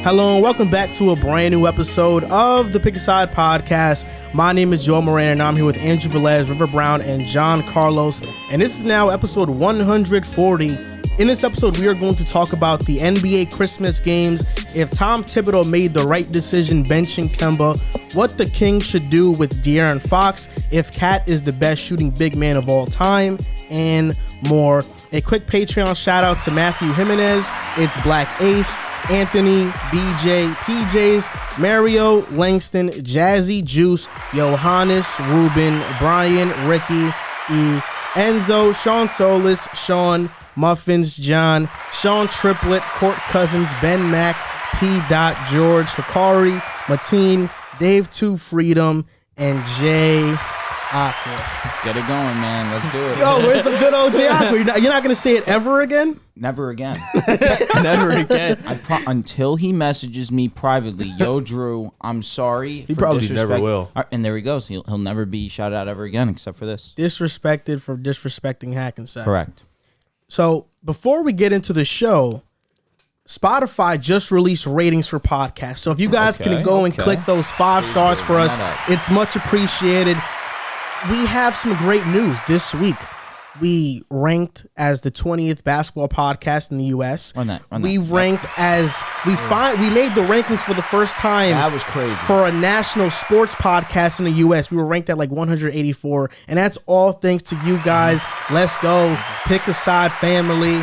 Hello and welcome back to a brand new episode of the Pick a Side podcast. My name is Moran and I'm here with Andrew Velez, River Brown, and John Carlos. And this is now episode 140. In this episode, we are going to talk about the NBA Christmas games, if Tom Thibodeau made the right decision benching Kemba, what the Kings should do with De'Aaron Fox, if Cat is the best shooting big man of all time, and more. A quick Patreon shout out to Matthew Jimenez, It's Black Ace, Anthony, BJ, PJs, Mario, Langston, Jazzy, Juice, Johannes, Ruben, Brian, Ricky, E, Enzo, Sean Solis, Sean, Muffins, John, Sean Triplett, Court Cousins, Ben Mack, P. George, Hikari, Mateen, Dave 2 Freedom, and Jay Aqua. Let's get it going, man. Let's do it. Yo, where's some good old Jay Aqua? You're not going to say it ever again? Never again. Never again. Until he messages me privately, yo, Drew, I'm sorry. He probably never will. And there he goes. He'll never be shouted out ever again except for this. Disrespected for disrespecting Hackensack. Correct. So before we get into the show, Spotify just released ratings for podcasts. So if you guys can go and click those 5 stars for us, it's much appreciated. We have some great news this week. We ranked as the 20th basketball podcast in the U.S. We ranked as we made the rankings for the first time. That was crazy for a national sports podcast in the U.S. We were ranked at like 184, and that's all thanks to you guys. Let's go, Pick a Side family.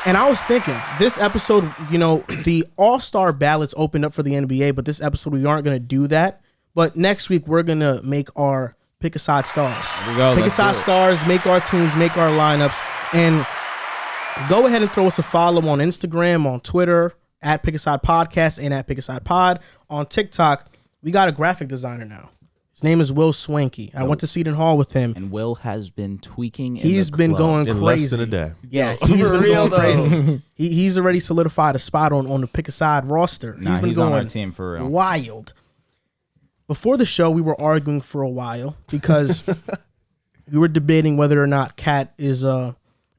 And I was thinking, this episode, the All-Star ballots opened up for the NBA, but this episode we aren't going to do that. But next week we're going to make our Pick a Side stars. Pick a Side stars, make our teams, make our lineups, and go ahead and throw us a follow on Instagram, on Twitter, at Pick a Side Podcast and at Pick a Side Pod. On TikTok, we got a graphic designer now. His name is Will Swanky. I went to Seton Hall with him. And Will has been tweaking He's been going crazy. In less than a day. Yeah, he's been going crazy. He's already solidified a spot on the Pick a Side roster. He's on our team for real. Wild. Before the show, we were arguing for a while because we were debating whether or not Cat is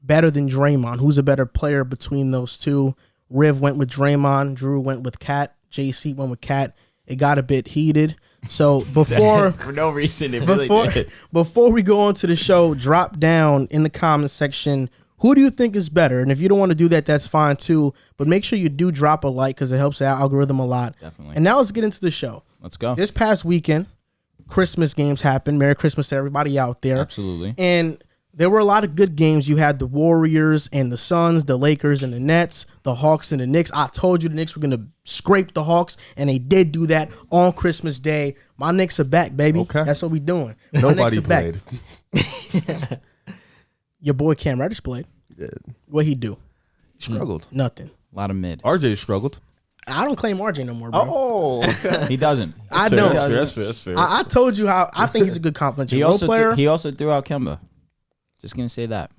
better than Draymond. Who's a better player between those two? Riv went with Draymond. Drew went with Cat. JC went with Cat. It got a bit heated. So before for no reason, it really did. Before we go on to the show, drop down in the comment section. Who do you think is better? And if you don't want to do that, that's fine too. But make sure you do drop a like because it helps the algorithm a lot. Definitely. And now let's get into the show. Let's go. This past weekend, Christmas games happened. Merry Christmas to everybody out there. Absolutely. And there were a lot of good games. You had the Warriors and the Suns, the Lakers and the Nets, the Hawks and the Knicks. I told you the Knicks were going to scrape the Hawks, and they did do that on Christmas Day. My Knicks are back, baby. Okay. That's what we doing. Nobody played. Your boy Cam Reddish played. He did. What'd he do? He struggled. Nothing. A lot of mid. RJ struggled. I don't claim RJ no more, bro. Oh, he doesn't. I don't. That's fair. I told you how I think he's a good complementary role player. He also threw out Kemba. Just gonna say that.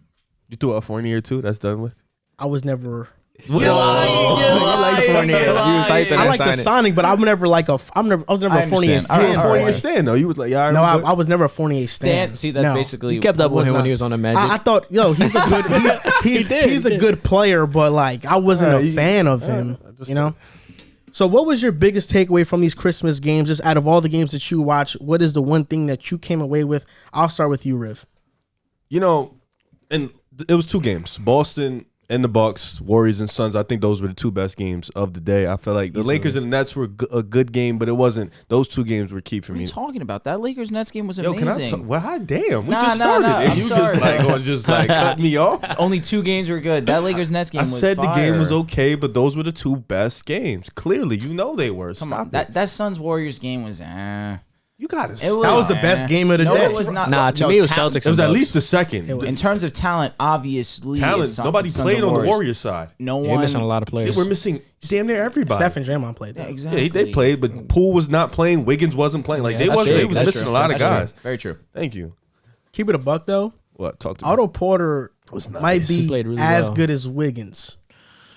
You threw out Fournier too. That's done with. I was never. You like Fournier. I like the signing, but I was never a Fournier fan. Fournier stand though. You was like, yeah. No, I was never a Fournier stan. See, that's basically. You kept up with him when he was on the Magic. I thought, he's a good. He's a good player, but like I wasn't a fan of him. So what was your biggest takeaway from these Christmas games? Just out of all the games that you watch, what is the one thing that you came away with? I'll start with you, Riv. And it was 2 games. Boston and the Bucks, Warriors and Suns. I think those were the 2 best games of the day. I feel like the Lakers and the Nets were a good game, but it wasn't. Those 2 games were key for me. What are you talking about? That Lakers-Nets game was amazing. Damn. We just started. And you just cut me off? Only 2 games were good. That Lakers-Nets game was fire. I said the game was okay, but those were the 2 best games. Clearly, they were. Come on. That Suns-Warriors game was You gotta. That was the best game of the day. It was not. To me, it was Celtics. It was at least the second. In terms of talent, obviously. Nobody played on the Warriors side. No one. They're missing a lot of players. They were missing damn near everybody. Steph and Draymond played. Yeah, exactly. Yeah, they played, but Poole was not playing. Wiggins wasn't playing. Like they was missing a lot of guys. Very true. Thank you. Keep it a buck though. What? Talk to me. Otto Porter might be really as well. good as Wiggins.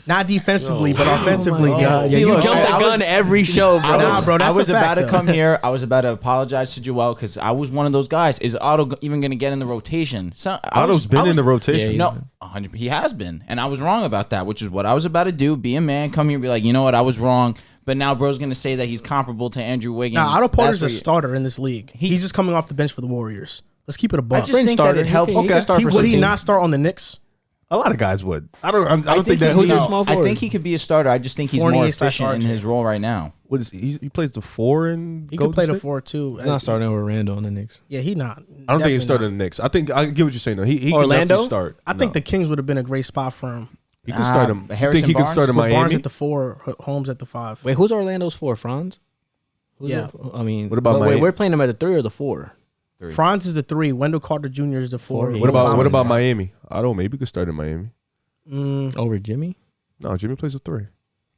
Not defensively, but offensively. Yeah, See, you look, jump the I was- gun every show, bro. Nah, bro, that's I was a fact, about to though. come here. I was about to apologize to Joel because I was one of those guys. Is Otto even going to get in the rotation? So, Otto's been in the rotation. Yeah, No, 100. He has been, and I was wrong about that, which is what I was about to do. Be a man, come here, and be like, you know what, I was wrong. But now, bro's going to say that he's comparable to Andrew Wiggins. Nah, Otto Porter's That's a where starter in this league. He's just coming off the bench for the Warriors. Let's keep it a buck. I just think that it helps. He can start for Would some he teams. not start on the Knicks? A lot of guys would. I don't think that. Who's he your is- small I forward? think he could be a starter. I just think he's more 48/RJ. efficient in his role right now. What is he plays the 4 in. He Golden could play the State? 4 too. He's not starting over Randall on the Knicks. Yeah, he not. I don't think he's starting the Knicks. I think I get what you're saying though. He can Orlando? definitely start. I think the Kings would have been a great spot for him. he can start him. You Harrison think he could Barnes? start in With Barnes Miami? at the 4, Holmes at the 5. Wait, who's Orlando's 4? Franz? Who's Yeah. I mean, What about wait, Miami? we're playing him at the 3 or the 4? Franz is the 3. Wendell Carter Jr. is the 4. Four. What about Obama's Miami? I don't. Maybe he could start in Miami. Over Jimmy? No, Jimmy plays a 3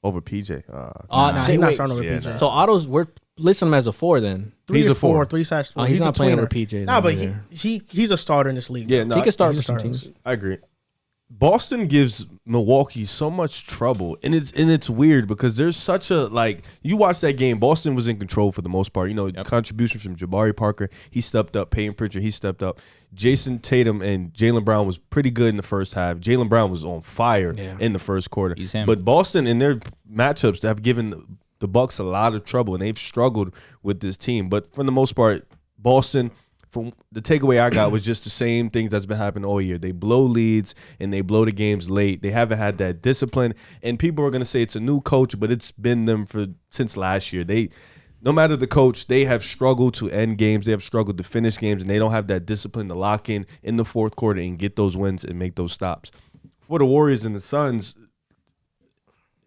over PJ. Nah, he's not wait, starting over yeah, PJ. nah. So Otto's, we're listing him as a 4 then. 3 he's or a 4. 3 slash 4. Oh, he's not a playing tweener. over PJ. Nah, but then, he's a starter in this league. Yeah, no, he can start he's for a some starter. teams. I agree. Boston gives Milwaukee so much trouble, and it's weird because there's such a you watch that game. Boston was in control for the most part. You know, contribution from Jabari Parker, he stepped up. Peyton Pritchard, he stepped up. Jason Tatum and Jaylen Brown was pretty good in the first half. Jaylen Brown was on fire in the first quarter. He's him. But Boston in their matchups have given the Bucks a lot of trouble, and they've struggled with this team. But for the most part, Boston. From the takeaway I got was just the same things that's been happening all year. They blow leads and they blow the games late. They haven't had that discipline. And people are going to say it's a new coach, but it's been them since last year. No matter the coach, they have struggled to end games. They have struggled to finish games, and they don't have that discipline to lock in the fourth quarter and get those wins and make those stops. For the Warriors and the Suns,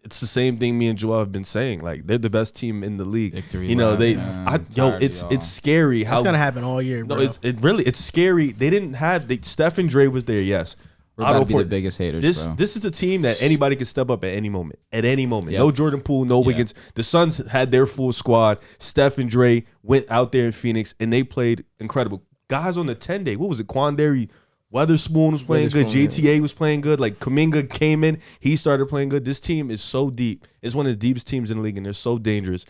it's the same thing me and Joel have been saying. Like, they're the best team in the league. Victory you know, lap, it's scary how That's going to happen all year, bro. no, it's scary. They didn't have Steph and Dre was there, yes. We're about to be Porter- the biggest haters, bro. This is a team that anybody can step up at any moment. At any moment. Yep. No Jordan Poole, no Wiggins. The Suns had their full squad. Steph and Dre went out there in Phoenix and they played incredible. Guys on the 10-day, what was it? Quandary Weatherspoon was playing good. JTA was playing good. Like, Kuminga came in. He started playing good. This team is so deep. It's one of the deepest teams in the league, and they're so dangerous.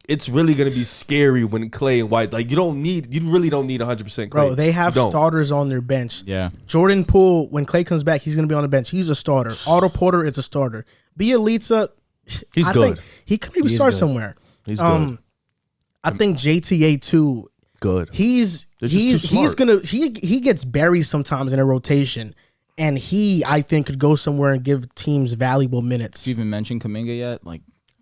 It's really going to be scary when Clay and White, you really don't need 100% Clay. Bro, they have You don't. starters on their bench. Yeah. Jordan Poole, when Clay comes back, he's going to be on the bench. He's a starter. Otto Porter is a starter. Bielitsa, He's I good. think he could maybe start somewhere. He's good. I think JTA too. Good. He's They're just too he's smart. gonna he gets buried sometimes in a rotation, and I think could go somewhere and give teams valuable minutes. Did you even mention Kuminga yet? Like,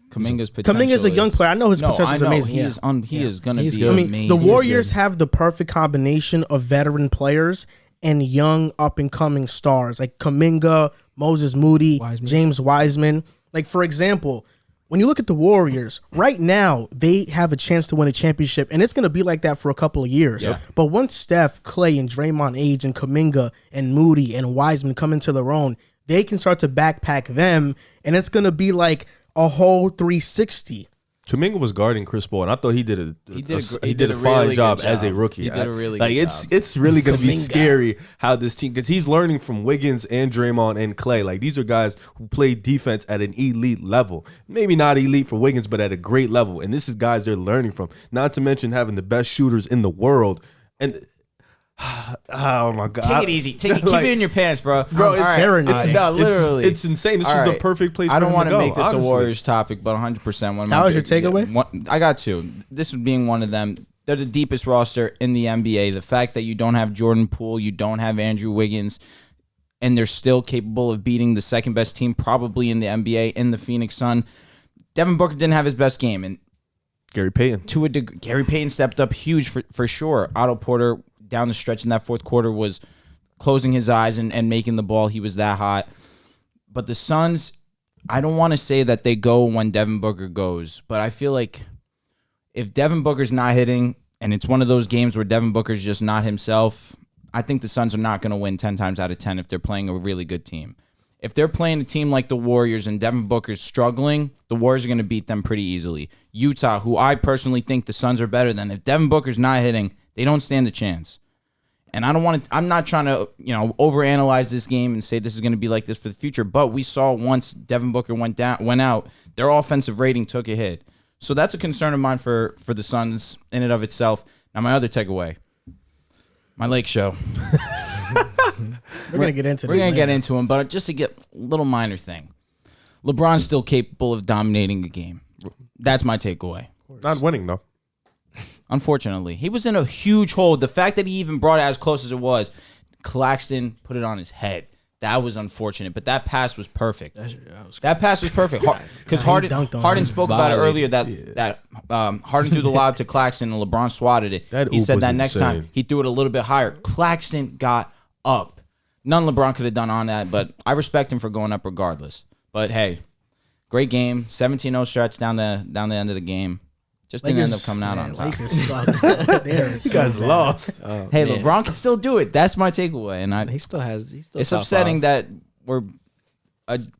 Kuminga's potential. Kuminga's a young player. I know his potential is I know. amazing. He Yeah. is going to He's be good. I mean, amazing. the Warriors have the perfect combination of veteran players and young up and coming stars like Kuminga, Moses Moody, James Wiseman. Like, for example, when you look at the Warriors right now, they have a chance to win a championship, and it's going to be like that for a couple of years. Yeah. But once Steph, Clay, and Draymond age, and Kuminga and Moody and Wiseman come into their own, they can start to backpack them, and it's going to be like a whole 360. Kuminga was guarding Chris Paul, and I thought he did a a fine really job good as a job. rookie. He did a really like good it's job. it's really going to be Kuminga. scary how this team, because he's learning from Wiggins and Draymond and Clay. Like, these are guys who play defense at an elite level. Maybe not elite for Wiggins, but at a great level. And this is guys they're learning from. Not to mention having the best shooters in the world. And oh my god, Take it easy. Keep it in your pants, bro. Bro, it's serenading. No, literally. It's insane. This All was the right. perfect place for I don't want to make this honestly. a Warriors topic, but 100%. That was your takeaway? I got two. This being one of them. They're the deepest roster in the NBA. The fact that you don't have Jordan Poole, you don't have Andrew Wiggins, and they're still capable of beating the second best team probably in the NBA in the Phoenix Sun. Devin Booker didn't have his best game, and Gary Payton. to a degree, Gary Payton stepped up huge for sure. Otto Porter down the stretch in that fourth quarter was closing his eyes and making the ball. He was that hot. But the Suns, I don't want to say that they go when Devin Booker goes, but I feel like if Devin Booker's not hitting and it's one of those games where Devin Booker's just not himself, I think the Suns are not going to win 10 times out of 10 if they're playing a really good team. If they're playing a team like the Warriors and Devin Booker's struggling, the Warriors are going to beat them pretty easily. Utah, who I personally think the Suns are better than, if Devin Booker's not hitting, they don't stand a chance. And I'm not trying to, overanalyze this game and say this is going to be like this for the future. But we saw once Devin Booker went out, their offensive rating took a hit. So that's a concern of mine for the Suns in and of itself. Now, my other takeaway, my Lake show. We're going to get into We're going to get into them, but just to get a little minor thing. LeBron's still capable of dominating a game. That's my takeaway. Not winning, though. Unfortunately. He was in a huge hole. The fact that he even brought it as close as it was, Claxton put it on his head. That was unfortunate, but that pass was perfect. That pass was perfect. Because Harden spoke about it earlier that Harden threw the lob to Claxton and LeBron swatted it. He said that next time he threw it a little bit higher. Claxton got up. None LeBron could have done on that, but I respect him for going up regardless. But hey, great game. 17-0 stretch down the end of the game. Just didn't end up coming out on top. You guys lost. Hey, man. LeBron can still do it. That's my takeaway. And he still it's upsetting that we're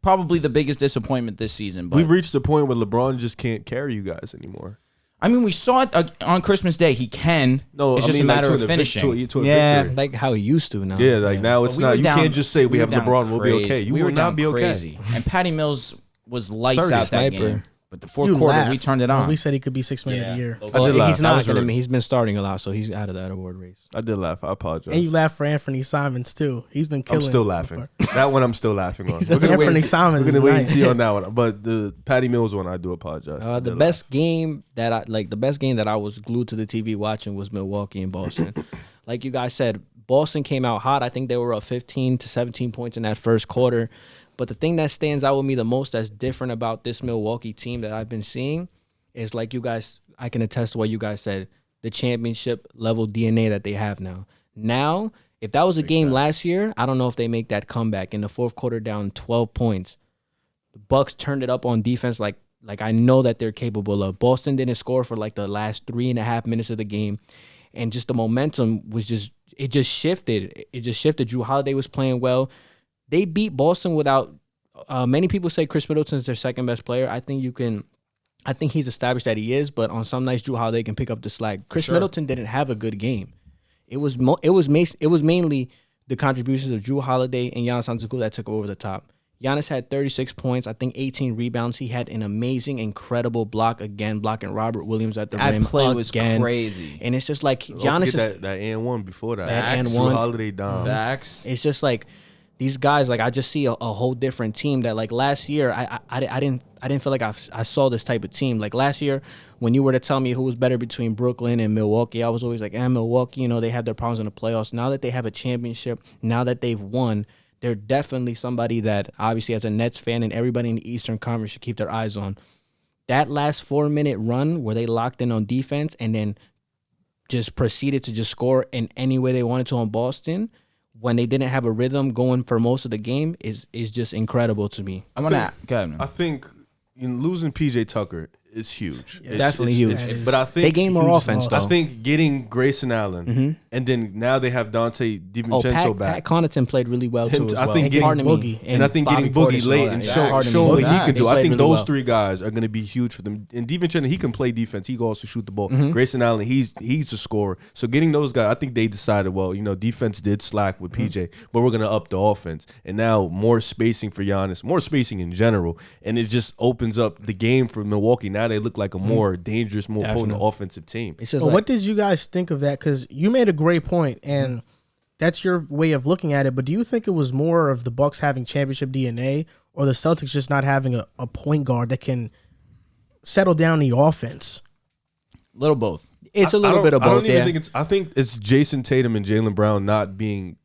probably the biggest disappointment this season. But we've reached the point where LeBron just can't carry you guys anymore. I mean, we saw it on Christmas Day. He can. No, it's just a matter of finishing. Victory. Like how he used to now. Yeah, like now it's not. You can't just say we have LeBron. We'll be okay. You will not be okay. And Patty Mills was lights out that game. But the fourth quarter, laughed we turned it on. When we said he could be 6th man of the year. Well, he's not. He's been starting a lot, so he's out of that award race. I did laugh. I apologize. And you laughed for Anthony Simons too. He's been killing. I'm still laughing. That one I'm still laughing on. Anthony Simons. We're gonna wait and see on that one. But the Patty Mills one, I do apologize. The best game that I was glued to the TV watching was Milwaukee and Boston. Like you guys said, Boston came out hot. I think they were up 15 to 17 points in that first quarter. But the thing that stands out with me the most that's different about this Milwaukee team that I've been seeing is, like you guys, I can attest to what you guys said, the championship level DNA that they have now. Now, if that was a game last year, I don't know if they make that comeback in the fourth quarter down 12 points. The Bucks turned it up on defense like I know that they're capable of. Boston didn't score for like the last 3.5 minutes of the game. And just the momentum was just shifted. It just shifted. Jrue Holiday was playing well. They beat Boston without many people say Chris Middleton is their second best player. I think he's established that he is, but on some nights Jrue Holiday can pick up the slack. Chris Middleton didn't have a good game. It was mainly the contributions of Jrue Holiday and Giannis Antetokounmpo that took over the top. Giannis had 36 points, I think 18 rebounds. He had an amazing, incredible block again, blocking Robert Williams at the rim. That play again. was crazy. And it's just like Giannis is that and one before that. That and Jrue one. Holiday down. Facts. It's just like these guys, like I just see a whole different team that like last year I didn't feel like I saw this type of team. Like last year when you were to tell me who was better between Brooklyn and Milwaukee, I was always like, Milwaukee, they have their problems in the playoffs. Now that they have a championship, now that they've won, they're definitely somebody that obviously as a Nets fan and everybody in the Eastern Conference should keep their eyes on. That last 4-minute run where they locked in on defense and then just proceeded to just score in any way they wanted to on Boston when they didn't have a rhythm going for most of the game is just incredible to me. I think losing PJ Tucker is huge. Yeah, definitely huge. But I think they gained more offense, though. I think getting Grayson Allen, and then now they have Dante DiVincenzo back. Pat Connaughton played really well, too, as well. I think getting Boogie. And I think getting Boogie late and showing what he can do. I think those three guys are going to be huge for them. And DiVincenzo, he can play defense. He can also shoot the ball. Grayson Allen, he's a scorer. So getting those guys, I think they decided, well, defense did slack with PJ, but we're going to up the offense. And now more spacing for Giannis, more spacing in general. And it just opens up the game for Milwaukee. Now they look like a more dangerous, more potent offensive team. Well, what did you guys think of that? Because you made a great point, and that's your way of looking at it. But do you think it was more of the Bucks having championship DNA, or the Celtics just not having a point guard that can settle down the offense? Little both. It's a little bit of both. I think it's Jason Tatum and Jaylen Brown not being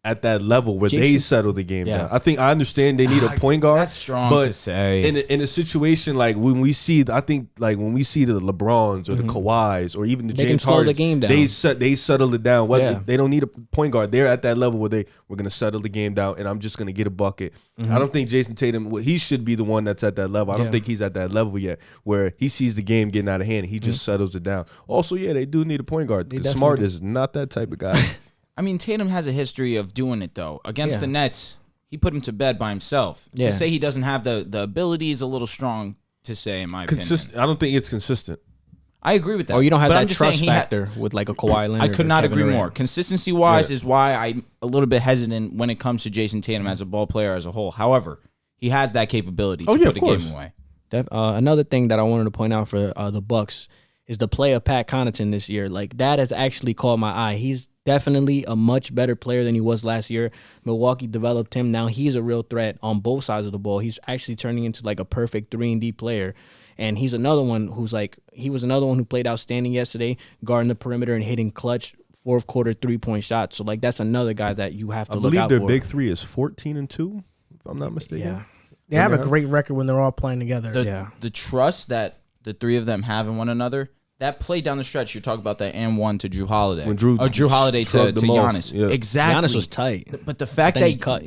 at that level where they settle the game down. I understand they need a point guard. That's strong but to say. In a situation like when we see the LeBrons or the Kawhis or even the James Harden, the game down. they settle it down. They don't need a point guard. They're at that level where we're gonna settle the game down, and I'm just gonna get a bucket. I don't think Jason Tatum, he should be the one that's at that level. I don't think he's at that level yet, where he sees the game getting out of hand and he just settles it down. Also, they do need a point guard. Smart is not that type of guy. I mean, Tatum has a history of doing it, though. Against the Nets, he put him to bed by himself. To say he doesn't have the ability is a little strong to say, in my opinion. I don't think it's consistent. I agree with that. Or you don't have But I'm that just saying trust he had- factor with like a Kawhi Leonard. I could or not Kevin agree Durant. more. Consistency wise is why I'm a little bit hesitant when it comes to Jason Tatum as a ball player as a whole. However, he has that capability to put a game away. Another thing that I wanted to point out for the Bucks is the play of Pat Connaughton this year. Like, that has actually caught my eye. He's definitely a much better player than he was last year. Milwaukee developed him. Now he's a real threat on both sides of the ball. He's actually turning into like a perfect 3-and-D player. And he's another one who's like, he was another one who played outstanding yesterday, guarding the perimeter and hitting clutch fourth quarter 3-point shots. So like, that's another guy that you have to look out for. I believe their big three is 14-2, if I'm not mistaken. Yeah. They have a great record when they're all playing together. The trust that the three of them have in one another, that play down the stretch, you're talking about that and one to Drew Holiday. When Drew Holiday to shrugged them off. Giannis. Yeah. Exactly. Giannis was tight. But the fact But that then he cut.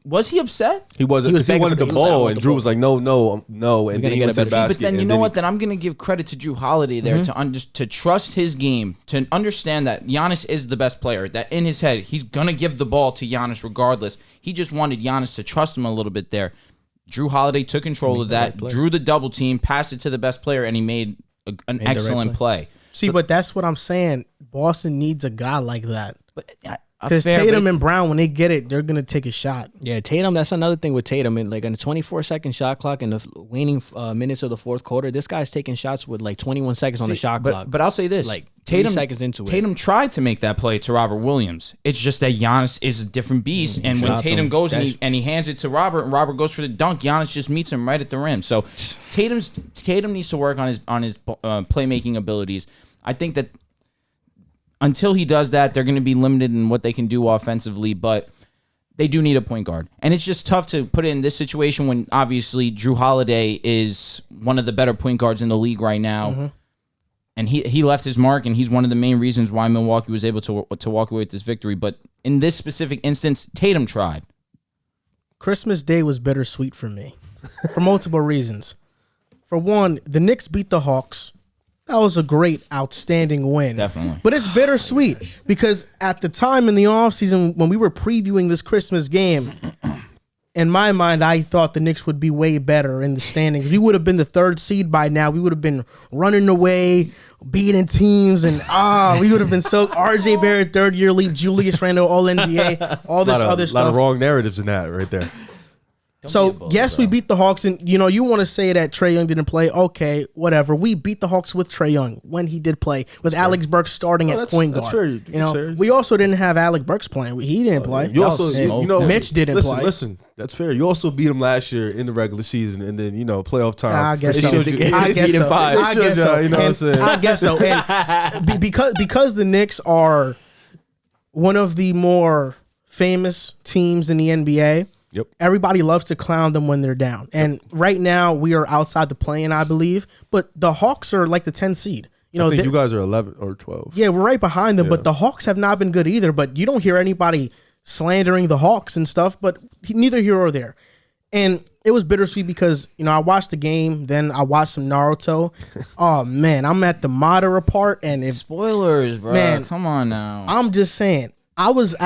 was he upset? He wasn't, He was because he begging wanted for the the- he was like, I ball, want and the Drew ball. was like, no, and then he get went a to the better- basket. But then you and know he- what? Then I'm going to give credit to Drew Holiday there to trust his game, to understand that Giannis is the best player, that in his head, he's going to give the ball to Giannis regardless. He just wanted Giannis to trust him a little bit there. Drew Holiday took control of that, drew the double team, passed it to the best player, and he made an excellent play. See, but that's what I'm saying. Boston needs a guy like that. But Because Tatum and Brown, when they get it, they're going to take a shot. Yeah, Tatum, that's another thing with Tatum. And like on a 24-second shot clock in the waning minutes of the fourth quarter, this guy's taking shots with like 21 seconds on the shot clock. But I'll say this. Like, Tatum 3 seconds into it. Tatum tried to make that play to Robert Williams. It's just that Giannis is a different beast. And when Stopped Tatum him. goes and he hands it to Robert, and Robert goes for the dunk, Giannis just meets him right at the rim. So Tatum needs to work on his playmaking abilities. I think that until he does that, they're going to be limited in what they can do offensively, but they do need a point guard. And it's just tough to put it in this situation when obviously Drew Holiday is one of the better point guards in the league right now. Mm-hmm. And he left his mark, and he's one of the main reasons why Milwaukee was able to walk away with this victory. But in this specific instance, Tatum tried. Christmas Day was bittersweet for me for multiple reasons. For one, the Knicks beat the Hawks. That was a great, outstanding win. Definitely. But it's bittersweet because at the time in the offseason when we were previewing this Christmas game, in my mind, I thought the Knicks would be way better in the standings. We would have been the 3rd seed by now. We would have been running away, beating teams, and we would have been so RJ Barrett, 3rd-year leap, Julius Randle, All NBA, all this other stuff. A lot of wrong narratives in that right there. So, yes, we beat the Hawks, and, you want to say that Trae Young didn't play. Okay, whatever. We beat the Hawks with Trae Young when he did play, with Alex Burks starting at point guard. That's fair. That's fair. We also didn't have Alex Burks playing. He didn't play. You also, Mitch didn't play. Listen, that's fair. You also beat him last year in the regular season, and then, playoff time. I guess so. showed you- I guess so. I guess so. You know what I'm saying? I guess so. And because the Knicks are one of the more famous teams in the NBA, Yep. everybody loves to clown them when they're down. And right now we are outside the play-in, I believe. But the Hawks are like the 10 seed. I think you guys are 11 or 12. Yeah, we're right behind them. But the Hawks have not been good either. But you don't hear anybody slandering the Hawks and stuff. But neither here or there. And it was bittersweet because, I watched the game. Then I watched some Naruto. Oh, man. I'm at the Madara part. And Spoilers, bro. Man, come on now. I'm just saying. I was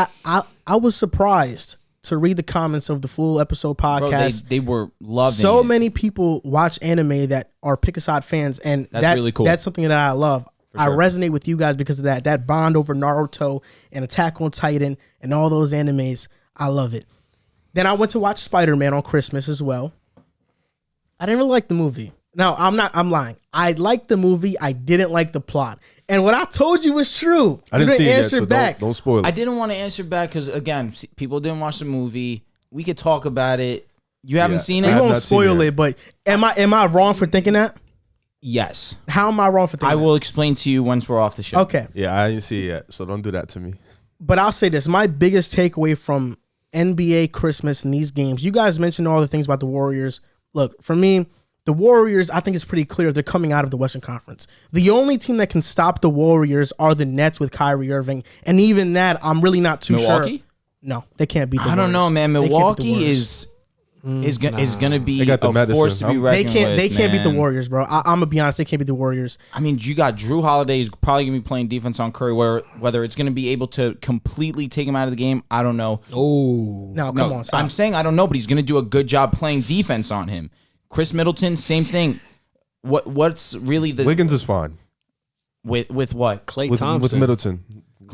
surprised to read the comments of the full episode podcast. Bro, they were loving so it. many people watch anime that are Pick a Side fans, and That's really cool. That's something that I love. I sure. resonate with you guys because of that bond over Naruto and Attack on Titan and all those animes. I love it. Then I went to watch Spider-Man on Christmas as well. I didn't really like the movie. No, I'm lying. I liked the movie. I didn't like the plot. And what I told you was true. I didn't see it yet, answer so back. don't spoil it. I didn't want to answer back because, again, people didn't watch the movie. We could talk about it. You haven't seen We it? have won't not seen spoil it. it, but am I wrong for thinking that? Yes. How am I wrong for thinking I that? will explain to you once we're off the show. Okay. Yeah, I didn't see it yet, so don't do that to me. But I'll say this. My biggest takeaway from NBA Christmas and these games, you guys mentioned all the things about the Warriors. Look, for me, the Warriors, I think it's pretty clear they're coming out of the Western Conference. The only team that can stop the Warriors are the Nets with Kyrie Irving. And even that, I'm really not too Milwaukee? sure. No, they can't beat the I Warriors. don't know, man. They can't beat the Milwaukee Warriors. is going to be They got the a medicine. force to be reckoned with. They can't beat the man. Warriors, bro. I'm going to be honest. They can't beat the Warriors. I mean, you got Drew Holiday is probably going to be playing defense on Curry. Whether it's going to be able to completely take him out of the game, I don't know. Oh. No, come on. Stop. I'm saying I don't know, but he's going to do a good job playing defense on him. Chris Middleton, same thing. what's really the Wiggins is fine. With what? Klay With Thompson. Middleton.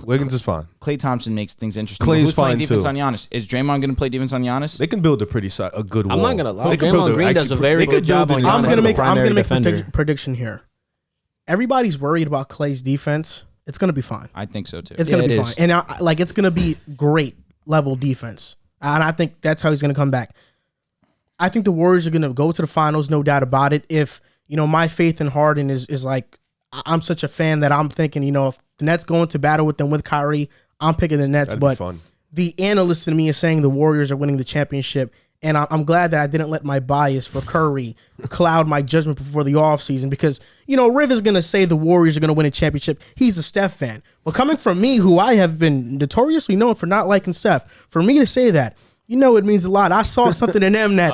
Wiggins is fine. Klay Thompson makes things interesting. Klay's Who's playing fine, defense too. on Giannis? Is Draymond going to play defense on Giannis? They can build a good wall. I'm not gonna lie. They can build Draymond Green does a very good job on I'm Giannis. gonna make primary a defender. prediction here. Everybody's worried about Klay's defense. It's gonna be fine. I think so too. It's gonna Yeah, be it fine, is. and it's gonna be great level defense, and I think that's how he's gonna come back. I think the Warriors are gonna go to the finals, no doubt about it. If my faith in Harden is like, I'm such a fan that I'm thinking, if the Nets go into battle with them with Kyrie, I'm picking the Nets. That'd be But fun. the analyst in me is saying the Warriors are winning the championship. And I'm glad that I didn't let my bias for Curry cloud my judgment before the offseason because, Riv is going to say the Warriors are going to win a championship. He's a Steph fan. But coming from me, who I have been notoriously known for not liking Steph, for me to say that, it means a lot. I saw something in them that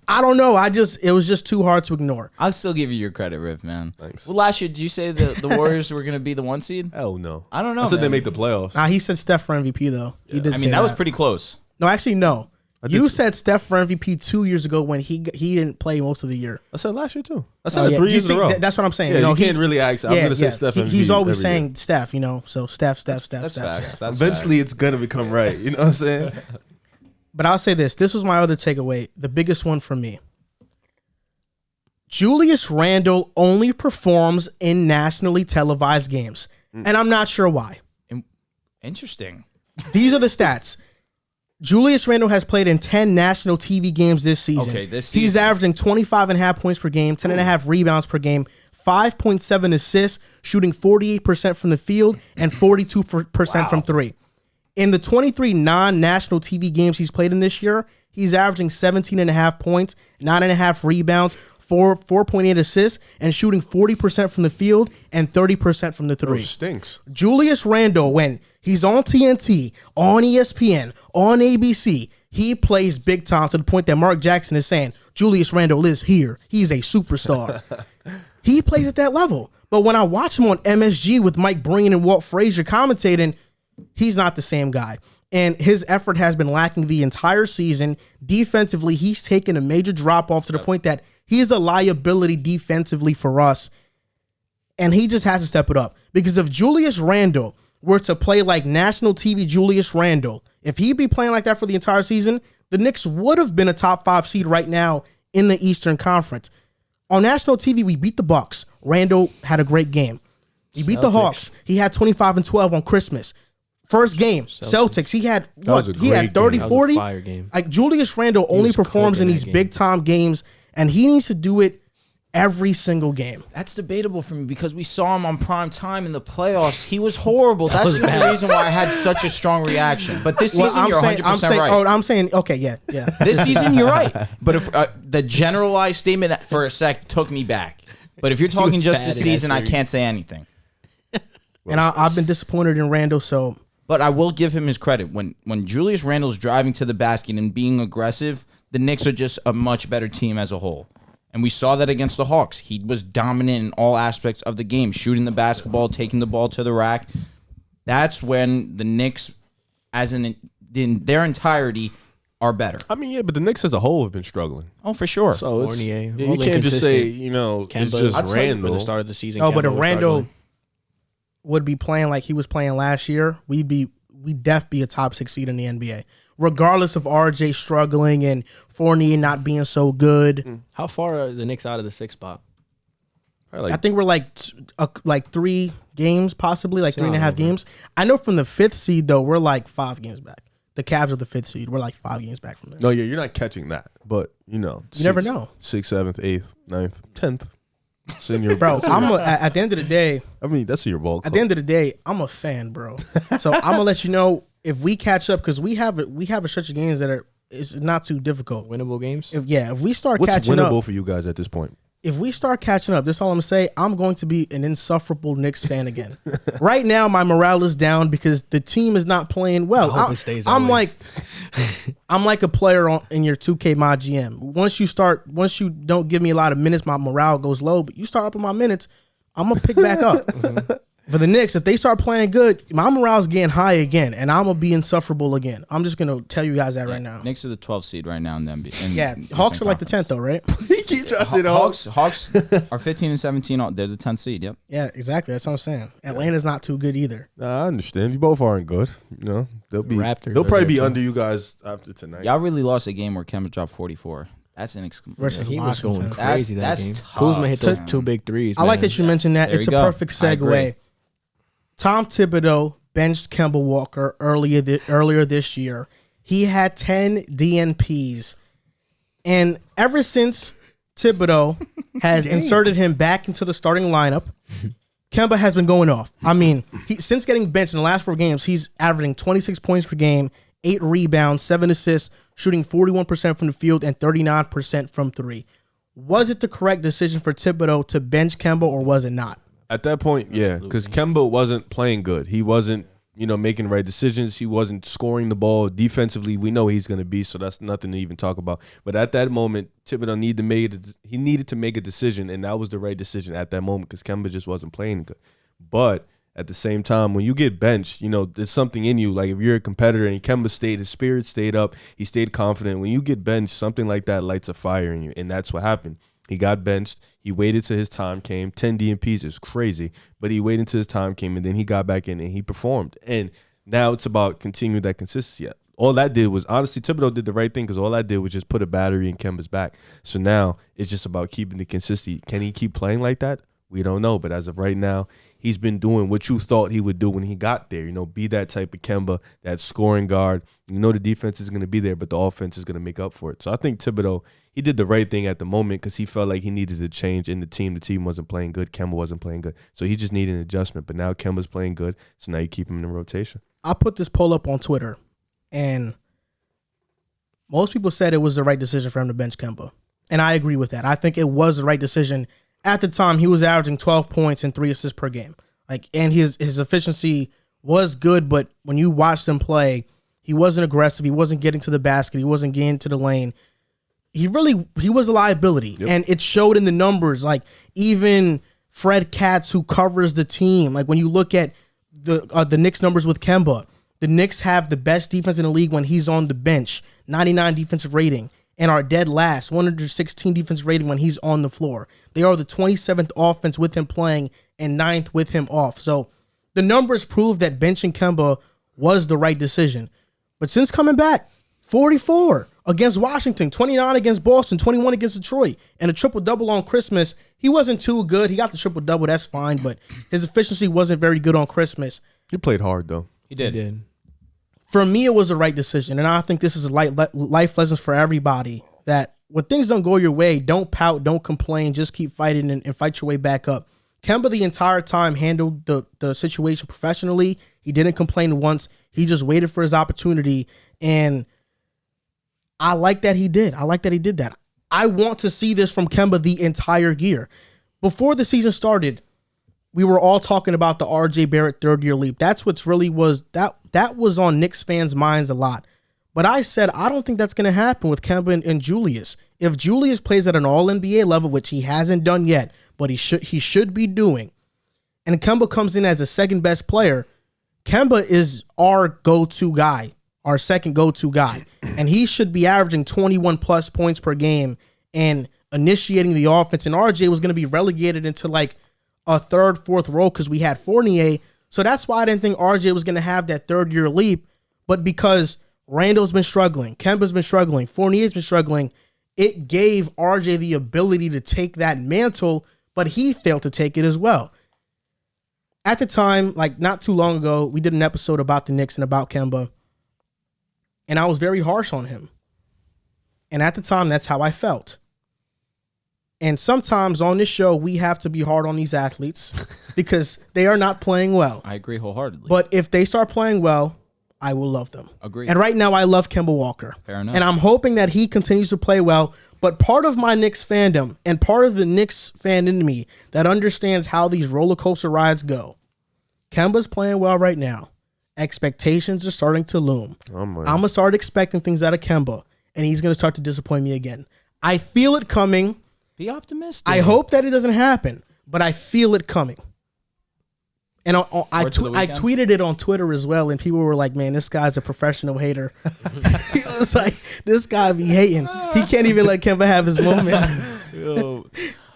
I don't know. It was just too hard to ignore. I'll still give you your credit, Riv, man. Thanks. Well, last year, did you say the Warriors were going to be the 1 seed? Hell no. I don't know. I said they man. make the playoffs. He said Steph for MVP, though. He did I say mean, that was pretty close. No, actually, no. You did- said Steph for MVP 2 years ago when he didn't play most of the year. I said last year too. I Oh, said it yeah. 3 You years in see, a row. that's what I'm saying. Yeah, you he- can't really ask. I'm gonna say Steph. MVP He's always every year. saying Steph, so Steph. That's facts. That's Eventually, it's gonna become right. You know what I'm saying? But I'll say this. This was my other takeaway, the biggest one for me. Julius Randle only performs in nationally televised games. And I'm not sure why. Interesting. These are the stats. Julius Randle has played in 10 national TV games this season. Okay, this He's season. averaging 25.5 points per game, 10.5 rebounds per game, 5.7 assists, shooting 48% from the field and 42% from three. In the 23 non-national TV games he's played in this year, he's averaging 17.5 points, 9.5 rebounds, 4.8 assists, and shooting 40% from the field and 30% from the three. Stinks. Julius Randle, when he's on TNT, on ESPN, on ABC, he plays big time to the point that Mark Jackson is saying, Julius Randle is here. He's a superstar. He plays at that level. But when I watch him on MSG with Mike Breen and Walt Frazier commentating, he's not the same guy. And his effort has been lacking the entire season. Defensively, he's taken a major drop off to the point that he is a liability defensively for us. And he just has to step it up. Because if Julius Randle were to play like national TV Julius Randle, if he'd be playing like that for the entire season, the Knicks would have been a top 5 seed right now in the Eastern Conference. On national TV, we beat the Bucks. Randle had a great game. He beat the Hawks. He had 25 and 12 on Christmas. First game, Celtics. He had was a He had great 30, game. That was a 40. fire game. Like Julius Randle only was performs in cooking these that game. big time games, and he needs to do it every single game. That's debatable for me because we saw him on prime time in the playoffs. He was horrible. That's was the bad. reason why I had such a strong reaction. But this season, you're 100% right. I'm saying, okay, yeah. This season, you're right. But if the generalized statement for a sec took me back. But if you're talking was just bad this in that season, I series. can't say anything. And I've been disappointed in Randle, so But I will give him his credit. When Julius Randle's driving to the basket and being aggressive, the Knicks are just a much better team as a whole. And we saw that against the Hawks. He was dominant in all aspects of the game, shooting the basketball, taking the ball to the rack. That's when the Knicks, in their entirety, are better. I mean, yeah, but the Knicks as a whole have been struggling. Oh, for sure. So it's, Fournier, you all can't just say, inconsistent. it's Kemba, just I'd say for Randall. the start of the season. no. But Kemba if was Randle struggling. would be playing like he was playing last year, we'd def be a top 6 seed in the NBA, regardless of RJ struggling and Fournier not being so good. How far are the Knicks out of the 6th spot? Probably I think we're like 3 games, possibly like 3.5 not games. I know from the 5th seed though, we're like 5 games back. The Cavs are the 5th seed. We're like 5 games back from there. No, yeah, you're not catching that. But, you never know. 6th, 7th, 8th, 9th, 10th. Senior. Bro, at the end of the day, I mean, that's your ball club. at the end of the day, I'm a fan, bro. So I'm gonna let you know if we catch up because we have a stretch of games that it's not too difficult. Winnable games? If we start What's catching winnable up, for you guys at this point? if we start catching up, this is all I'm gonna say. I'm going to be an insufferable Knicks fan again. Right now, my morale is down because the team is not playing well. I hope it stays that I'm way. I'm like a player in your 2K My GM. Once you don't give me a lot of minutes, my morale goes low. But you start upping my minutes, I'm gonna pick back up. For the Knicks, if they start playing good, my morale's getting high again, and I'm going to be insufferable again. I'm just going to tell you guys that right now. Knicks are the 12th seed right now in the NBA. Yeah, Hawks are like the 10th, though, right? He keep trying to say the Hawks. Hawks are 15 and 17. They're the 10th seed, yep. Yeah, exactly. That's what I'm saying. Atlanta's not too good either. Nah, I understand. You both aren't good. You know, they'll probably be under you guys after tonight. Y'all really lost a game where Kemba dropped 44. That's versus He was Washington. going crazy that That's game. tough, Kuzma hit those man. 2 big threes. I like that you mentioned that. There It's you a go. perfect I agree. segue. Tom Thibodeau benched Kemba Walker earlier this year. He had 10 DNPs. And ever since Thibodeau has inserted him back into the starting lineup, Kemba has been going off. I mean, since getting benched in the last 4 games, he's averaging 26 points per game, 8 rebounds, 7 assists, shooting 41% from the field and 39% from 3. Was it the correct decision for Thibodeau to bench Kemba, or was it not? At that point, yeah, because Kemba wasn't playing good. He wasn't, making the right decisions. He wasn't scoring the ball defensively. We know he's going to be, so that's nothing to even talk about. But at that moment, Thibodeau needed to make a decision, and that was the right decision at that moment because Kemba just wasn't playing good. But at the same time, when you get benched, there's something in you. Like if you're a competitor and Kemba his spirit stayed up, he stayed confident. When you get benched, something like that lights a fire in you, and that's what happened. He got benched. He waited till his time came. 10 DNPs is crazy, but he waited until his time came, and then he got back in and he performed. And now it's about continuing that consistency. All that did was, honestly, Thibodeau did the right thing because all that did was just put a battery in Kemba's back. So now it's just about keeping the consistency. Can he keep playing like that? We don't know, but as of right now, he's been doing what you thought he would do when he got there. Be that type of Kemba, that scoring guard. The defense is going to be there, but the offense is going to make up for it. So I think Thibodeau, he did the right thing at the moment because he felt like he needed to change in the team. The team wasn't playing good. Kemba wasn't playing good. So he just needed an adjustment. But now Kemba's playing good, so now you keep him in the rotation. I put this poll up on Twitter, and most people said it was the right decision for him to bench Kemba. And I agree with that. I think it was the right decision. At the time, he was averaging 12 points and 3 assists per game. And his efficiency was good, but when you watched him play, he wasn't aggressive. He wasn't getting to the basket. He wasn't getting to the lane. He was a liability, and it showed in the numbers. Like even Fred Katz, who covers the team, like when you look at the Knicks numbers with Kemba, the Knicks have the best defense in the league when he's on the bench, 99 defensive rating, and are dead last, 116 defensive rating when he's on the floor. They are the 27th offense with him playing and 9th with him off. So the numbers prove that benching Kemba was the right decision. But since coming back, 44 against Washington, 29 against Boston, 21 against Detroit, and a triple-double on Christmas. He wasn't too good. He got the triple-double, that's fine, but his efficiency wasn't very good on Christmas. He played hard, though. He did. For me, it was the right decision, and I think this is a life lessons for everybody, that when things don't go your way, don't pout, don't complain, just keep fighting and fight your way back up. Kemba the entire time handled the situation professionally. He didn't complain once. He just waited for his opportunity, and I like that he did. I like that he did that. I want to see this from Kemba the entire year. Before the season started, we were all talking about the RJ Barrett third-year leap. That's what's really was that was on Knicks fans' minds a lot. But I said I don't think that's going to happen with Kemba and Julius. If Julius plays at an All-NBA level, which he hasn't done yet, but he should be doing, and Kemba comes in as the second-best player, Kemba is our go-to guy, our second go-to guy. And he should be averaging 21-plus points per game and initiating the offense. And RJ was going to be relegated into like a third, fourth role because we had Fournier. So that's why I didn't think RJ was going to have that third-year leap. But because Randall's been struggling, Kemba's been struggling, Fournier's been struggling, it gave RJ the ability to take that mantle, but he failed to take it as well. At the time, like not too long ago, we did an episode about the Knicks and about Kemba, and I was very harsh on him. And at the time, that's how I felt. And sometimes on this show, we have to be hard on these athletes because they are not playing well. I agree wholeheartedly. But if they start playing well, I will love them. Agreed. And right now, I love Kemba Walker. Fair enough. And I'm hoping that he continues to play well. But part of my Knicks fandom and part of the Knicks fan in me that understands how these roller coaster rides go, Kemba's playing well right now. Expectations are starting to loom. I'm going to start expecting things out of Kemba, and he's going to start to disappoint me again. I feel it coming. Be optimistic. I hope that it doesn't happen, but I feel it coming. And I tweeted it on Twitter as well, and people were like, "Man, this guy's a professional hater." He was like, "This guy be hating. He can't even let Kemba have his moment." Yo,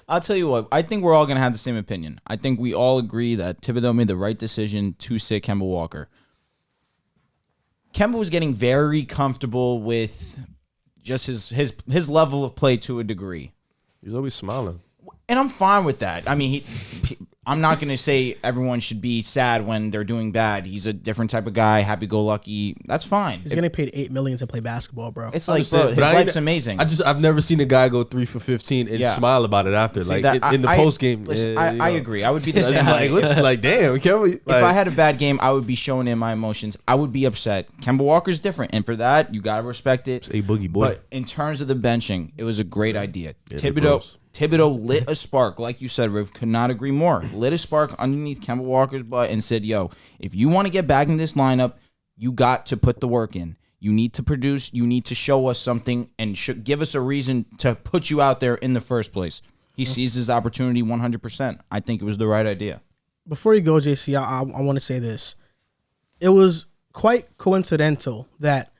I'll tell you what. I think we're all gonna have the same opinion. I think we all agree that Thibodeau made the right decision to sit Kemba Walker. Kemba was getting very comfortable with just his level of play to a degree. He's always smiling. And I'm fine with that. I mean, I'm not going to say everyone should be sad when they're doing bad. He's a different type of guy, happy-go-lucky. That's fine. He's getting paid $8 million to play basketball, bro. It's like, bro, his life's amazing. I've never seen a guy go 3 for 15 and smile about it after. See, like in the post game. I agree. I would be the same. like damn, Kemba. If I had a bad game, I would be showing in my emotions. I would be upset. Kemba Walker's different, and for that, you gotta respect it. It's a boogie boy. But in terms of the benching, it was a great idea. Thibodeau lit a spark, like you said, Riv. Could not agree more. Lit a spark underneath Kemba Walker's butt and said, "Yo, if you want to get back in this lineup, you got to put the work in. You need to produce. You need to show us something and give us a reason to put you out there in the first place." He seized his opportunity 100%. I think it was the right idea. Before you go, JC, I want to say this. It was quite coincidental that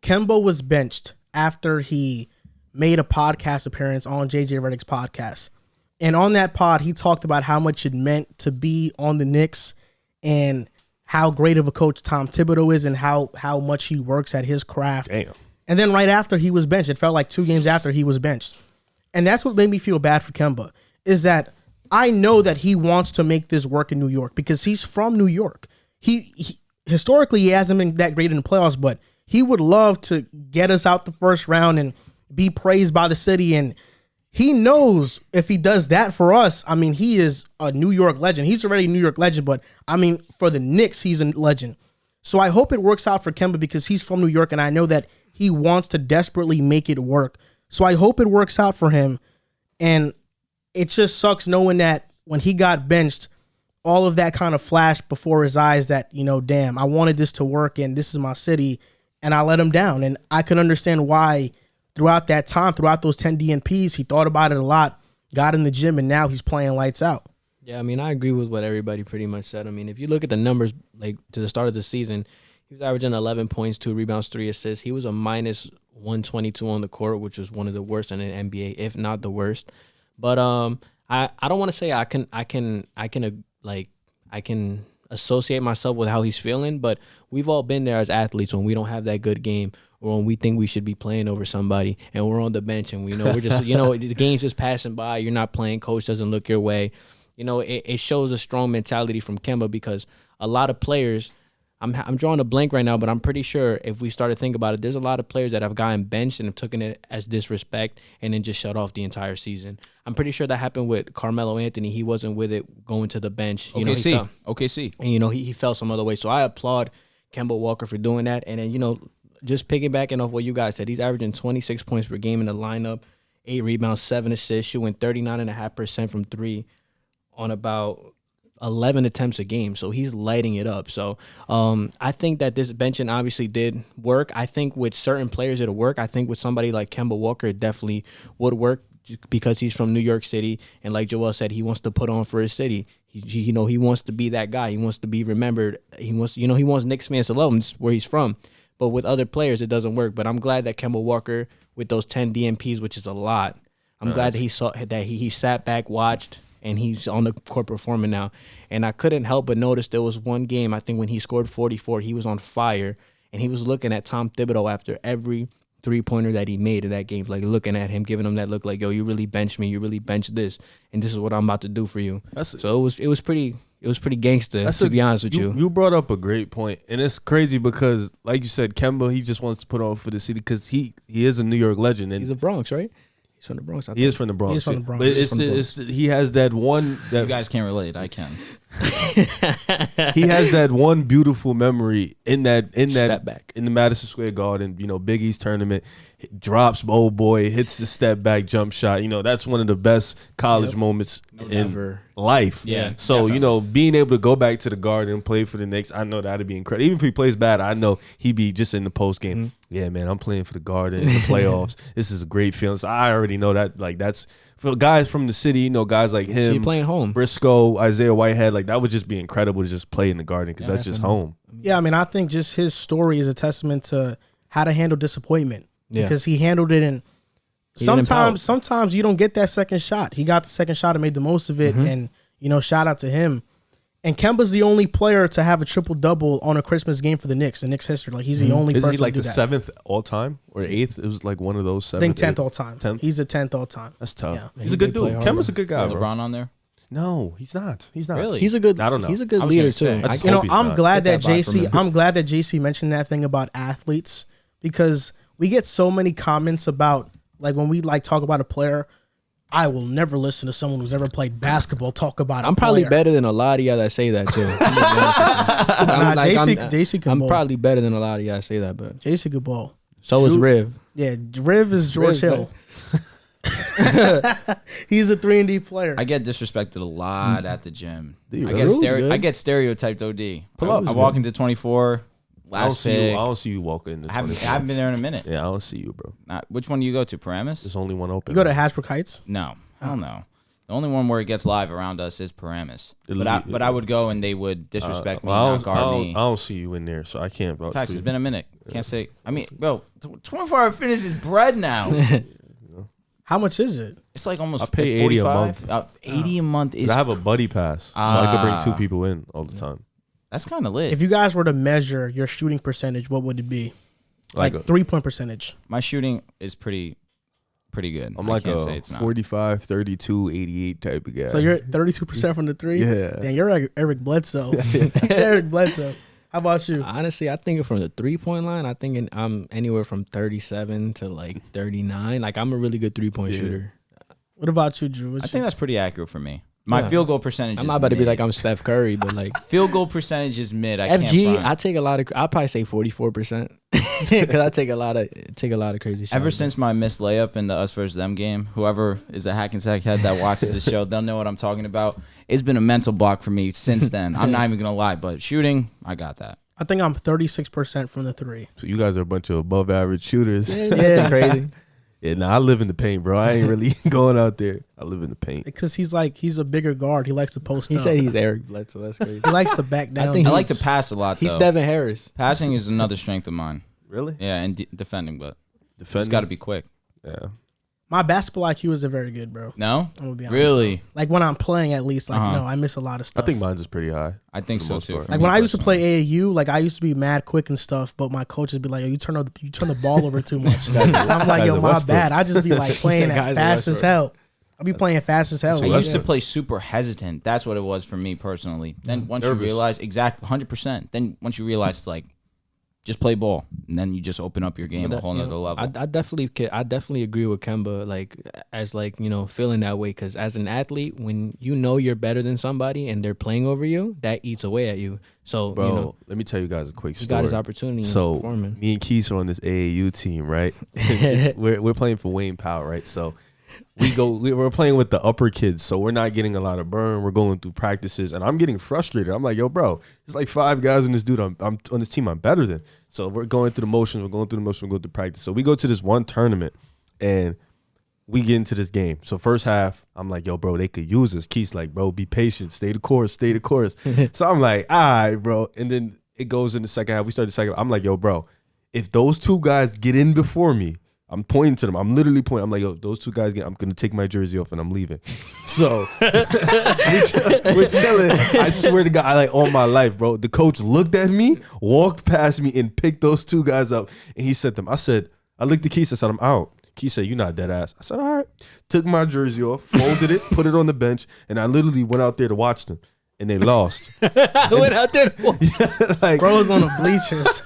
Kemba was benched after he made a podcast appearance on JJ Redick's podcast. And on that pod, he talked about how much it meant to be on the Knicks and how great of a coach Tom Thibodeau is and how much he works at his craft. Damn. And then right after he was benched, it felt like 2 games after he was benched. And that's what made me feel bad for Kemba, is that I know that he wants to make this work in New York because he's from New York. He historically, he hasn't been that great in the playoffs, but he would love to get us out the first round and be praised by the city. And he knows if he does that for us, I mean, he is a New York legend. He's already a New York legend, but I mean, for the Knicks, he's a legend. So I hope it works out for Kemba because he's from New York, and I know that he wants to desperately make it work. So I hope it works out for him. And it just sucks knowing that when he got benched, all of that kind of flashed before his eyes that, you know, damn, I wanted this to work and this is my city, and I let him down. And I can understand why throughout that time, throughout those 10 DNPs, he thought about it a lot, got in the gym, and now he's playing lights out. Yeah, I mean, I agree with what everybody pretty much said. I mean, if you look at the numbers, like to the start of the season, he was averaging 11 points, 2 rebounds, 3 assists. He was a minus 122 on the court, which was one of the worst in the NBA, if not the worst. But I don't want to say I can associate myself with how he's feeling, but we've all been there as athletes when we don't have that good game or when we think we should be playing over somebody and we're on the bench and we know we're just, the game's just passing by. You're not playing. Coach doesn't look your way. It shows a strong mentality from Kemba because a lot of players, I'm drawing a blank right now, but I'm pretty sure if we start to think about it, there's a lot of players that have gotten benched and have taken it as disrespect and then just shut off the entire season. I'm pretty sure that happened with Carmelo Anthony. He wasn't with it going to the bench. OKC. And, he felt some other way. So I applaud Kemba Walker for doing that. And then, just piggybacking off what you guys said, he's averaging 26 points per game in the lineup, 8 rebounds, 7 assists, shooting 39.5% from 3 on about 11 attempts a game. So he's lighting it up. So I think that this benching obviously did work. I think with certain players it'll work. I think with somebody like Kemba Walker it definitely would work because he's from New York City. And like Joel said, he wants to put on for his city. He wants to be that guy. He wants to be remembered. He wants Knicks fans to love him. This is where he's from. But with other players, it doesn't work. But I'm glad that Kemba Walker, with those 10 DNPs, which is a lot, I'm glad that he sat back, watched, and he's on the court performing now. And I couldn't help but notice there was one game, I think when he scored 44, he was on fire, and he was looking at Tom Thibodeau after every three-pointer that he made in that game, like looking at him, giving him that look like, yo, you really benched me, you really benched this, and this is what I'm about to do for you. So it was pretty gangster, to be honest with you. You brought up a great point, and it's crazy because, like you said, Kemba, he just wants to put on for the city because he is a New York legend. And he's a Bronx, right? He's from the Bronx. He is from the Bronx. He's from the Bronx. But he has that one that you guys can't relate. I can. He has that one beautiful memory in step back in the Madison Square Garden. Big East tournament, drops old boy, hits the step back jump shot. That's one of the best college moments in life. Yeah. So definitely. Being able to go back to the Garden and play for the Knicks, I know that'd be incredible. Even if he plays bad, I know he'd be just in the post game. Yeah, man, I'm playing for the Garden in the playoffs. This is a great feeling. So I already know that. Like that's for guys from the city, you know, guys like So him, you playing home. Briscoe, Isaiah Whitehead, like that would just be incredible to just play in the Garden because that's just home. Yeah, I mean, I think just his story is a testament to how to handle disappointment Yeah. because he handled it and didn't pout. sometimes you don't get that second shot. He got the second shot and made the most of it, and you know, shout out to him. And Kemba's the only player to have a triple-double on a Christmas game for the Knicks in Knicks history. Like, he's the only Isn't person he like to the do that. 7th all time or 8th? It was like one of those 7th. I think 10th 8th. all time. 10th? He's a 10th all time. That's tough. Yeah. He's a good He play dude. hard, Kemba's a bro. good guy, bro. LeBron on there? No, he's not. He's not. Really? He's a good. I don't know. He's a good I was leader gonna say. too. I just You know, hope he's I'm not. glad Get that that vibe from JC. him. I'm glad that JC mentioned that thing about athletes because we get so many comments about like when we like talk about a player. I will never listen to someone who's ever played basketball talk about. I'm probably better than a lot of y'all that say that too. JC can I'm ball. probably better than a lot of y'all that say that, but JC good ball. so is Shoot. Riv. Yeah, Riv is George Riv's Hill. He's a 3-and-D player. I get disrespected a lot at the gym. Do you I really? get Good. I get stereotyped OD. Pull-ups I is walk good. into 24, I don't last see you. pick. I don't see you walking in the I haven't 24. been there in a minute. Yeah, I don't see you, bro. Which one do you go to? Paramus? There's only one open. You go to Hasbrook Heights. No, hell no. The only one where it gets live around us is Paramus. Elite. But I would go and they would disrespect me, Well, not guard me. I don't see you in there, so I can't vouch Facts, for it's you. been a minute. Can't say. I mean, bro, 24-hour fitness is bread now. How much is it? It's like almost I pay like 80 a 45. month. 80 a month is But I have a buddy pass, so I could bring 2 people in all the time. that's kind of lit. If you guys were to measure your shooting percentage, what would it be? Like a- 3-point percentage. My shooting is pretty good. I'm I like can't a say it's not. 45, 32, 88 type of guy. So you're at 32% from the three? Yeah. Then you're like Eric Bledsoe. Eric Bledsoe. How about you? Honestly, I think from the 3-point line, I think I'm anywhere from 37 to like 39. Like I'm a really good 3-point shooter. What about you, Drew? I think that's pretty accurate for me. My field goal percentage I'm is not about to be mid. like I'm Steph Curry, but like Field goal percentage is mid. I can't FG, front. I take a lot of. I'll probably say 44% because I take a lot of crazy shots. Ever since my missed layup in the us versus them game, whoever is a hack and sack head that watches the show, they'll know what I'm talking about. It's been a mental block for me since then. I'm not even gonna lie, but shooting, I got that. I think I'm 36% from the three. So you guys are a bunch of above average shooters. Yeah. crazy. Yeah, nah, I live in the paint, bro. I ain't really going out there. I live in the paint. Because he's a bigger guard. He likes to post He up. said he's Eric Bledsoe. That's crazy. He likes to back down. think I He's- like to pass a lot He's though. Devin Harris. Passing is another strength of mine. Really? Yeah, and defending, but Defending? it's got to be quick. Yeah. My basketball IQ isn't very good, bro. No, I'm gonna be honest. really, Like when I'm playing, at least, like Uh-huh. no, I miss a lot of I stuff. think mine's is pretty high. I think For the so most too. part. for Like me when I used to personally. play AAU, like I used to be mad quick and stuff, but my coaches would be like, "Yo, you turn the ball over too much." I'm like, guys "Yo, are my Westbrook. bad." I just be like playing said at guys are fast as Westbrook. hell. I be playing fast as hell. I So used to Westbrook. play super hesitant. That's what it was for me personally. Then once Nervous. you realize, exactly 100%. Then once you realize, like, just play ball, and then you just open up your game a whole nother level. I definitely agree with Kemba. Like as like feeling that way because as an athlete, when you know you're better than somebody and they're playing over you, that eats away at you. So Bro, let me tell you guys a quick he story. got his opportunity. So performing. me and Keith are on this AAU team, right? we're playing for Wayne Powell, right? So we're playing with the upper kids, so we're not getting a lot of burn. We're going through practices, and I'm getting frustrated. I'm like, yo, bro, there's like 5 guys in this dude. I'm on this team. I'm better than. So we're going through the motions. We're going through practice. So we go to this one tournament, and we get into this game. So first half, I'm like, yo, bro, they could use us. Keith's like, bro, be patient. Stay the course. So I'm like, all right, bro. And then it goes in the second half. We start the second half. I'm like, yo, bro, if those 2 guys get in before me, I'm pointing to them. I'm literally pointing. I'm like, yo, those 2 guys, I'm going to take my jersey off and I'm leaving. So we're chilling. I swear to God, all my life, bro. The coach looked at me, walked past me, and picked those 2 guys up. And he said them. I looked at Keith. I said, I'm out. Keith said, you're not dead ass. I said, all right. Took my jersey off, folded it, put it on the bench, and I literally went out there to watch them. And they lost. I went out there. like, Bro's on the bleachers.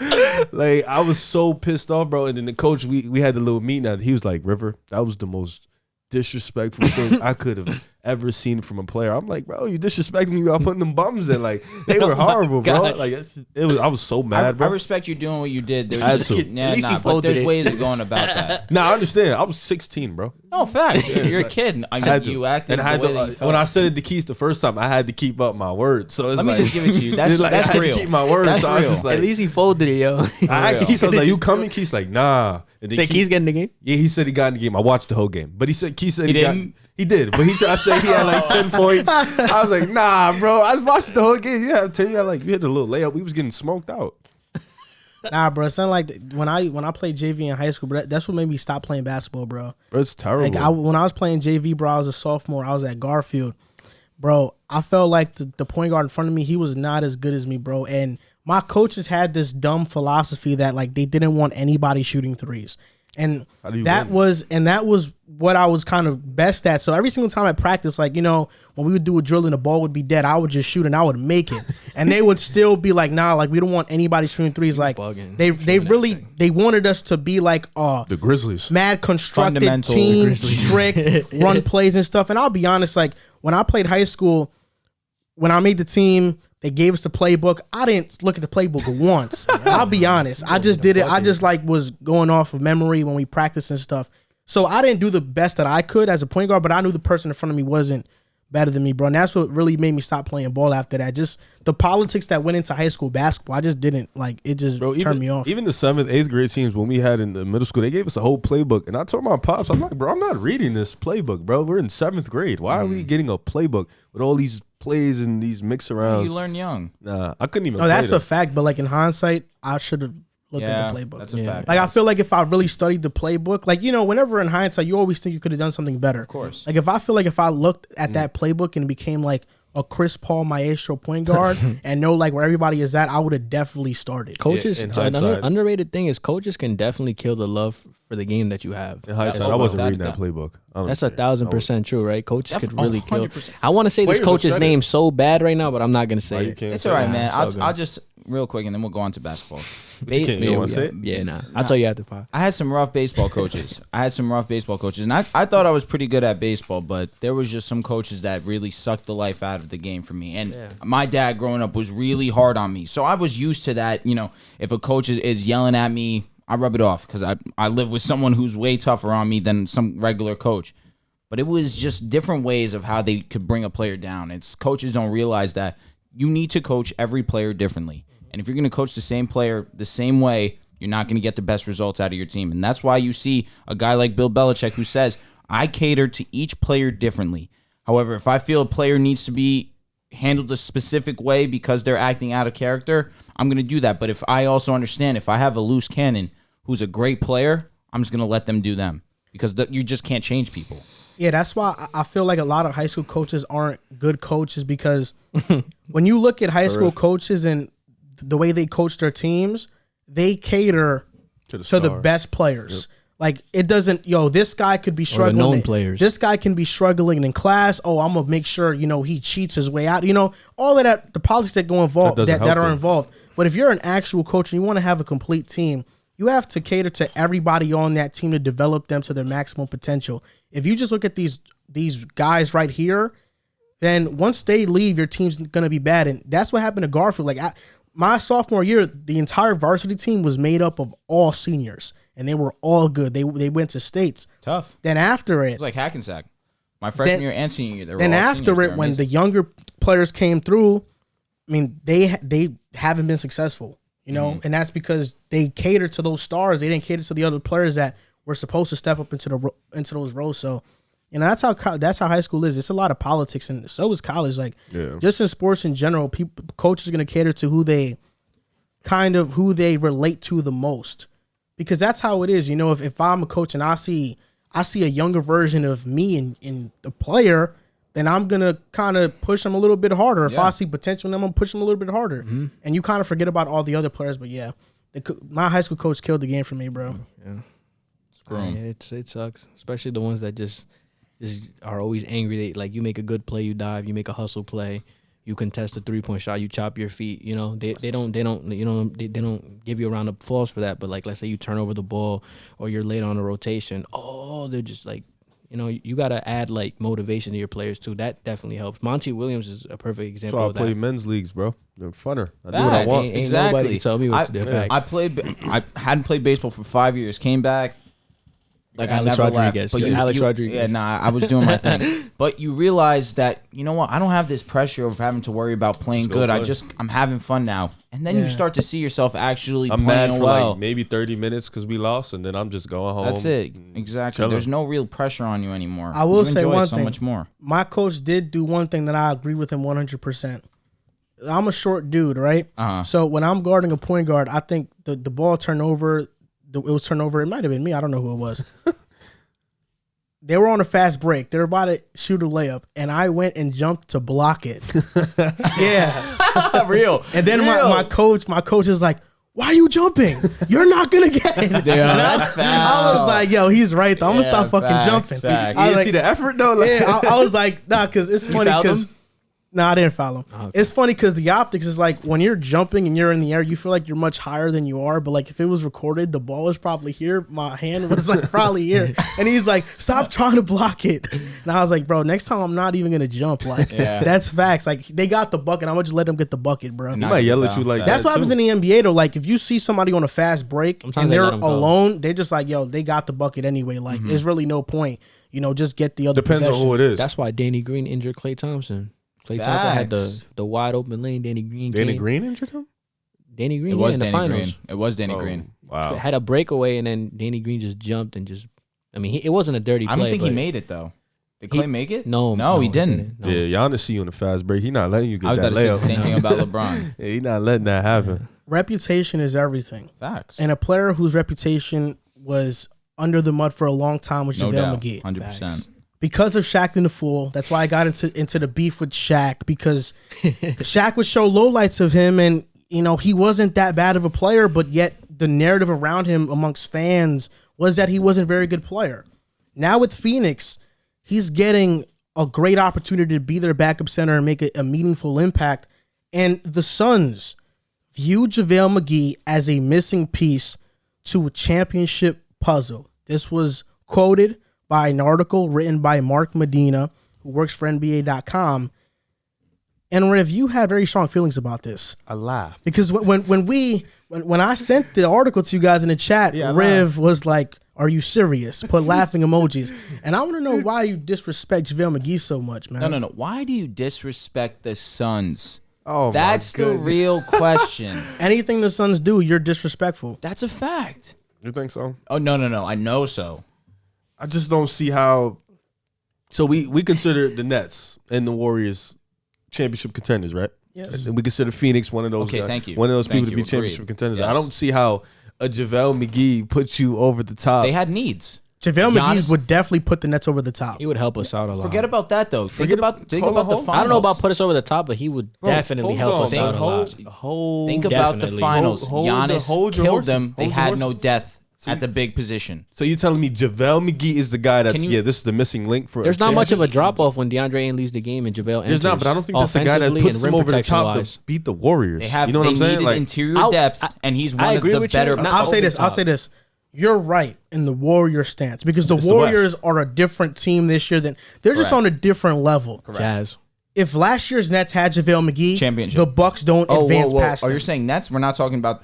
like I was so pissed off, bro. And then the coach, we had the little meeting. Now he was like, River, that was the most disrespectful thing I could have ever seen from a player. I'm like, bro, you disrespecting me while putting them bums in. Like they were horrible, bro. gosh. Like it was. I was so mad, bro. I respect you doing what you did. There I was had to. yeah, At least he but folded there's it. ways of going about that. Nah, I understand. I was 16, bro. No, facts. You're a kid. I had to. You acted and I had the way to, that you felt. when I said it to Keith the first time, I had to keep up my word. So it's Let me like, just give it to you. That's it's like, I that's had real. to keep my word. That's so I was real. just like, At least he folded it, yo. I asked Keith, I was like, you coming? Keith's like, nah. And then Think he's getting the game? Yeah, he said he got in the game. I watched the whole game, but Keith said He he didn't? He did, but he tried to say he had like 10 points. I was like, nah, bro. I was watching the whole game. You had 10. You had a little layup. We was getting smoked out. Nah, bro. It's not like when I played JV in high school, bro. That's what made me stop playing basketball, bro. Bro, it's terrible. Like when I was playing JV, bro, I was a sophomore. I was at Garfield, bro. I felt like the point guard in front of me, he was not as good as me, bro. And my coaches had this dumb philosophy that like they didn't want anybody shooting threes. And that was what I was kind of best at. So every single time I practiced, like, you know, when we would do a drill and the ball would be dead, I would just shoot and I would make it. And they would still be like, nah, like we don't want anybody shooting threes. Like they wanted us to be like the Grizzlies, mad constructed team, strict, run plays and stuff. And I'll be honest, like when I played high school, when I made the team, they gave us the playbook. I didn't look at the playbook once. I'll be honest. I just did it. I just like was going off of memory when we practiced and stuff. So I didn't do the best that I could as a point guard, but I knew the person in front of me wasn't better than me, bro. And that's what really made me stop playing ball after that. Just the politics that went into high school basketball. I just didn't like it. Just turned me off. Even the 7th, 8th grade teams when we had in the middle school, they gave us a whole playbook. And I told my pops, I'm like, bro, I'm not reading this playbook, bro. We're in 7th grade. Why are we getting a playbook with all these plays and these mix arounds? You learn young. Nah, I couldn't even. No, that's a fact. But like in hindsight, I should have looked at the playbook. That's a fact. Like I feel like if I really studied the playbook, like, you know, whenever in hindsight, you always think you could have done something better. Of course. Like if I looked at that playbook and it became like a Chris Paul maestro point guard and know like where everybody is at, I would have definitely started. Coaches, another underrated thing is coaches can definitely kill the love for the game that you have. In hindsight, I wasn't reading that playbook. That's 1,000% true, right? Coaches could really kill. I want to say this coach's name so bad right now, but I'm not gonna say it. It's all right, man. I'll just real quick and then we'll go on to basketball. You don't want to say it? Yeah, nah. I'll tell you after pod. I had some rough baseball coaches. And I thought I was pretty good at baseball, but there was just some coaches that really sucked the life out of the game for me. And my dad growing up was really hard on me. So I was used to that. You know, if a coach is yelling at me, I rub it off because I live with someone who's way tougher on me than some regular coach. But it was just different ways of how they could bring a player down. It's coaches don't realize that you need to coach every player differently. And if you're going to coach the same player the same way, you're not going to get the best results out of your team. And that's why you see a guy like Bill Belichick who says, I cater to each player differently. However, if I feel a player needs to be handled a specific way because they're acting out of character, I'm going to do that. But if I also understand, if I have a loose cannon who's a great player, I'm just going to let them do them because you just can't change people. Yeah, that's why I feel like a lot of high school coaches aren't good coaches because when you look at high school coaches and the way they coach their teams, they cater to the best players. Yep. Like it doesn't, this guy could be struggling. Or the known players. This guy can be struggling in class. Oh, I'm gonna make sure he cheats his way out. All of that, the politics that go involved that are involved. But if you're an actual coach and you want to have a complete team, you have to cater to everybody on that team to develop them to their maximum potential. If you just look at these guys right here, then once they leave, your team's gonna be bad. And that's what happened to Garfield. Like my sophomore year, the entire varsity team was made up of all seniors, and they were all good. They went to states. Tough. Then after it was like Hackensack. My freshman year and senior year, they were then all after seniors. It, when the younger players came through, I mean, they haven't been successful, and that's because they catered to those stars. They didn't cater to the other players that were supposed to step up into those roles. So, that's how high school is. It's a lot of politics, and so is college. Like, just in sports in general, coaches are going to cater to who they relate to the most, because that's how it is. If I'm a coach and I see a younger version of me in the player, then I'm gonna kind of push them a little bit harder. If I see potential in them, I'm gonna push them a little bit harder. Mm-hmm. And you kind of forget about all the other players. But my high school coach killed the game for me, bro. Yeah, it sucks, especially the ones that just are always angry. They like, you make a good play, you dive, you make a hustle play, you contest a 3-point shot, you chop your feet. They don't give you a round of applause for that. But like, let's say you turn over the ball or you're late on a rotation. Oh, they're just like, you gotta add like motivation to your players too. That definitely helps. Monty Williams is a perfect example of that. So I play men's leagues, bro. They're funner. I do what I want. Exactly. Tell me what to do. I hadn't played baseball for 5 years. Came back. like Alex I never Rodriguez. left. But Alex Rodriguez. Yeah, nah, I was doing my thing. But you realize that, you know what? I don't have this pressure of having to worry about playing good. I'm having fun now. And then you start to see yourself actually I'm playing mad for well. like maybe 30 minutes because we lost, and then I'm just going home. That's it. Exactly. chilling. There's no real pressure on you anymore. I will you say enjoy one it so thing. much more. My coach did do one thing that I agree with him 100%. I'm a short dude, right? So when I'm guarding a point guard, I think the ball turnover, it was turnover. It might have been me. I don't know who it was. They were on a fast break. They were about to shoot a layup, and I went and jumped to block it. Yeah, Real. And then my coach is like, "Why are you jumping? You're not gonna get it." Yeah, that's I was like, "Yo, he's right. Though. I'm gonna stop fucking jumping." Facts. I You was didn't like, see the effort though. Like, yeah, I was like, nah, because it's funny fouled because. him? No, I didn't foul him. Okay. It's funny because the optics is like when you're jumping and you're in the air, you feel like you're much higher than you are. But like if it was recorded, the ball was probably here. My hand was like probably here. And he's like, "Stop trying to block it." And I was like, "Bro, next time I'm not even gonna jump." Like that's facts. Like they got the bucket. I'm gonna just let them get the bucket, bro. he might yell at you like That's that what happens too. in the NBA though. Like if you see somebody on a fast break Sometimes and they they're let 'em go. alone, they just like, "Yo, they got the bucket anyway." Like there's really no point. Just get the other. Depends on possession. who it is. That's why Danny Green injured Klay Thompson. Klay Thompson had Facts. the wide open lane. Danny Green. Danny came. Green injured him. Danny Green. It was in the Danny finals. Green. It was Danny Green. Wow. Had a breakaway, and then Danny Green just jumped and just. I mean, it wasn't a dirty play. I don't think he but made it though. Did Klay make it? No, he didn't. No. Yeah, Giannis see you in the fast break. He not letting you I get was that about to say the same layup. thing about LeBron. Yeah, he not letting that happen. Reputation is everything. Facts. And a player whose reputation was under the mud for a long time was No JaVale doubt. McGee. 100%. Because of Shaq and the Fool, that's why I got into the beef with Shaq, because Shaq would show lowlights of him, and he wasn't that bad of a player, but yet the narrative around him amongst fans was that he wasn't a very good player. Now with Phoenix, he's getting a great opportunity to be their backup center and make a meaningful impact. And the Suns view JaVale McGee as a missing piece to a championship puzzle. This was quoted by an article written by Mark Medina, who works for NBA.com. And Rev, you had very strong feelings about this. I laughed. Because when I sent the article to you guys in the chat, Yeah, I Rev was like, "Are you serious?" Put laughing emojis. And I want to know why you disrespect JaVale McGee so much, man. No. Why do you disrespect the Suns? Oh, my That's the goodness. real question. Anything the Suns do, you're disrespectful. That's a fact. You think so? Oh, no. I know so. I just don't see how. So we consider the Nets and the Warriors championship contenders, right? Yes. And we consider Phoenix one of those. Okay, guys, thank you. One of those Thank people to you. be championship Agreed. contenders. Yes. I don't see how a JaVale McGee puts you over the top. They had needs. JaVale McGee Giannis- would definitely put the Nets over the top. He would help us out a lot. Forget about that though. Think Forget about hold the on, finals. I don't know about put us over the top, but he would definitely help us out a lot. Think about the Definitely. finals. Hold your Giannis horses. killed them. They Hold your had no horses. depth at the big position. So you're telling me JaVale McGee is the guy that's Can you- this is the missing link for. There's a not much of a championship? drop off when DeAndre Ayton leads the game and JaVale enters. There's not, but I don't think that's the guy that offensively puts and them rim over the top protection-wise. to beat the Warriors. They have. You know what they I'm saying? needed Like, interior depth, and he's one of agree the with you. better. Not I'll say over this. the I'll top. say this. You're right in the Warrior stance because the It's the Warriors West. are a different team this year than they're just Correct. on a different level. Jazz. If last year's Nets had JaVale McGee, Championship. the Bucks don't advance past Oh, them. you're saying Nets? We're not talking about.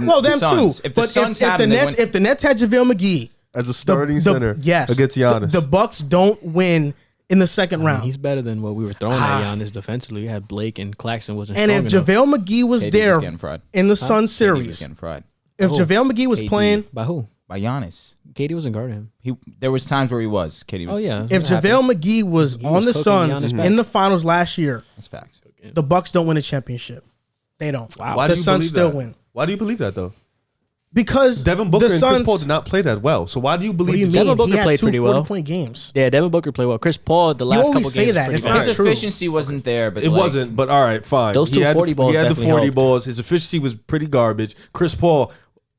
Well, the them Suns. too. If the But Suns if had the them, they Nets, went- if the Nets had JaVale McGee, as a starting center, yes, against Giannis. the Bucks don't win in the second round. He's better than what we were throwing at Giannis defensively. You had Blake and Claxton wasn't And if strong enough. JaVale McGee was KD there was getting fried. in the Sun KD was series, getting fried if JaVale McGee was KD. playing, By who? by Giannis. KD wasn't guarding him. There was times where he was. KD was. Oh yeah. if that happened. JaVale McGee was He on was the cooking Suns Giannis back. in the finals last year, That's facts. the Bucks don't win a championship. They don't. Wow. Why The do you Suns believe still that? win. Why do you believe that though? Because Devin Booker the and Suns, Chris Paul did not play that well. So why do you What do you believe? mean? Devin Booker He had played two pretty well. 40-point games. Yeah, Devin Booker played well. Chris Paul, the last always couple say games, that. was It's pretty not good. His true. efficiency wasn't there, but It like, wasn't, but all right, fine. Those He two had 40 balls He had the definitely 40 helped. balls. His efficiency was pretty garbage. Chris Paul,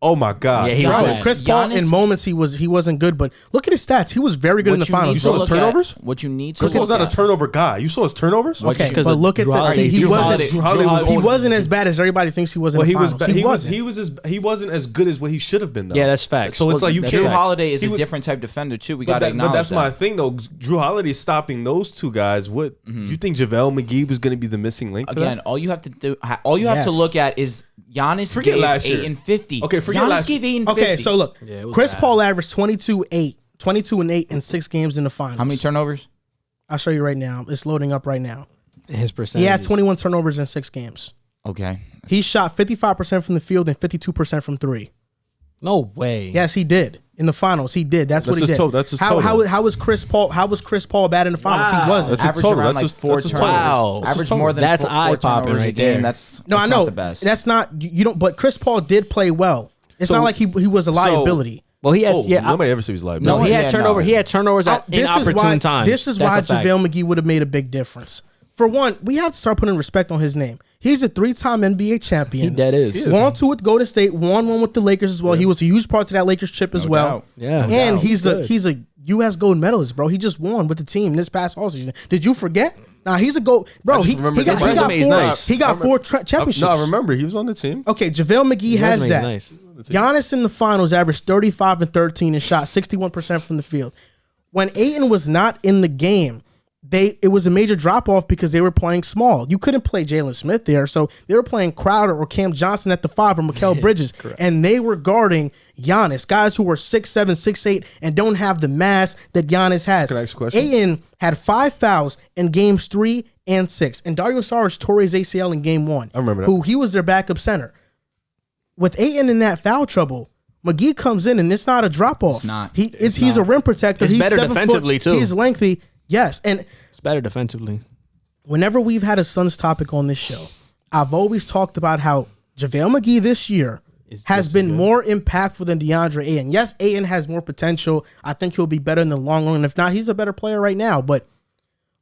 oh my God. Yeah, he Bro, was. Chris Paul in Giannis- moments he wasn't good, but look at his stats. He was very good in the you need finals. You saw to his look at- turnovers? What you need to Chris Paul's look not a at- turnover guy. You saw his turnovers? Okay, because but of look at Drew the Holiday. he Drew wasn't Holiday- Drew Holiday was he old. wasn't as bad as everybody thinks he was in Well, the he was. finals. He wasn't. He wasn't as good as what he should have been though. Yeah, that's facts. So it's like you That's can't. Drew facts. Holiday is He a was- different type defender too. We But, got to that, acknowledge but that's that. my thing though. Drew Holiday stopping those two guys. What you think JaVale McGee was going to be the missing link? for Again, that? all you have to do, all you have to Yes. look at is Giannis Forget gave last year. 8 and 50. Okay, forget Giannis last gave year. 8 and 50. Okay, so look, Yeah, it was Chris bad. Paul averaged 22, 8, 22 and 8 in 6 games in the finals. How many turnovers? I'll show you right now. It's loading up right now. His percentage. He had 21 turnovers in 6 games. Okay. He shot 55% from the field and 52% from 3. No way. Yes, he did. In the finals, he did. That's what he did. That's his total. How was Chris Paul? How was Chris Paul bad in the finals? Wow. He wasn't. That's his Average total. around That's like his- 4 that's his turnovers. total. Wow. Average more than That's 4 eye-popping turnovers a right game. there. That's No, I not know the best. that's not you don't. But Chris Paul did play well. It's So- not like he was a liability. Well, he had Nobody ever said he was live. no, he Yeah, had turnover. no. He had turnovers at inopportune times. This is That's why a fact. JaVale McGee would have made a big difference. For one, we have to start putting respect on his name. He's a 3-time NBA champion. He dead is. He is. Won 2 with Golden State, won 1 with the Lakers as well. He was a huge part to that Lakers chip as No well. doubt. Yeah. No And doubt. he's a U.S. gold medalist, bro. He just won with the team this past offseason. Did you forget? Nah, he's a gold, bro. I just He remember got, the he got resume is 4. nice. He got 4 championships. No, I remember he was on the team. Okay, JaVale McGee has resume is that. nice. Giannis in the finals averaged 35 and 13 and shot 61% from the field. When Ayton was not in the game, it was a major drop off because they were playing small. You couldn't play Jalen Smith there, so they were playing Crowder or Cam Johnson at the 5 or Mikal Bridges, and they were guarding Giannis, guys who were 6'7", 6'8", and don't have the mass that Giannis has. Can I ask a question? Ayton had 5 fouls in games 3 and 6, and Dario Saric tore his ACL in game 1. I remember that. Who he was their backup center. With Ayton in that foul trouble, McGee comes in and it's not a drop off. It's not. He's a rim protector. It's He's better 7 foot. defensively, too. He's lengthy. Yes, and It's better defensively. whenever we've had a Suns topic on this show, I've always talked about how JaVale McGee this year has been more impactful than DeAndre Ayton. Yes, Ayton has more potential. I think he'll be better in the long run. If not, he's a better player right now. But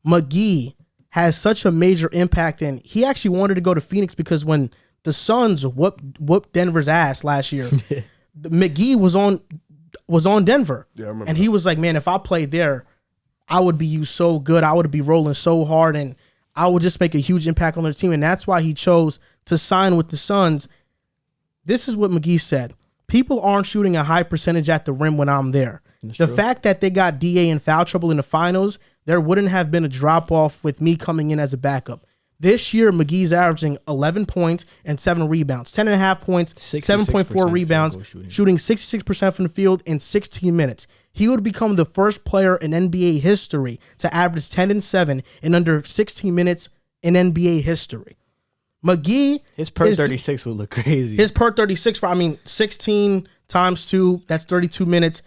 McGee has such a major impact, and he actually wanted to go to Phoenix because when the Suns whooped Denver's ass last year, McGee was on Denver. Yeah, I remember and he was like, man, if I played there, I would be used so good. I would be rolling so hard, and I would just make a huge impact on their team. And that's why he chose to sign with the Suns. This is what McGee said. People aren't shooting a high percentage at the rim when I'm there. The fact that they got DA in foul trouble in the finals, there wouldn't have been a drop-off with me coming in as a backup. This year, McGee's averaging 11 points and 7 rebounds, 10.5 points, 7.4 rebounds, shooting 66% from the field in 16 minutes. He would become the first player in NBA history to average 10 and 7 in under 16 minutes in NBA history. McGee, His per 36 would look crazy. his per 36, 16 times 2, that's 32 minutes.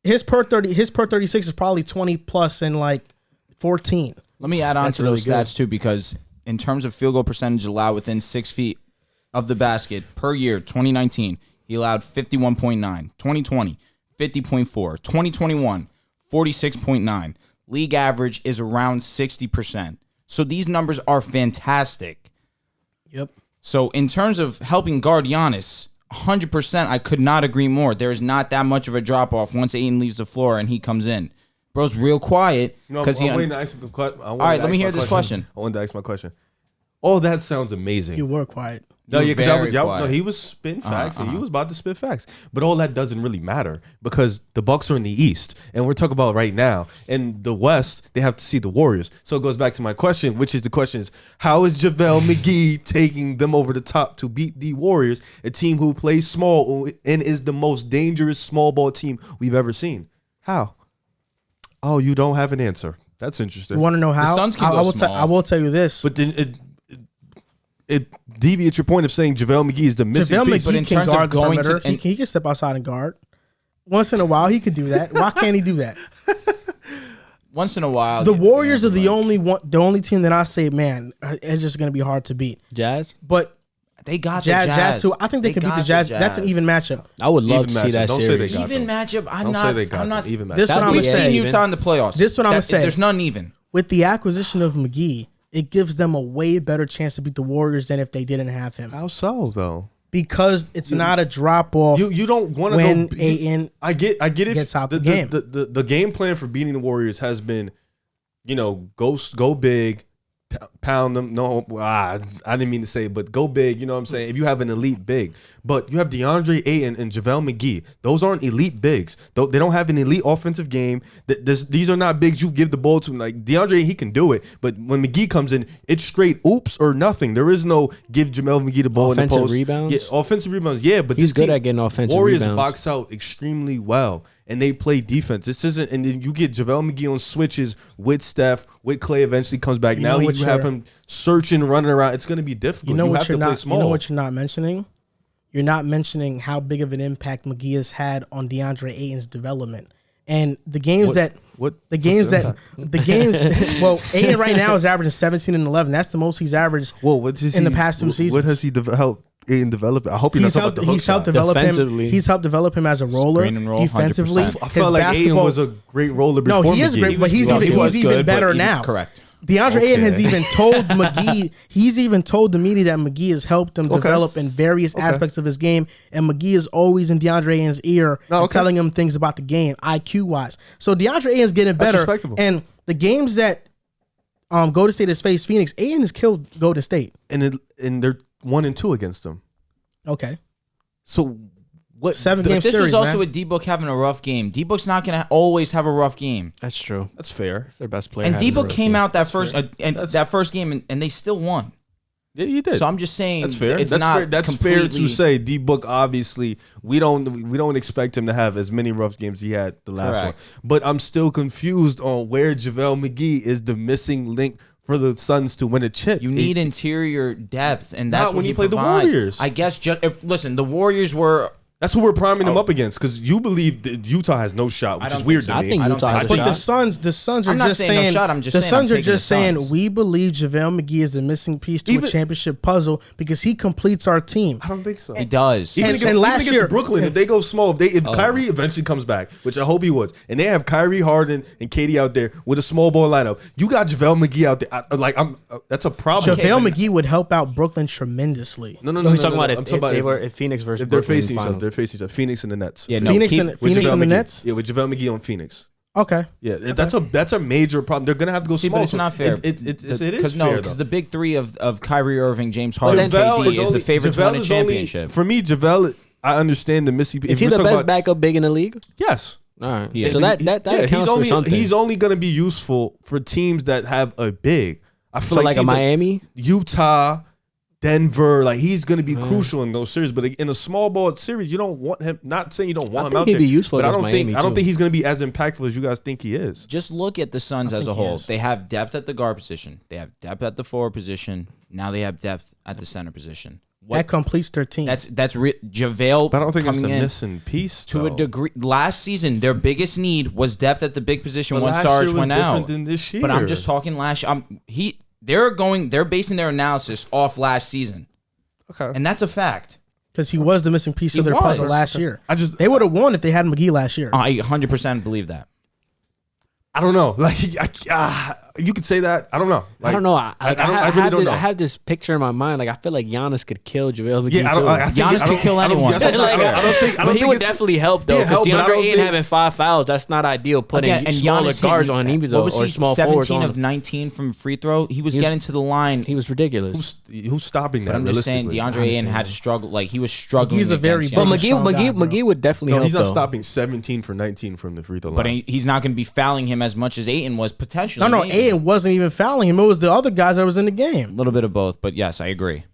His per 36 is probably 20 plus and like 14. Let me add on That's to really those good. stats too, because in terms of field goal percentage allowed within 6 feet of the basket per year, 2019, he allowed 51.9, 2020, 50.4, 2021, 46.9. League average is around 60%. So these numbers are fantastic. Yep. So in terms of helping guard Giannis, 100%, I could not agree more. There is not that much of a drop off once Ayton leaves the floor and he comes in. Bro's real quiet because I'm waiting to ask him a question. All right, let me hear this question. I wanted to ask my question. Oh, that sounds amazing. You were quiet. No, You yeah, were very because quiet. he was spitting facts, and he was about to spit facts. But all that doesn't really matter because the Bucks are in the East, and we're talking about right now. In the West, they have to see the Warriors. So it goes back to my question, which is the question is, how is JaVale McGee taking them over the top to beat the Warriors, a team who plays small and is the most dangerous small ball team we've ever seen? How? Oh, you don't have an answer. That's interesting. You want to know how? Suns can go small. I will tell you this. But then it deviates your point of saying JaVale McGee is the missing JaVale piece. But in McGee can terms of guard the going to- perimeter. He can step outside and guard. Once in a while, he could do that. Why can't he do that? once in a while. The Warriors are the only team that I say, man, it's just going to be hard to beat. Jazz? But They got Jazz, the Jazz too. I think they can beat got the Jazz. That's an even matchup. I would love Even to see matchup. that Don't say series. they got Even them. matchup. I'm Don't not. say they got I'm not. them. Even matchup. This That'd what I'm be We've saying. seen even. Utah in the playoffs. This what I'm That- saying. There's none even. With the acquisition of McGee, it gives them a way better chance to beat the Warriors than if they didn't have him. How so though? Because it's not a drop off. You don't want to when go. Ayton I get it. gets out the game. The game plan for beating the Warriors has been, go big, pound them. No, I didn't mean to say it, but go big. You know what I'm saying? If you have an elite big, but you have DeAndre Ayton and JaVale McGee. Those aren't elite bigs. They don't have an elite offensive game. These are not bigs you give the ball to. Like DeAndre, he can do it, but when McGee comes in, it's straight oops or nothing. There is no give JaVale McGee the ball in the Offensive post. rebounds? Yeah, offensive rebounds. Yeah, but He's this good team, at getting offensive Warriors rebounds. box out extremely well. and they play defense. This isn't, and then you get JaVale McGee on switches with Steph, with Clay eventually comes back. Now you have him searching, running around. It's going to be difficult. You know you what have you're to play not. small. You know what you're not mentioning. You're not mentioning how big of an impact McGee has had on DeAndre Ayton's development. And the games well, Ayton right now is averaging 17 and 11. That's the most he's averaged in the past 2 seasons. What has he helped Ayton develop? I hope he's helped develop him. He's helped develop him as a roller defensively. 100%. I felt like Ayton was a great roller before. No, he is great, but he's even better now. Correct. DeAndre Ayton has even told McGee, he's even told the media that McGee has helped him develop in various aspects of his game, and McGee is always in DeAndre Ayton's ear telling him things about the game, IQ-wise. So DeAndre Ayton's getting better, and the games that Golden State has faced Phoenix, Ayton has killed Golden State. And they're 1-2 against him. Okay. So what? 7-game this series, was also man. with D-Book having a rough game. D-Book's not going to always have a rough game. That's true. That's fair. It's their best player. And D-Book came out that first game and they still won. Yeah, you did. So I'm just saying that's fair. It's that's not fair. That's fair to say. D-Book, obviously, we don't expect him to have as many rough games he had the last one. But I'm still confused on where JaVale McGee is the missing link for the Suns to win a chip. You need interior depth, and that's not what when he you play provides. the Warriors. I guess. Listen, the Warriors were. That's who we're priming them up against, because you believe that Utah has no shot, which is weird to me. I think Utah has a But shot. the Suns are I'm not just saying saying no shot. I'm just the saying Suns I'm are just taking the saying Suns. we believe JaVale McGee is the missing piece to a championship puzzle because he completes our team. I don't think so. He does. Even against Brooklyn, if they go small, if Kyrie eventually comes back, which I hope he would, and they have Kyrie, Harden, and KD out there with a small ball lineup, you got JaVale McGee out there. That's a problem. JaVale McGee would help out Brooklyn tremendously. No. He's talking about if Phoenix versus if they're Brooklyn facing each other. finals. They're facing each other. Phoenix and the Nets. Yeah, no, Phoenix and the Nets. Yeah, with JaVale McGee on Phoenix. Okay. Yeah, that's a major problem. They're gonna have to go small. But it's not fair. It is fair, because the big three of Kyrie Irving, James Harden, and KD is the favorite to win a championship. For me, JaVale, I understand the missing. Is he the best backup big in the league? Yes. All right. Yeah. So that counts for something. He's only gonna be useful for teams that have a big. I feel like a Miami, Utah, Denver, like he's going to be crucial in those series. But in a small ball series, you don't want him. Not saying you don't want him out there. He'd be useful, but I don't think he's going to be as impactful as you guys think he is. Just look at the Suns as a whole. They have depth at the guard position. They have depth at the forward position. Now they have depth at the center position. That completes their team. That's JaVale. But I don't think it's the coming in missing piece to a degree. Last season, their biggest need was depth at the big position when Sarge went out. Than this year. But I'm just talking last year. They're basing their analysis off last season. Okay. And that's a fact. Because he was the missing piece of their puzzle last year. They would have won if they had McGee last year. I 100% believe that. I don't know. Like, you could say that. I don't know. Like, I don't know. I really don't know. I have this picture in my mind. Like, I feel like Giannis could kill JaVale McGee. Yeah, Giannis could kill anyone. I don't think. But he would definitely help though. Because DeAndre Ayton having 5 fouls, that's not ideal. Putting smaller guards on him either, or small forwards on 17 of 19 from free throw. He was getting to the line. He was ridiculous. Who's stopping that? But I'm just saying, DeAndre Ayton had to struggle. Like he was struggling. He's a very against big Giannis. guy, McGee would definitely help. He's not though. stopping 17 for 19 from the free throw line. But he's not going to be fouling him as much as Ayton was potentially. No, Ayton wasn't even fouling him. It was the other guys that was in the game. A little bit of both, but yes, I agree.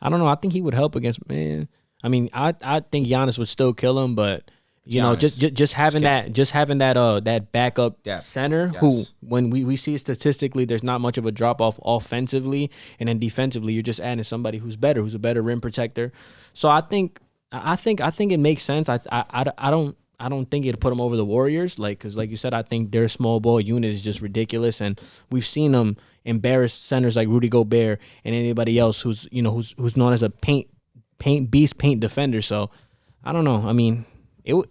I don't know. I think he would help against man. I mean, I think Giannis would still kill him, but you know, just having that backup center who, when we see statistically, there's not much of a drop off offensively, and then defensively, you're just adding somebody who's a better rim protector. So I think it makes sense. I don't think it'd put them over the Warriors, because like you said, I think their small ball unit is just ridiculous, and we've seen them embarrass centers like Rudy Gobert and anybody else who's known as a paint defender. So I don't know. I mean, all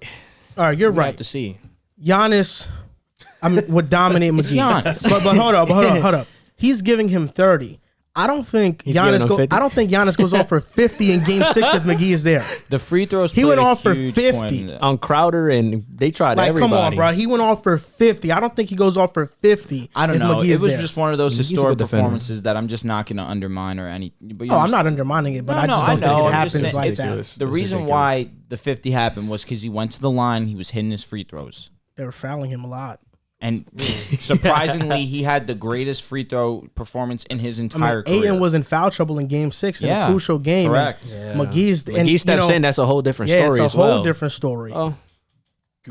right, you're right. Have to see. Giannis, would dominate McGee. Giannis. But hold up. He's giving him 30. I don't think Giannis goes off for 50 in Game 6 if McGee is there. The free throws. He went off for 50 on Crowder, and they tried everybody. Come on, bro. He went off for 50. I don't think he goes off for 50. I don't know. McGee it was there. just one of those historic performances that I'm just not going to undermine or any. But I'm not undermining it, but I just don't think it happens like that. The reason why the 50 happened was because he went to the line. He was hitting his free throws. They were fouling him a lot. And surprisingly, he had the greatest free throw performance in his entire career. Ayton was in foul trouble in Game 6 in a crucial game. Correct. McGee steps in. That's a whole different story. It's a whole different story. You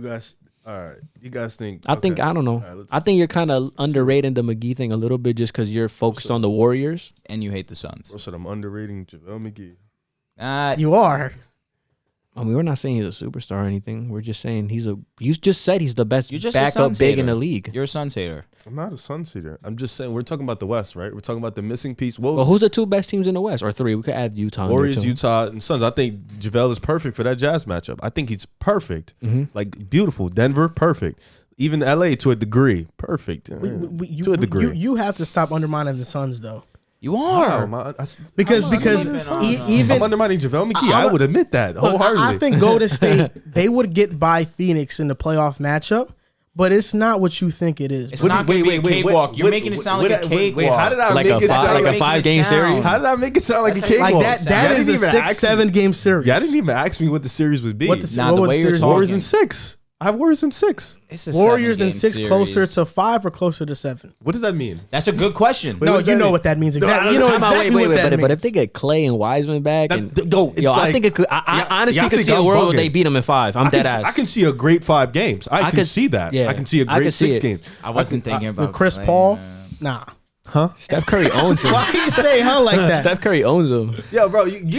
guys, All right, you guys think? I think I don't know. Right, I think you're kind of underrating the McGee thing a little bit just because you're focused on the Warriors. And you hate the Suns. Bro said I'm underrating JaVale McGee. You are. I mean, we're not saying he's a superstar or anything. We're just saying you just said he's the best You're just a backup Suns big in hater. the league. You're a Suns hater. I'm not a Suns hater. I'm just saying we're talking about the West, right? We're talking about the missing piece. Well, who's the two best teams in the West? Or three? We could add Utah. in there, Warriors, too. Utah, and Suns. I think JaVale is perfect for that Jazz matchup. I think he's perfect. Like, beautiful. Denver, perfect. Even LA to a degree, perfect. To a degree. You have to stop undermining the Suns, though. You are. Because even I'm undermining JaVale McGee. I would admit that wholeheartedly. I think Golden State, they would get by Phoenix in the playoff matchup, but it's not what you think it is. It's not going to be a cakewalk. You're making it sound like a cakewalk. Wait, how did I Like make it sound like a 5-game series? How did I make it sound like a That's how you cakewalk? make it That is a even ask 6-7 game series. Yeah, I didn't even ask me what the series would be. What the Nah, the way you're series- talking. Warriors in 6. I have Warriors in 6. It's a Warriors in 7-game 6 closer series. to 5 or closer to 7? What does that mean? That's a good question. No, what does you that know mean? what that means exactly. I You know don't- exactly what that means. But if they get Clay and Wiseman back, and it's I like- think it could. I honestly I could think see a I'm world where bugging. they beat them in 5. I'm dead ass. I can see a great 5 games. I can could- see that. yeah. I can see a I great could see 6 it. games. I wasn't thinking about With Chris Clay, Paul, man. nah. Steph Curry owns him. Why you say huh like that? Steph Curry owns him. Yeah, bro, y'all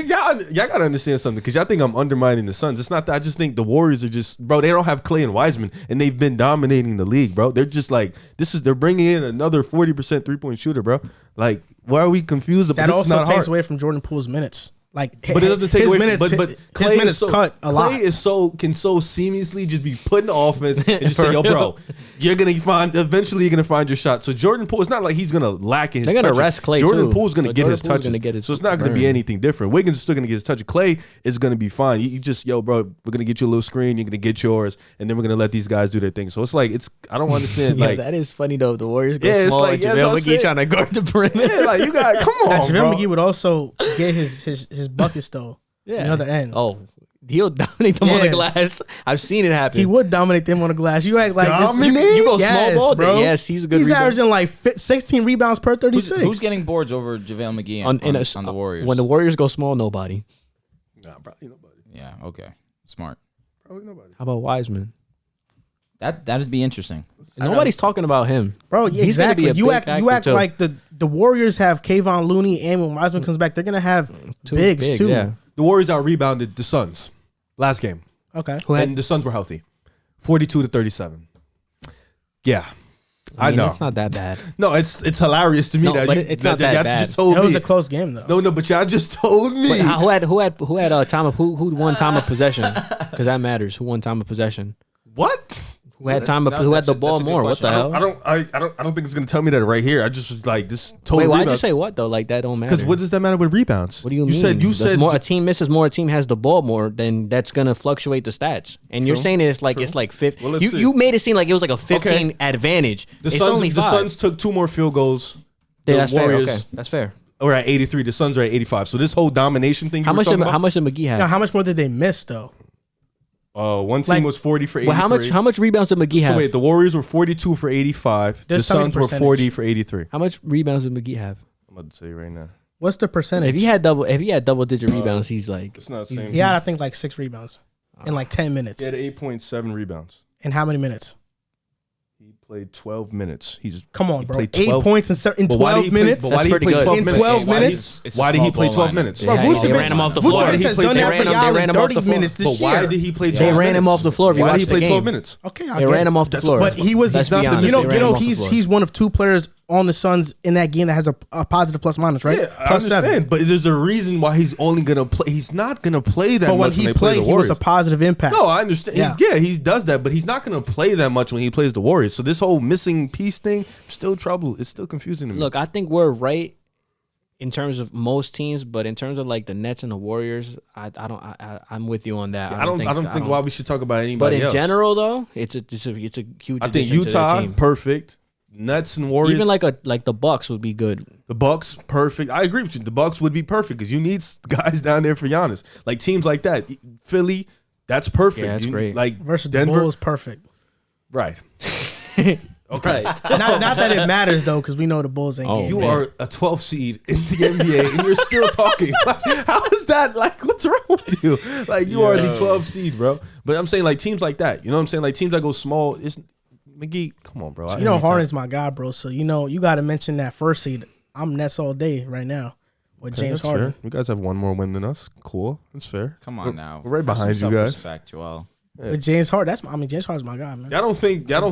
gotta understand something because y'all think I'm undermining the Suns. It's not that. I just think the Warriors are just, bro. They don't have Clay and Wiseman, and they've been dominating the league, bro. They're just like they're bringing in another 40% 3-point shooter, bro. Like, why are we confused about That this? also Is not takes hard. away from Jordan Poole's minutes. Like, But it doesn't take his away. minutes. But his Clay minutes is so, cut a lot. Clay is can so seamlessly just be put in the offense and just say, "Yo, bro, eventually you're gonna find your shot." So Jordan Poole, it's not like he's gonna lack in his. They're gonna touches. rest Clay, Jordan too. Poole's gonna But get Jordan his Poole's touches. gonna get his So it's not gonna be burn. anything different. Wiggins is still gonna get his touch. Clay is gonna be fine. You just, yo, bro, we're gonna get you a little screen. You're gonna get yours, and then we're gonna let these guys do their thing. So it's like I don't understand. Yeah, Like, that is funny though. The Warriors go Yeah, it's small like, and yeah, that's what JaVale I'm McGee saying. trying to guard the perimeter. yeah, like you got come Now, on, JaVale bro. McGee would also get his buckets though. Yeah. On the other end. Oh, he'll dominate them on the Yeah. glass. I've seen it happen. He would dominate them on the glass. You act like Dominate? You go yes, small ball, bro. yes, he's a good He's rebounder. averaging like 16 rebounds per 36. Who's getting boards over JaVale McGee on the Warriors? When the Warriors go small, nobody. Nah, probably nobody. Yeah, okay. Smart. Probably nobody. How about Wiseman? That'd be interesting. Nobody's talking about him. Bro, He's gonna exactly. be a You big act factor, too. like the Warriors have Kayvon Looney, and when Wiseman comes back, they're gonna have Too bigs big, too. Yeah. The Warriors out rebounded the Suns last game. Okay. Who had, And the Suns were healthy. 42-37. Yeah. I mean, know. It's not that bad. No, it's hilarious to me No, that but you, it's not that y'all bad. just told That was me. a close game though. No, but y'all just told me. But who had time of who won time of possession? Because that matters. Who won time of possession? What? Who had time of who had the ball that's a good more? What the question. hell? I don't think it's gonna tell me that right here. I just was like this total Wait, why'd you rebounds. say what though? Like that don't matter. Because what does that matter with rebounds? What do you mean? You said more, a team misses more, a team has the ball more, then that's gonna fluctuate the stats. And you're saying it's like 50. Well, let's see. You made it seem like it was like a 15 advantage. the it's Suns. only The 5. Suns took 2 more field goals. Yeah, The that's fair. Warriors Okay, that's fair. are at 83. The Suns are at 85. So this whole domination thing. How much did McGee have? Now, how much more did they miss though? One team Like- was 40 for 83. Well, how much rebounds did McGee have? So wait, the Warriors were 42 for 85. There's the Suns were something 40 for 83. How much rebounds did McGee have? I'm about to tell you right now. What's the percentage? If he had double digit rebounds, he's like It's not the same. He had, I think, like 6 rebounds in like 10 minutes. He had 8.7 rebounds. In how many minutes? He played 12 minutes. Come on, he bro. played 8 12 points in But why did 12 he play- minutes. But why did he That's play pretty 12 good. minutes? In 12 minutes? Why did he play 12 minutes? Bro, Yeah, Vucevic, they ran him off the floor. Vucevic He has played done that 12 for minutes. y'all They in ran him off 30 the floor. minutes this But why year. did he play 12 They minutes? ran him off the floor. If you Why did watch he the play 12 game. minutes? Okay, They ran him off the floor. But he was, Let's be not the honest, you they know, ran him off the he's floor. he's one of 2 players on the Suns in that game that has a positive plus minus, right? Yeah, I Plus understand. 7. But there's a reason why he's only going to play. He's not going to play that But when much when he they play the played, he was Warriors. a positive impact. No, I understand. Yeah. He does that, but he's not going to play that much when he plays the Warriors. So this whole missing piece thing, still trouble. It's still confusing to me. Look, I think we're right in terms of most teams, but in terms of like the Nets and the Warriors, I'm with you on that. I don't think why we should talk about But anybody in else. general, though, it's a huge. I think addition to their Utah team. perfect. Nets and Warriors. Even like the Bucks would be good. the Bucks perfect. I agree with you. The Bucks would be perfect because you need guys down there for Giannis. Like teams like that, Philly, that's perfect. Yeah, that's great. Like Versus Denver, the Bulls, perfect. right? Right. Not that it matters though, because we know the Bulls ain't getting You there. are a 12 seed in the NBA and you're still talking. Like, how is that? Like, what's wrong with you? Like, you are the 12 seed, bro. But I'm saying, like, teams like that. You know what I'm saying? Like, teams that go small. It's McGee. Come on, bro. You know Harden's my guy, bro. So you got to mention that first seed. I'm Nets all day right now with James Harden. Fair. You guys have one more win than us. Cool. That's fair. Come on now. We're right behind Some you guys. self-respect, Joel. With James Harden, James Harden's my guy, man. Y'all don't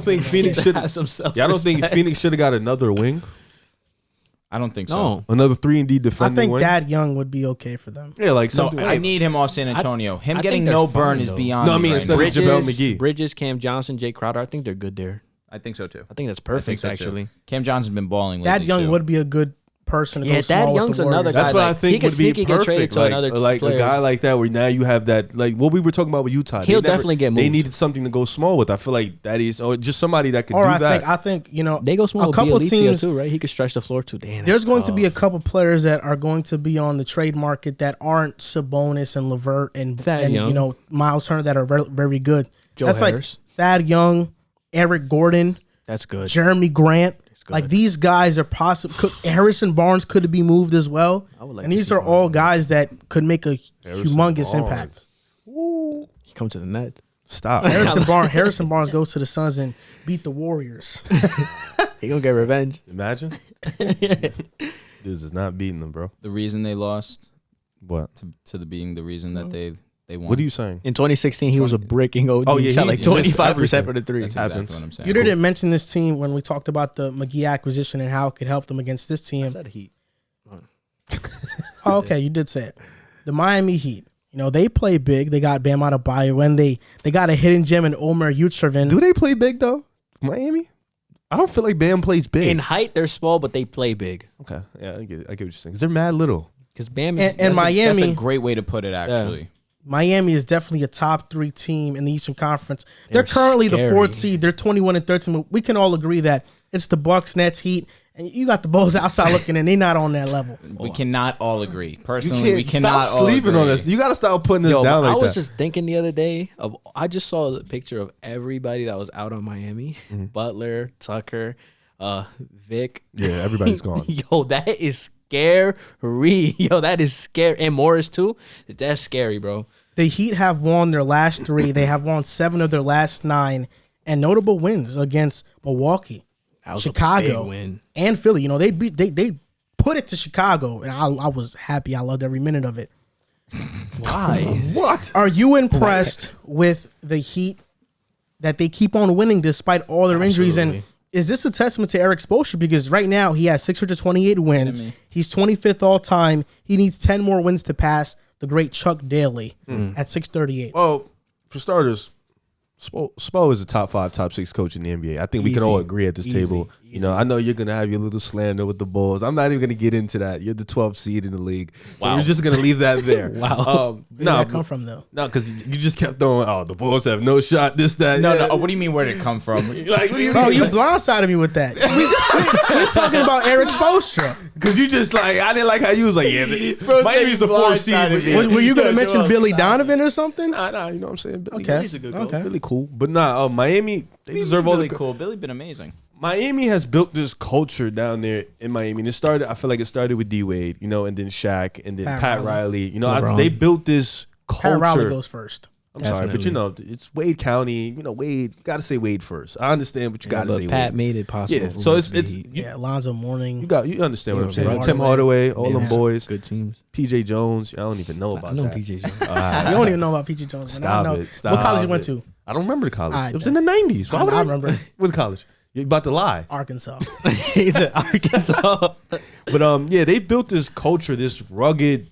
think Phoenix should? Have some Y'all don't think Phoenix should have got another wing, I don't think so. No. another 3-and-D I defending think wing? Dad Young would be okay for them. Yeah, like No, something. I need him off San Antonio. Him I getting think no they're burn fine, is though. beyond No, I me mean, right instead now. of JaVale McGee. Bridges, Cam Johnson, Jay Crowder. I think they're good there. I think so too. I think that's I think perfect, so, too. actually. Cam Johnson's been balling Dad lately, Young too. would be a good person to Yeah, go small Dad with Young's the another Warriors. guy. That's what I like, think he could would be sneaky get traded perfect. to another Like a players. guy like that, where now you have that, like what we were talking about with Utah. He'll definitely get They moved. needed something to go small with. I feel like that is, or just somebody that could Or do I that. think They go small a with couple Bielitsa teams. too, right? He could stretch the floor too. Damn, There's that's going to be a tough. couple players that are going to be on the trade market that aren't Sabonis and LeVert and Young. Miles Turner that are very, very good. Joe That's Harris. like Thad Young, Eric Gordon, That's good. Jeremy Grant. good. Like these guys are possible. Harrison Barnes could be moved as well. I would like And to these see are all Barnes. guys that could make a Harrison humongous Barnes. impact. He come to the net. Stop. Harrison Barnes goes to the Suns and beat the Warriors. He gonna get revenge. Imagine. Dudes is not beating them, bro. The reason they lost What? to the being the reason that they won. What are you saying? In 2016, he was a breaking OD. Oh, He yeah, shot he like missed 25% for the three. That's exactly happens. what I'm saying. You didn't mention this team when we talked about the McGee acquisition and how it could help them against this I team. said Heat. Oh, okay, you did say it. The Miami Heat. You know, they play big. They got Bam Adebayo, and they got a hidden gem in Omer Yurtseven. Do they play big though? Miami? I don't feel like Bam plays big. In height, they're small, but they play big. Okay, yeah, I get what you're saying. 'Cause they're mad little. Because Bam is And Miami, That's a great way to put it, actually. Miami is definitely a top 3 team in the Eastern Conference. They're currently the scary. 4th seed. They're 21-13. But we can all agree that it's the Bucks, Nets, Heat, and you got the Bulls outside looking, and they're not on that level. We cannot all agree. You Personally, we cannot stop all sleeping agree. on this. You got to stop putting this Yo, down I like was that. just thinking the other day of I just saw the picture of everybody that was out on Miami. Butler, Tucker, Vic. Yeah, everybody's gone. Yo, that is scary. Yo, that is scary. And Morris too. That's scary, bro. The Heat have won their last 3. They have won 7 of their last 9, and notable wins against Milwaukee, That was Chicago, a big win. and Philly. You know, they put it to Chicago, and I was happy. I loved every minute of it. Why? What? Are you impressed with the Heat that they keep on winning despite all their injuries? And Absolutely. is this a testament to Eric Spoelstra? Because right now he has 628 wins. Enemy. He's 25th all time. He needs 10 more wins to pass the great Chuck Daly at 638. Well, for starters, Spo is a top 5, top 6 coach in the NBA. I think we can all Easy. agree at this Easy. table. You know, I know you're gonna have your little slander with the Bulls. I'm not even gonna get into that. You're the 12th seed in the league, so Wow. we're just gonna leave that there. Wow. Where did that come from, though? No, because you just kept throwing. Oh, the Bulls have no shot. This, that. No, yeah. no. What do you mean? Where did it come from? Like, what do you Bro, mean? you blindsided me with that. We're talking about Eric Spoelstra. Because you just like, I didn't like how you was like, yeah, Bro, Miami's say the you 4th seed. blindsided But, me. Were you going to Yeah, mention Joel, Billy stop. Donovan or something? Nah, you know what I'm saying? Billy, Okay. He's a good Okay. Really cool. But nah, Miami, they deserve all Billy the cool. Billy been amazing. Miami has built this culture down there in Miami. And it started, I feel like it started with D Wade, you know, and then Shaq, and then Pat Riley. You know, LeBron. they built this culture. Pat Riley goes first. I'm sorry, but you know, it's Wade County. You know, Wade, you got to say Wade first. I understand, but you got to but say Pat Wade. made it possible. Yeah, for so him it's to be Heat. Yeah, Alonzo Mourning. you understand what I'm saying. Tim Tim Hardaway, all them Yeah. boys, good teams. PJ Jones. I don't even know I about know that. PJ Jones. You don't even know about PG Jones. Man. I Stop know. it. Stop What college you went it. to? I don't remember the college. Alright, It was in the 90s. Why would I remember. What college? You're about to lie. Arkansas. He's at Arkansas. But yeah, they built this culture, this rugged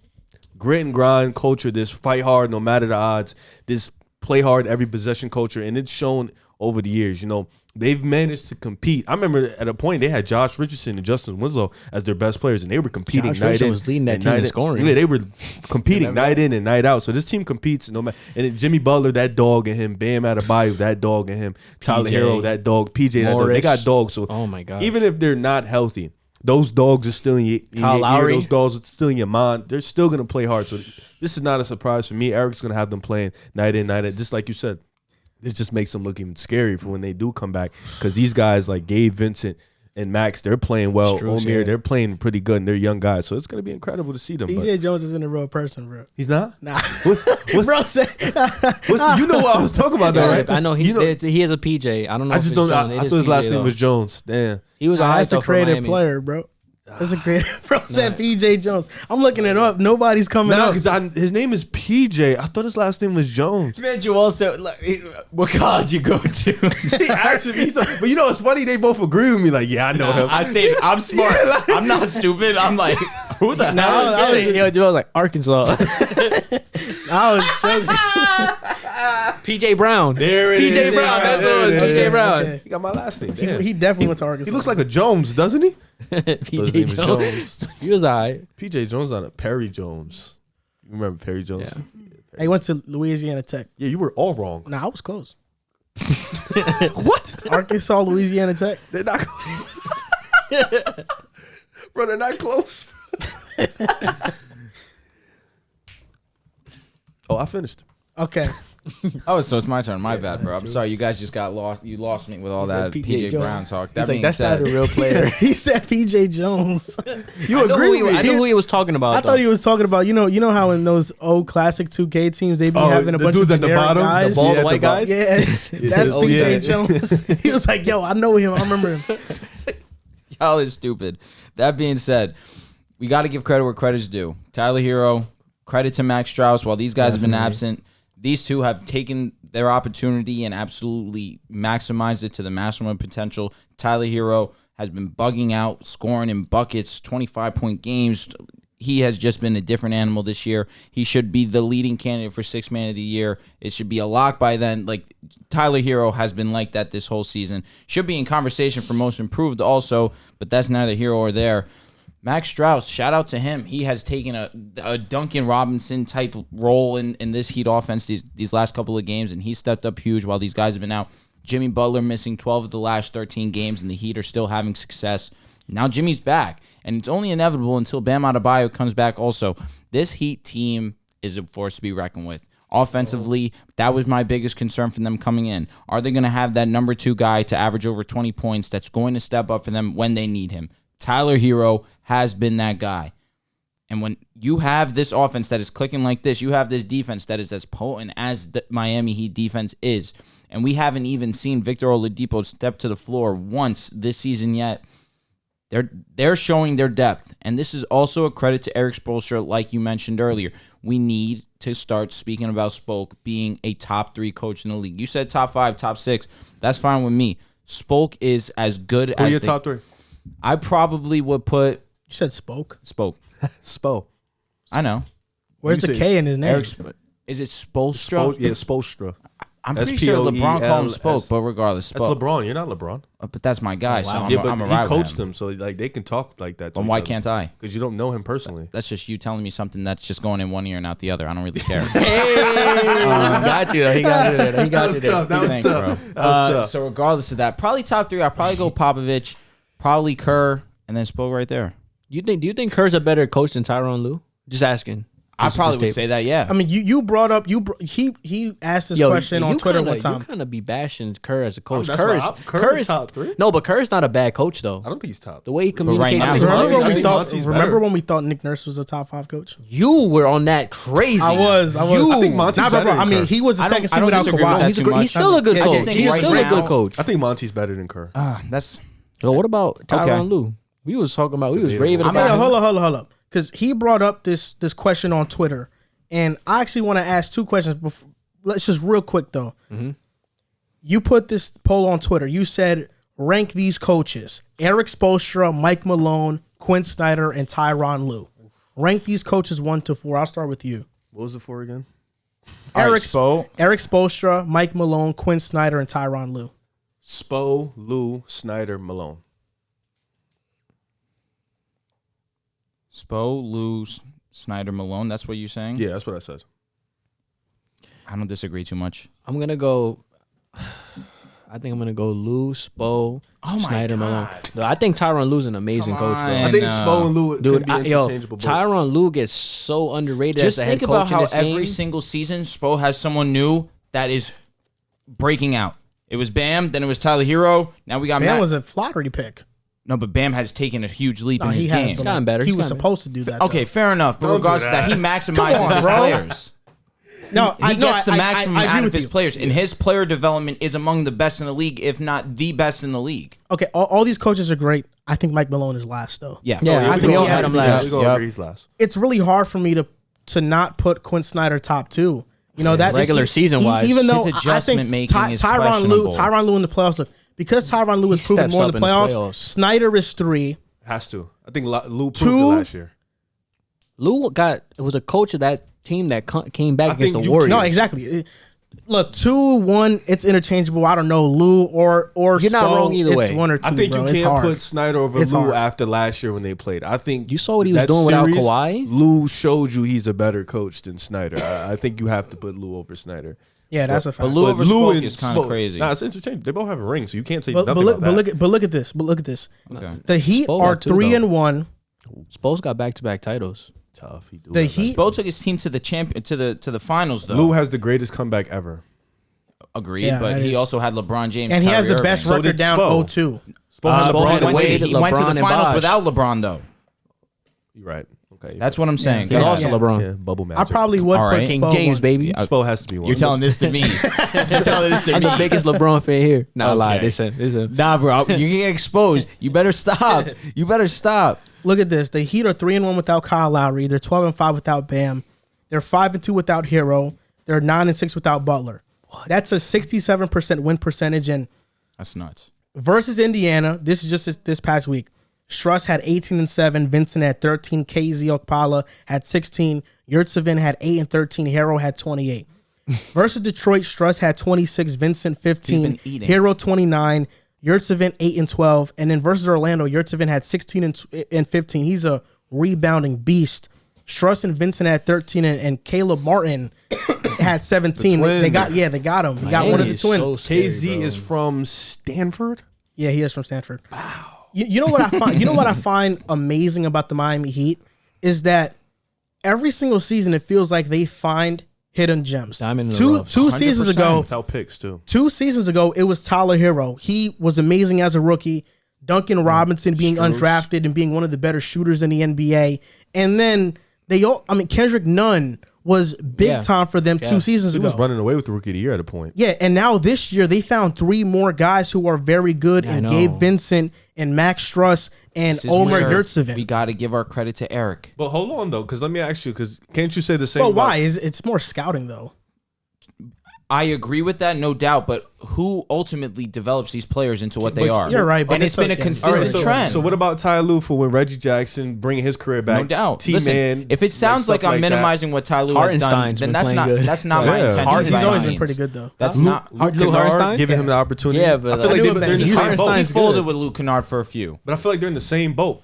grit and grind culture, this fight hard no matter the odds, this play hard every possession culture, and it's shown over the years. You know, they've managed to compete. I remember at a point they had Josh Richardson and Justin Winslow as their best players, and they were competing Josh night Richardson in. was leading that and team night in in. scoring. Yeah, they were competing night in and night out. So this team competes no matter. And then Jimmy Butler, that dog in him. Bam Adebayo, that dog in him. Tyler Herro, that dog. PJ, that dog. They got dogs. So Oh my God. even if they're not healthy, those dogs are still in your Kyle ear. Lowry. Those dogs are still in your mind. They're still going to play hard. So this is not a surprise for me. Eric's going to have them playing night in, night out, just like you said. it just makes them look even scary for when they do come back. Because these guys like Gabe Vincent and Max, they're playing well. Omer, they're playing pretty good, and they're young guys. So it's going to be incredible to see them. PJ Jones isn't a real person, bro. He's not? Nah. What's Bro said, you know what I was talking about, though, right? I know he is a PJ. I don't know. I just don't. I thought his last name was Jones. Damn. He was that's a creative player, bro. That's a creative. Bro said PJ Jones. I'm looking it up. Nobody's coming up. because his name is PJ. I thought his last name was Jones. Man, you also what college you go to? He asked me, but you know it's funny. They both agree with me. Like, yeah, I know him. I'm smart. I'm not stupid. I'm like, who the hell? I was like Arkansas. I was joking. PJ Brown. There it is. PJ Brown. That's what it was. PJ Brown. Okay. He got my last name. He definitely went to Arkansas. He looks like a Jones, doesn't he? His name is PJ Jones. Jones. He was alright. PJ Jones on a Perry Jones. You remember Perry Jones? Yeah. He went to Louisiana Tech. Yeah, you were all wrong. Nah, I was close. What? Arkansas, Louisiana Tech. They're not Bro, they're not close. I finished. Okay. Oh, so it's my turn. My bad, bro. I'm sorry. You guys just got lost. You lost me with all that PJ Brown talk. That being that's said, not a real player. He said PJ Jones. You agree with me? I knew who he was talking about. I thought he was talking about, you know how in those old classic 2K teams they be having a bunch of generic guys. The white guys? Yeah, that's PJ Jones. He was like, yo, I know him. I remember him. y'all are stupid. That being said, we got to give credit where credit's due. Tyler Herro, credit to Max Strauss. While these guys have been absent, these two have taken their opportunity and absolutely maximized it to the maximum potential. Tyler Herro has been bugging out, scoring in buckets, 25-point games. He has just been a different animal this year. He should be the leading candidate for Sixth Man of the Year. It should be a lock by then. Like, Tyler Herro has been like that this whole season. Should be in conversation for most improved also, but that's neither here or there. Max Strauss, shout out to him. He has taken a Duncan Robinson type role in this Heat offense these last couple of games, and he stepped up huge while these guys have been out. Jimmy Butler missing 12 of the last 13 games, and the Heat are still having success. Now Jimmy's back, and it's only inevitable until Bam Adebayo comes back also. This Heat team is a force to be reckoned with. Offensively, that was my biggest concern for them coming in. Are they going to have that number 2 guy to average over 20 points that's going to step up for them when they need him? Tyler Herro has been that guy. And when you have this offense that is clicking like this, you have this defense that is as potent as the Miami Heat defense is. And we haven't even seen Victor Oladipo step to the floor once this season yet. They're showing their depth. And this is also a credit to Eric Spoelstra, like you mentioned earlier. We need to start speaking about Spoke being a top 3 coach in the league. You said top 5, top 6. That's fine with me. Spoke is as good as... Who are your top 3? I probably would put... You said Spoke? Spoke. Spo. I know. Where's the K in his name? Is it Spoelstra? Yeah, Spoelstra. I'm pretty sure LeBron called him Spoke, but regardless, That's Spoke. LeBron. You're not LeBron. But that's my guy, so I'm Yeah, but a he rival. coached them, so like they can talk like that. But why can't I? Because you don't know him personally. That's just you telling me something that's just going in one ear and out the other. I don't really care. Got you. He got you there. He got you there. That was Thanks, tough. bro. That was tough. So regardless of that, probably top 3. I'll probably go Popovich, probably Kerr, and then Spoke right there. Do you think Kerr's a better coach than Tyronn Lue? Just asking. I probably would say that, yeah. I mean, you brought up he asked this question on Twitter one time. You kind of be bashing Kerr as a coach. That's Kerr is is top 3. No, but Kerr's not a bad coach though. I don't think he's top. The way he right communicates now, with he's his Remember Monty's- when we I think thought? Monty's Remember better. when we thought Nick Nurse was a top 5 coach? You were on that crazy. I was. I think Monty's Nah, bro, better I than mean, Kerr. he was the I don't- second I seed don't without disagree with Kawhi. that too much. He's still a good I coach. just think He's right still a now- good coach. I think Monty's better than Kerr. That's So what about Tyronn Okay. Lue? We was talking about. We was raving Hey, about. hold up. Because he brought up this question on Twitter, and I actually want to ask 2 questions. Before, let's just real quick though. Mm-hmm. You put this poll on Twitter. You said rank these coaches: Eric Spoelstra, Mike Malone, Quinn Snyder, and Tyronn Lue. Rank these coaches 1 to 4. I'll start with you. What was it for again? Eric Spo. Eric Spoelstra, Mike Malone, Quinn Snyder, and Tyronn Lue. Spo, Lou, Snyder, Malone. Spo, Lou, Snyder, Malone. That's what you're saying? Yeah, that's what I said. I don't disagree too much. I'm gonna go. I think I'm gonna go Lue, Spo, Snyder, Malone. No, I think Tyronn Lue's an amazing Come coach, bro. on. I think And, Spo and Lou Dude, can be interchangeable. Tyronn Lue gets so underrated Just as the head think coach about how in this every game. single season Spo has someone new that is breaking out. It was Bam, then it was Tyler Herro. Now we got Bam Matt. was a lottery pick. No, but Bam has taken a huge leap in his He has, game. but gotten better. He He's was gotten supposed to do that. Okay, though. fair enough. But Don't do regardless of that, that. he maximizes on, his bro. players. No, He gets the maximum I agree out of with his you. players, and his player development is among the best in the league, if not the best in the league. Okay, all these coaches are great. I think Mike Malone is last though. Yeah. Yeah, I think we all he has had to him be last. We go over, he's last. It's really hard for me to not put Quinn Snyder top 2. You know that Regular just, season-wise, even though his I adjustment think making is Tyronn Lue questionable. in the playoffs, look, because Tyronn Lue has proven steps more in up the in the playoffs. playoffs. Snyder is 3. Has to. I think Lou proved Two- it last year. Lou was a coach of that team that came back I against think the you- Warriors. No, exactly. Look, 2-1, it's interchangeable. I don't know, Lou or You're not Spo, wrong either it's way. 1 or 2. I think bro. you It's can't hard. put Snyder over It's Lou hard. after last year when they played. I think You saw what he was that doing without series, Kawhi? Lou showed you he's a better coach than Snyder. I think you have to put Lou over Snyder. Yeah, that's a fact. But Lou over But Spoke and is kind of Spoke- crazy. Nah, it's interchangeable. They both have a ring, so you can't say But nothing look, about that. but look at this. But look at this. Okay. The Heat Spo are got 2, 3-1. Spo's got back-to-back titles. Tough. He do The have that. Heat. Spo took his team to the champion to the finals though. Lou has the greatest comeback ever. Agreed, Yeah, but that he is- also had LeBron James, And he has Kyrie the best Irving. So did record down Spo. 0-2. Spo had Spo LeBron. had He went to Wade, the, he went to LeBron, the and finals Bosh. without LeBron though. You're right. Okay. That's what I'm saying. He Yeah, lost yeah. to LeBron. yeah, bubble I magic. probably would All put right. King Spo James, one. baby. Spo has to be one. You're telling this to me. You're telling this to I'm me. the biggest LeBron fan here. Nah, lie. Okay. Listen. Nah, bro, you're getting exposed. You better stop. You better stop. Look at this. The Heat are 3-1 without Kyle Lowry. They're 12-5 without Bam. They're 5-2 without Herro. They're 9-6 without Butler. That's a 67% win percentage. And That's nuts. versus Indiana, this is just this past week. Struss had 18-7. Vincent had 13. KZ Okpala had 16. Yurtsevin had 8 and 13. Herro had 28. Versus Detroit, Struss had 26. Vincent 15. He's been eating. Herro 29. Yurtsevin 8 and 12. And then versus Orlando, Yurtsevin had 16 and 15. He's a rebounding beast. Struss and Vincent had 13, and Caleb Martin had 17. twin. They got him. He got one of the is twins. so scary, KZ bro. is from Stanford. Yeah, he is from Stanford. Wow. You know what I find? You know what I find amazing about the Miami Heat is that every single season it feels like they find hidden gems. Diamond in the rough. Two seasons ago, Without picks too. 2 seasons ago, it was Tyler Herro. He was amazing as a rookie. Duncan Robinson being undrafted and being one of the better shooters in the NBA, and then Kendrick Nunn was big Yeah. time for them 2 seasons He ago. was running away with the rookie of the year at a point. Yeah, and now this year they found 3 more guys who are very good, Yeah, I and know. Gabe Vincent and Max Struss and This is Omer where Yurtsevin. We got to give our credit to Eric. But hold on though, because let me ask you, because can't you say the same? Well, about- why? It's more scouting though. I agree with that, no doubt. But who ultimately develops these players into what they But are? you're right, but and it's been a okay. All consistent right, so, trend. so what about Ty Lue for when Reggie Jackson bringing his career back? No doubt. T-Man. Listen, if it sounds like stuff I'm that. minimizing what Ty Lue has done, Hartenstein's then been that's playing not good. that's not my Yeah. intention. Hartenstein's He's by always any been pretty means. good though. That's Luke, not. Luke Lou Kennard Hartenstein? giving him the opportunity. Yeah, but I feel like I knew they're in the he's same Hartenstein's boat. He Hartenstein's folded good. with Luke Kennard for a few. But I feel like they're in the same boat.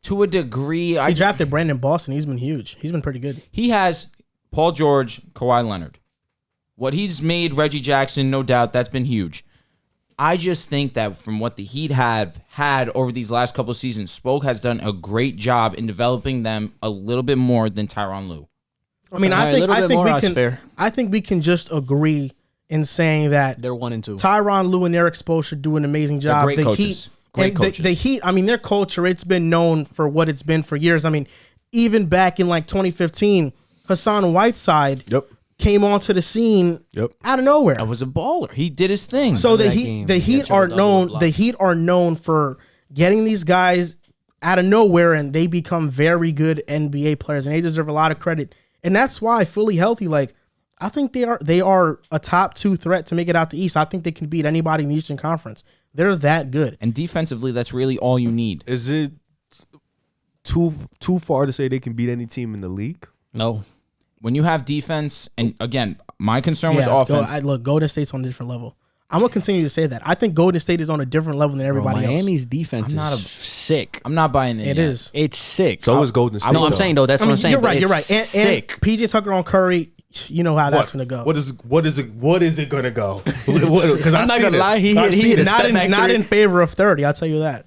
To a degree, He drafted Brandon Boston. He's been huge. He's been pretty good. he has Paul George, Kawhi Leonard. What he's made Reggie Jackson, no doubt, that's been huge. I just think that from what the Heat have had over these last couple of seasons, Spoke has done a great job in developing them a little bit more than Tyronn Lue. I mean, All right, a little bit more, that's fair. I think we can just agree in saying that They're 1 and 2. Tyronn Lue and Eric Spo should do an amazing job. great the coaches. Heat, Great and coaches. The Heat. I mean, their culture. It's been known for what it's been for years. I mean, even back in like 2015, Hassan Whiteside Yep. came onto the scene Yep. out of nowhere. That was a baller. He did his thing. So the that Heat, game, the he Heat got are triple-double known. block. The Heat are known for getting these guys out of nowhere, and they become very good NBA players, and they deserve a lot of credit. And that's why fully healthy, like I think they are a top 2 threat to make it out the East. I think they can beat anybody in the Eastern Conference. They're that good. and defensively, that's really all you need. Is it too far to say they can beat any team in the league? No. When you have defense, and again, my concern was Yeah, offense. look, Golden State's on a different level. I'm gonna continue to say that. I think Golden State is on a different level than everybody else. Miami's defense I'm not is a- sick. I'm not buying it. It yet. is. It's sick. So is Golden State. No, I'm though. saying though. That's I what mean, I'm saying. you're but right. You're right. it's And sick. PJ Tucker on Curry. You know how that's gonna go. What is it gonna go? Because I'm not gonna lie, he hit a not step in back not three. in favor of 30. I'll tell you that.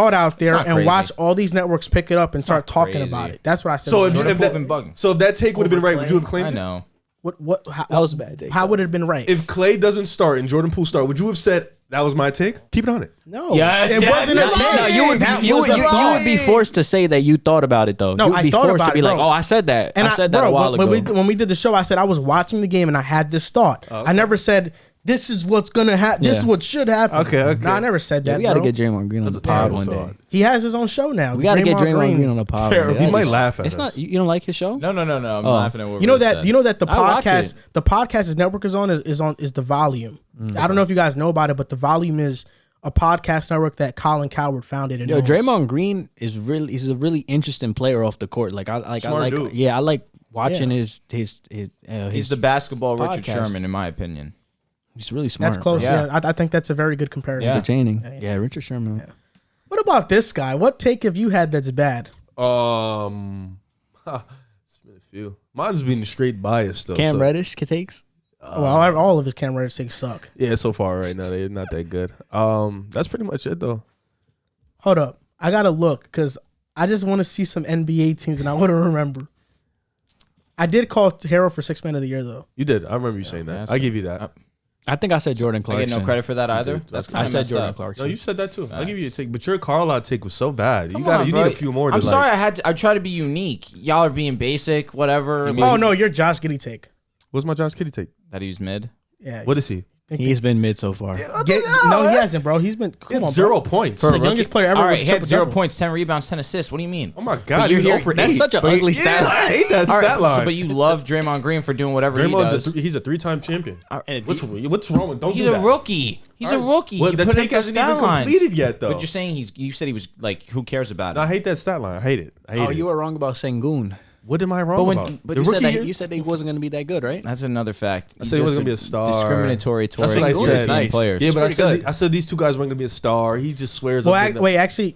thought out there not and crazy. watch watch all these networks pick it up and start talking crazy. about it. That's what I said. So Jordan Poole if been bugging. that take would have been right, would you have claimed I it? know. How, That was a bad take. How would it have been right? If Clay doesn't start and Jordan Poole start, would you have said that was my take? Keep it on it. no. Yes, it yes, wasn't yes. a take. No, you would That you was would a you lie. would be forced to say that you thought about it though. No, you would I be thought forced about to be it, like, bro. oh, I said that. And I said that bro, a while ago. when we did the show, I said I was watching the game and I had this thought. I never said this is what's gonna happen. This is Yeah. what should happen. Okay. No, I never said that. we got to bro. get Draymond Green on the pod terrible one day. thought. He has his own show now. We got to get Draymond Green on the pod. one day. He might laugh at It's us. not. You don't like his show? No. I'm laughing at what You know Rose that said. you know that the I watch podcast it. the podcast his network is on is the Volume. I don't know if you guys know about it, but the Volume is a podcast network that Colin Coward founded. And Yo, owns. Draymond Green he's a really interesting player off the court. Like I Smart like dude. I like watching Yeah. his He's the basketball Richard podcast. Sherman, in my opinion. He's really smart. That's close. bro. Yeah, I think that's a very good comparison. Yeah. Entertaining. Yeah. Yeah, Richard Sherman. What about this guy? What take have you had that's bad? It's been a few. Mine's been straight biased though. Cam so- Reddish takes. Well, all of his camera takes suck. Yeah, so far right now they're not that good. That's pretty much it though. Hold up, I gotta look because I just want to see some NBA teams and I want to remember. I did call Herro for 6th man of the year though. You did. I remember you saying that. that's I give you that. I think I said Jordan I Clarkson. get no credit for that either. That's I kind of said messed Jordan up. Clarkson. No, you said that too. I'll give you a take, but your Carlisle take was so bad. Come You got on, you bro. need a few more. I'm to sorry. Like, I try to be unique. Y'all are being basic. Whatever. Oh no, you're Josh Giddey take. what's my Josh Kitty take? That he was mid. Yeah. What is he? He's been mid so far. No, he hasn't, bro. He's been come on, 0 bro. points. The youngest player ever. All right, with he had triple 0 double. points, 10 rebounds, 10 assists. What do you mean? Oh my God, you're he's here- 0 for That's 8. such an ugly stat. I hate that All stat right, line. but you love Draymond Green for doing whatever he does. He's a 3-time champion. And What's wrong with? Don't he's do a that. rookie. He's a rookie. Well, You the put him take for hasn't even stat lines. completed yet, though. But you're saying you said he was like, who cares about No, it? I hate that stat line. I hate it. I hate Oh, it. you were wrong about Sengun. What am I wrong about? but The You said rookie that year? you said that he wasn't going to be that good, right? That's another fact. I said he wasn't gonna be a star. Discriminatory That's towards what I European said. Nice. players. Yeah, but pretty good. I said these two guys weren't gonna be a star. He just swears. Well, up wait, actually,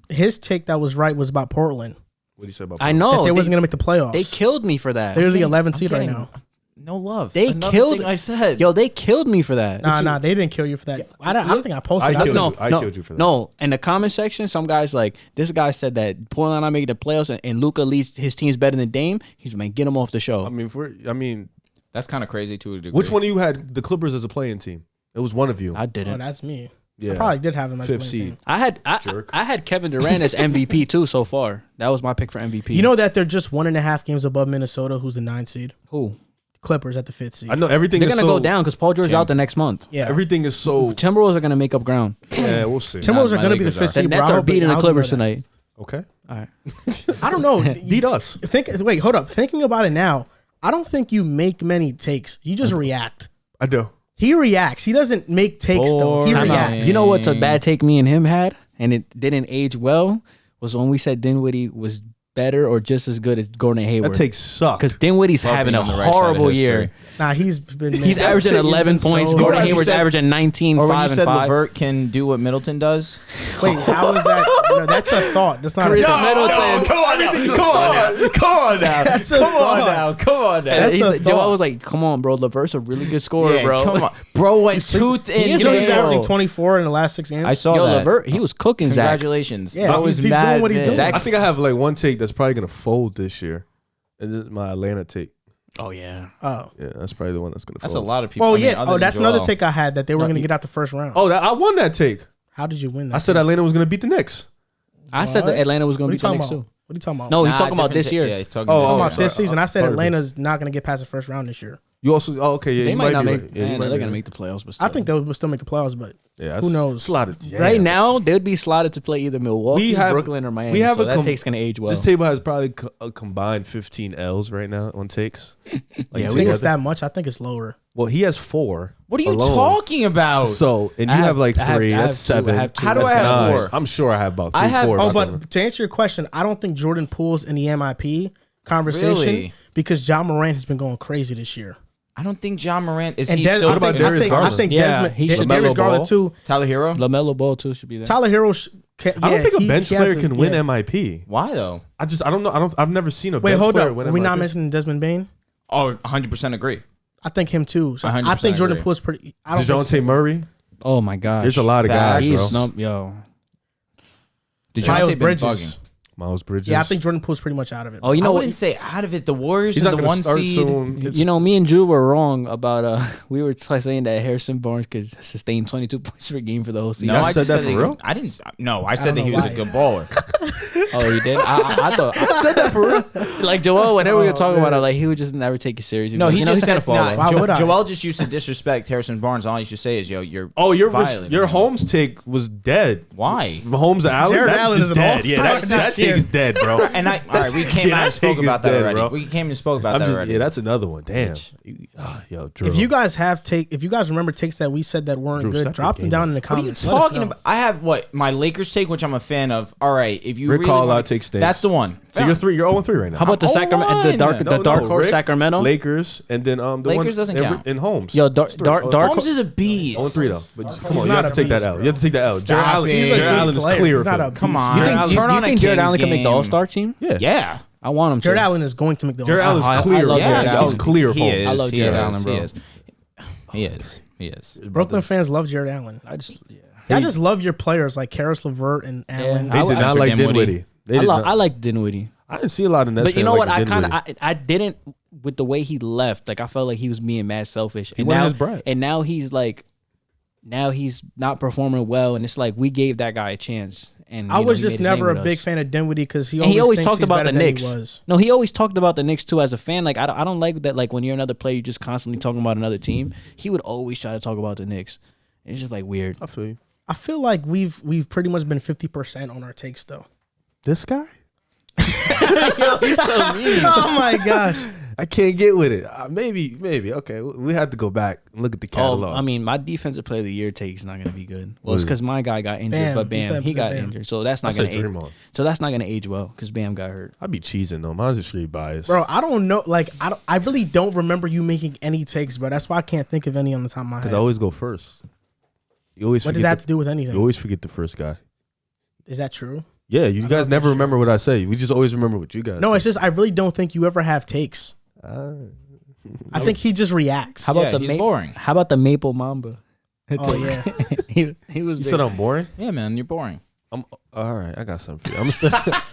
his take that was right was about Portland. What do you say about? I That know. they wasn't gonna make the playoffs. They killed me for that. They're the I'm 11th seed right getting- now. No love. They Another killed. thing I said. Yo, they killed me for that. Nah, they didn't kill you for that. I don't think I posted. I killed it. you. I killed you for that. No, in the comment section, some guys like this guy said that Portland not making the playoffs and Luka leads his team's better than Dame. He's like, get him off the show. I mean, That's kind of crazy to a degree. which one of you had the Clippers as a playing team? It was one of you. I Oh, didn't. that's me. Yeah. I probably did have him as 5th playing seed. team. I had Kevin Durant as MVP too so far. That was my pick for MVP. You know that they're just 1.5 games above Minnesota, who's the 9th seed. who? Clippers at the 5th seed. I know everything. They're is gonna so, go down because Paul George out the next month. Yeah, Everything is so. Timberwolves are gonna make up ground. Yeah, we'll see. Timberwolves are my going to be the Lakers 5th are. The seed. bro. Nets I are hope they- beating I the hope Clippers they know tonight. Okay. All right. that. I don't know. Beat us. Wait, hold up. Thinking about it now, I don't think you make many takes. You just react. I do. He reacts. He doesn't make takes though. He Boring. reacts. You know what's a bad take me and him had, and it didn't age well, was when we said Dinwiddie was better or just as good as Gordon Hayward. That take sucked. Because Dinwiddie's Love having being a on the right side of horrible history. year. Nah, he's been. He's that averaging take has 11 been so points. bad. Gordon you Hayward's said- averaging 19, Or when 5, you and said 5. Levert can do what Middleton does. Wait, how is that? No, that's a thought. That's not a Chris thought. Middleton. Come on now. Come on now. That's a thought. Come on That's He's a like, thought. Joel was like, "Come on, bro. Levert's a really good scorer, bro." Come on, bro. Went tooth You and know he's nail. averaging 24 in the last 6 games. I saw Yo, that. Levert, he was cooking. Zach. Congratulations. Yeah, I was he's mad. doing what he's man. doing. Zach- I think I have like one take that's probably gonna fold this year, and this is my Atlanta take. Oh yeah. Oh, Yeah, that's probably the one that's gonna. That's a fold. lot of people. well, I mean, yeah. other Oh, than that's another Joel. take I had that they were going to get out the first round. Oh, I won that take. How did you win that? I said Atlanta was gonna beat the Knicks. I said that Atlanta was What going are to you beat the talking Knicks about? too. What are you talking about? No, he's Nah, talking about different this ta- year. Yeah, he's talking Oh, I'm this talking year. about this season. I said Pardon me. Atlanta's not going to get past the first round this year. You also okay? Yeah, They you might not be make. right. Yeah, you Man, might they're be gonna right. make the playoffs, but I think they'll still make the playoffs, but Yeah, who knows? Slotted. right now they'd be slotted to play either Milwaukee, Brooklyn, or Miami. We have so a that take's gonna age well. This table has probably a combined 15 L's right now on takes. Yeah, I we think together. it's that much. I think it's lower. Well, he has 4. What are you alone. talking about? So, and you I have like I have- 3. I have That's 2, I 7. have 2. How do That's I have 9. 4? I'm sure I have about 3, I have- 4. Oh, something. but to answer your question, I don't think Jordan Poole's in the MIP conversation Really? because John Moran has been going crazy this year. I don't think John Morant is And he Des- still What about I Darius think, I Garland? think Yeah, Desmond, he should- Darius LaMelo Garland Ball? too. Tyler Hero? LaMelo Ball too should be there. Tyler Herro. I don't think a bench player can win MIP. Why though? I don't know. I've never seen a Wait, bench hold player up. win Are we not MIP. mentioning Desmond Bain? Oh, 100% agree. I think him too. So I 100% think Jordan agree. Poole's pretty. I don't think DeJounte Murray. Oh my gosh, There's a lot of guys, Facts. bro. Yo, Miles been Bridges. bugging. Miles Bridges. Yeah, I think Jordan Poole's pretty much out of it. Oh, you I know wouldn't what? say out of it. The Warriors he's are not the gonna one start seed. soon. You know, me and Drew were wrong about we were saying that Harrison Barnes could sustain 22 points per game for the whole season. No, I I said just that said for real? I didn't. No, I said don't that he know was why. a good baller. Oh, you did? I thought I said that for real. Like Joel, whenever we were talking about it, like he would just never take it serious. No, he just said Why would I? Joel just used to disrespect Harrison Barnes. All he used to say is, "Yo, you're your violating him." Holmes take was dead. Why? Holmes Allen. Jared that Allen is is an dead. all-star Yeah, this that year. take is dead, bro. And all right, we came Yeah, out that and spoke take about is that dead, already. bro. We came and spoke about that already. Yeah, that's another one. Damn. Yo, Drew. If you guys remember takes that we said that weren't Drew, good, step drop your them game down up. in the What are you comments. Let us talking know. about? I have my Lakers take, which I'm a fan of. All right, if you Rick really Carlisle wanna- takes stinks. that's the one. So you're 0-3 right now. How about the I'm Sacramento, online. the dark horse Rick, Sacramento? Lakers, and then the Lakers one, doesn't count. in Holmes. Yo, It's three. dark Holmes is a beast. 0-3 though. But come on, you not have to a take that beast, out. bro. You have to take that out. Stop Jared Allen, it. He's a Jared good Allen is player. clear. He's not for a me. Come beast. on. You Turn think, on do you think Jared Kings Allen can make the game. All-Star team? Yeah. Yeah. I want him to. Jared Allen is going to make the Jared All-Star. Allen's I clear. love Yeah, Jared he's Allen. clear. He for is. him. I love He Jared is. Allen, bro. He is. He is. Brooklyn fans love Jared Allen. I just, yeah. I just love your players like Karis LeVert and Allen. They did I- not for like Dinwiddie. Dinwiddie. They did not. I like Dinwiddie. I didn't see a lot of Nets But you fans know what? liking I kind Dinwiddie. of I didn't with the way he left. Like I felt like he was being mad selfish. He And wanted now, his bread. and now he's like, now he's not performing well, and it's like we gave that guy a chance. And I you know, was he just made his name never a with big us. fan of Dinwiddie because he And he always thinks talked he's about better the than he Knicks. was. No, he always talked about the Knicks too. As a fan, like I don't like that. Like when you're another player, you're just constantly talking about another team. He would always try to talk about the Knicks. It's just like weird. I feel you. I feel like we've pretty much been 50% on our takes though. This guy? Oh my gosh. I can't get with it. Maybe. Okay, we have to go back and look at the catalog. I mean, my defensive player of the year take is not going to be good. Well, What it's is it? because my guy got injured, Bam. but You said he got Bam. injured, so that's I not said going to. Draymond. So that's not going to age well because Bam got hurt. I'd be cheesing though. Mine's extremely biased. Bro, I don't know. Like, I really don't remember you making any takes, bro. That's why I can't think of any on the top of my head. Because I always go first. You always What does forget that have to do with You anything? always forget the first guy. Is that true? Yeah, you guys know never that's remember what I say. We just always remember what you guys No, say. it's just I really don't think you ever have takes. I think he just reacts. How about Yeah, the he's boring. How about the Maple Mamba? Oh yeah. he was. You big. said I'm boring? Yeah, man, you're boring. I'm all right. I got something for you.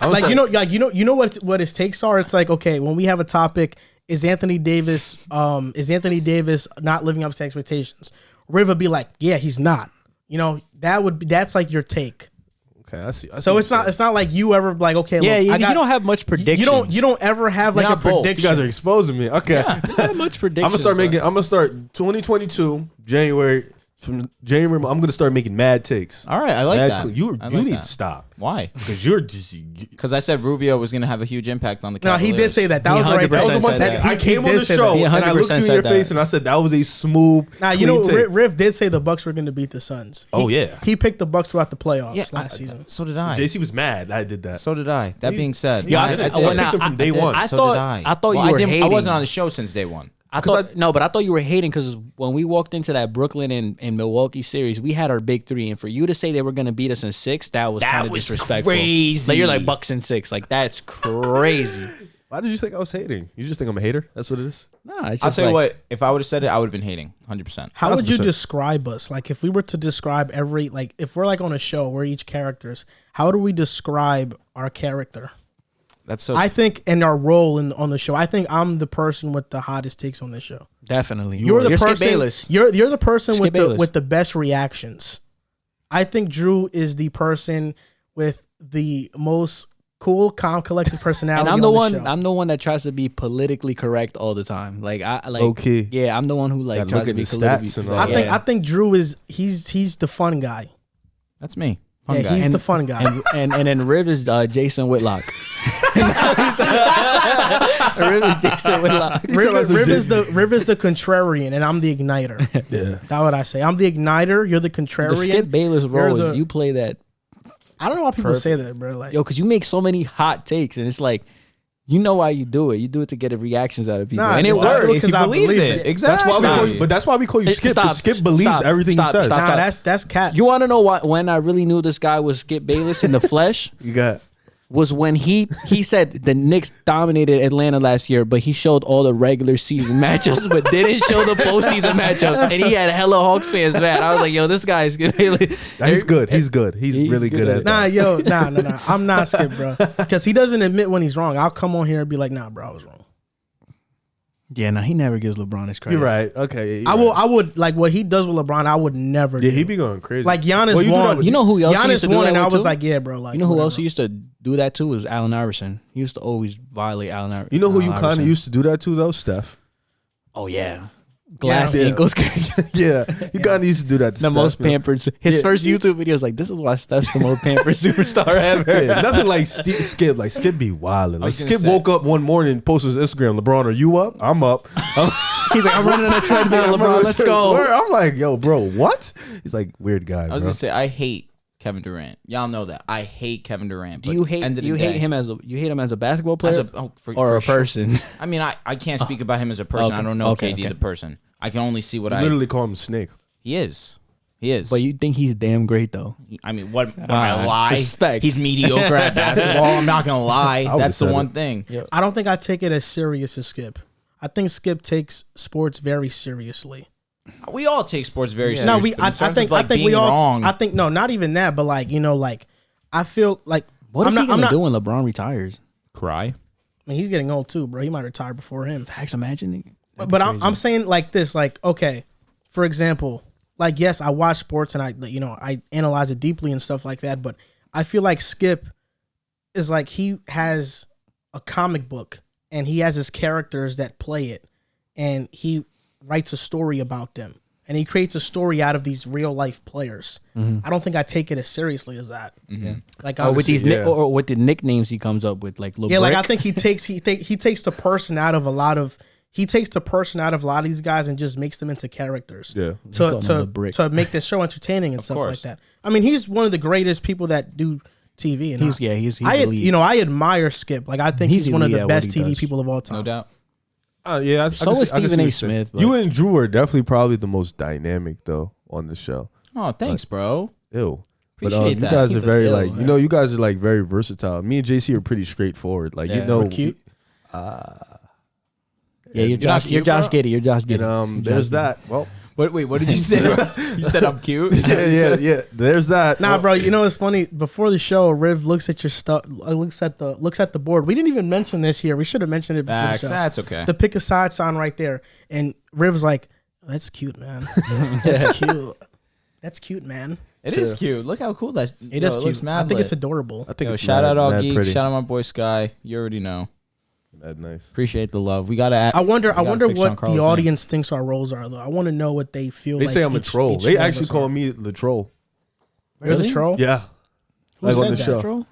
I'm Like you know what his takes are. It's like, okay, when we have a topic, is Anthony Davis not living up to expectations? Riv would be like, yeah, he's not. You know, that's like your take. Okay, I see. So it's not like you ever like, okay, Yeah, look, you, I got, you don't have much prediction. you don't ever have like You're a not bold. prediction. You guys are exposing me. Okay. You don't have much prediction. I'm gonna start 2022 January. From January, I'm gonna start making mad takes. All right, I like that. You I like need that. to stop Why? because you're just. Because I said Rubio was going to have a huge impact on the No, Cavaliers. he did say that. That He was the right 100% That was the one said take. that. I came on did the say show that. He and I looked you in 100% your said face that. and I said that was a smooth. Nah, you clean know, take. Riv did say the Bucks were going to beat the Suns. Oh, yeah. He picked the Bucks throughout the playoffs Yeah, last season. So did I. JC was mad. I did that. So did I. That being said, Yeah, I I did. did. I did. picked him from day one. I So thought- did I. I thought you Well, were I hating. wasn't on the show since day one. But I thought you were hating because when we walked into that Brooklyn and Milwaukee series, we had our big three, and for you to say they were going to beat us in 6, that was kind of was disrespectful. crazy. Like you're like Bucks in 6, like that's crazy. Why did you think I was hating? You just think I'm a hater? That's what it is. Nah, it's just I'll tell you like- what. If I would have said it, I would have been hating 100%. How would you 100%. describe us? Like, if we were to describe if we're like on a show, we're each characters, how do we describe our character? That's so. I think, and our role on the show, I think I'm the person with the hottest takes on this show. Definitely. You're the Skip person. Bayless. You're the person Skip Bayless. with the best reactions. I think Drew is the person with the most cool, calm, collected personality. And I'm the on one. the show. I'm the one that tries to be politically correct all the time. Like I like. Low-key. Yeah, I'm the one who like Gotta tries look to at be the politically stats and correct. all I think Drew is he's the fun guy. That's me. Yeah, Fun guy. he's the fun guy. and then Riv is Jason Whitlock. Riv is Jason Whitlock. Riv is the contrarian, and I'm the igniter. Yeah. That's what I say. I'm the igniter. You're the contrarian. The Skip Bayless role You're is the- you play that. I don't know why people say that, bro. Like, Yo, because you make so many hot takes, and it's like, you know why you do it. You do it to get reactions out of people, Nah, and it it's not works. good. If he 'cause I believes believe it. it. Exactly. That's why we call you Hey, Skip. stop, 'Cause Skip believes stop, everything stop, he says. stop. nah, that's cat. You want to know when I really knew this guy was Skip Bayless in the flesh? You got was when he said the Knicks dominated Atlanta last year, but he showed all the regular season matchups, but didn't show the postseason matchups, and he had hella Hawks fans mad. I was like, yo, this guy is good. He's good. He's good. He's really good at it. Nah. I'm not Skip, bro. Because he doesn't admit when he's wrong. I'll come on here and be like, nah, bro, I was wrong. Yeah, no, he never gives LeBron his credit. You're right. Okay. I would like what he does with LeBron. I would never. Yeah, do. he be going crazy. Like Giannis won. You know who else used Giannis to do won, that and I with was too? like, yeah, bro. Like, You know who whatever. else used to do that too was Allen Iverson. He used to always violate Allen Iverson. You know who you kind of used to do that to though, Steph. Oh yeah, glass Yeah. ankles. Yeah, you kind of used to do that. To The Steph, most you know? pampered. His first YouTube video is like, "This is why Steph's the most pampered superstar ever." Yeah, nothing like Skip. Like Skip be wilding. Like was gonna Skip say. woke up one morning and posted his Instagram. LeBron, are you up? I'm up. He's like, "I'm running on a treadmill, LeBron. Let's go." I'm like, yo, bro, what? He's like, weird guy. I was bro. gonna say I hate Kevin Durant. Y'all know that I hate Kevin Durant. Do but you hate? end of the You hate day, him as a basketball player for or a sure. person? I mean, I can't speak about him as a person. Okay. I don't know Okay, KD okay. the person. I can only see what You literally call him a snake. he is. He is. But you think he's damn great though? I mean, what? Am I lie? Respect. He's mediocre at basketball. I'm not gonna lie. would've That's the said one it. thing. I don't think I take it as serious as Skip. I think Skip takes sports very seriously. We all take sports very seriously. No, we. but in I terms think. of, like, I think being we all. wrong, I think no, not even that, but like like I feel like What is I'm he not, gonna I'm do not, when LeBron retires? cry. I mean, he's getting old too, bro. He might retire before him. Facts, imagine. But I'm saying like this, like okay, for example, like yes, I watch sports and I analyze it deeply and stuff like that. But I feel like Skip is like he has a comic book and he has his characters that play it, and he writes a story about them, and he creates a story out of these real life players. I don't think I take it as seriously as that. Like Or with honestly. these or with the nicknames he comes up with, like Yeah, like I think he takes the person out of a lot of these guys and just makes them into characters. Yeah. calling him the brick. to make this show entertaining and stuff like course. that. I mean, he's one of the greatest people that do TV. And he's I elite. I admire Skip. Like I think He's he's one of elite the at best what he TV does. people of all time. No doubt. Yeah. So is Stephen A. Smith, but- You and Drew are definitely probably the most dynamic though on the show. Oh, thanks, bro. Ew. Appreciate you that. guys He's are very ill, like, you guys are like very versatile. Me and JC are pretty straightforward. Like, Yeah. We're cute. Yeah, you're not Josh. cute, You're Josh bro? Giddy. You're Josh Giddy. And there's that. Well, Wait, what did you say? You said I'm cute. yeah. There's that. Nah, Well, bro. You know it's funny. Before the show, Riv looks at your stuff. Looks at the board. We didn't even mention this here. We should have mentioned it before Facts. the show. That's okay. The pick a side sign right there, and Riv's like, "That's cute, man. That's cute. That's cute, man. It is cute. Look how cool that. It is cute. Looks mad I think lit. it's adorable. I think Yo, it's shout out all mad geeks. pretty. Shout out my boy Sky. You already know. Mad nice. Appreciate the love. We gotta. I wonder fix what Giancarlo's the name. audience thinks our roles are, though. I want to know what they feel. They like say I'm a each- troll. each They one of actually us call are. me the troll. You're the troll. Yeah. Who Like said on the that? show. Troll?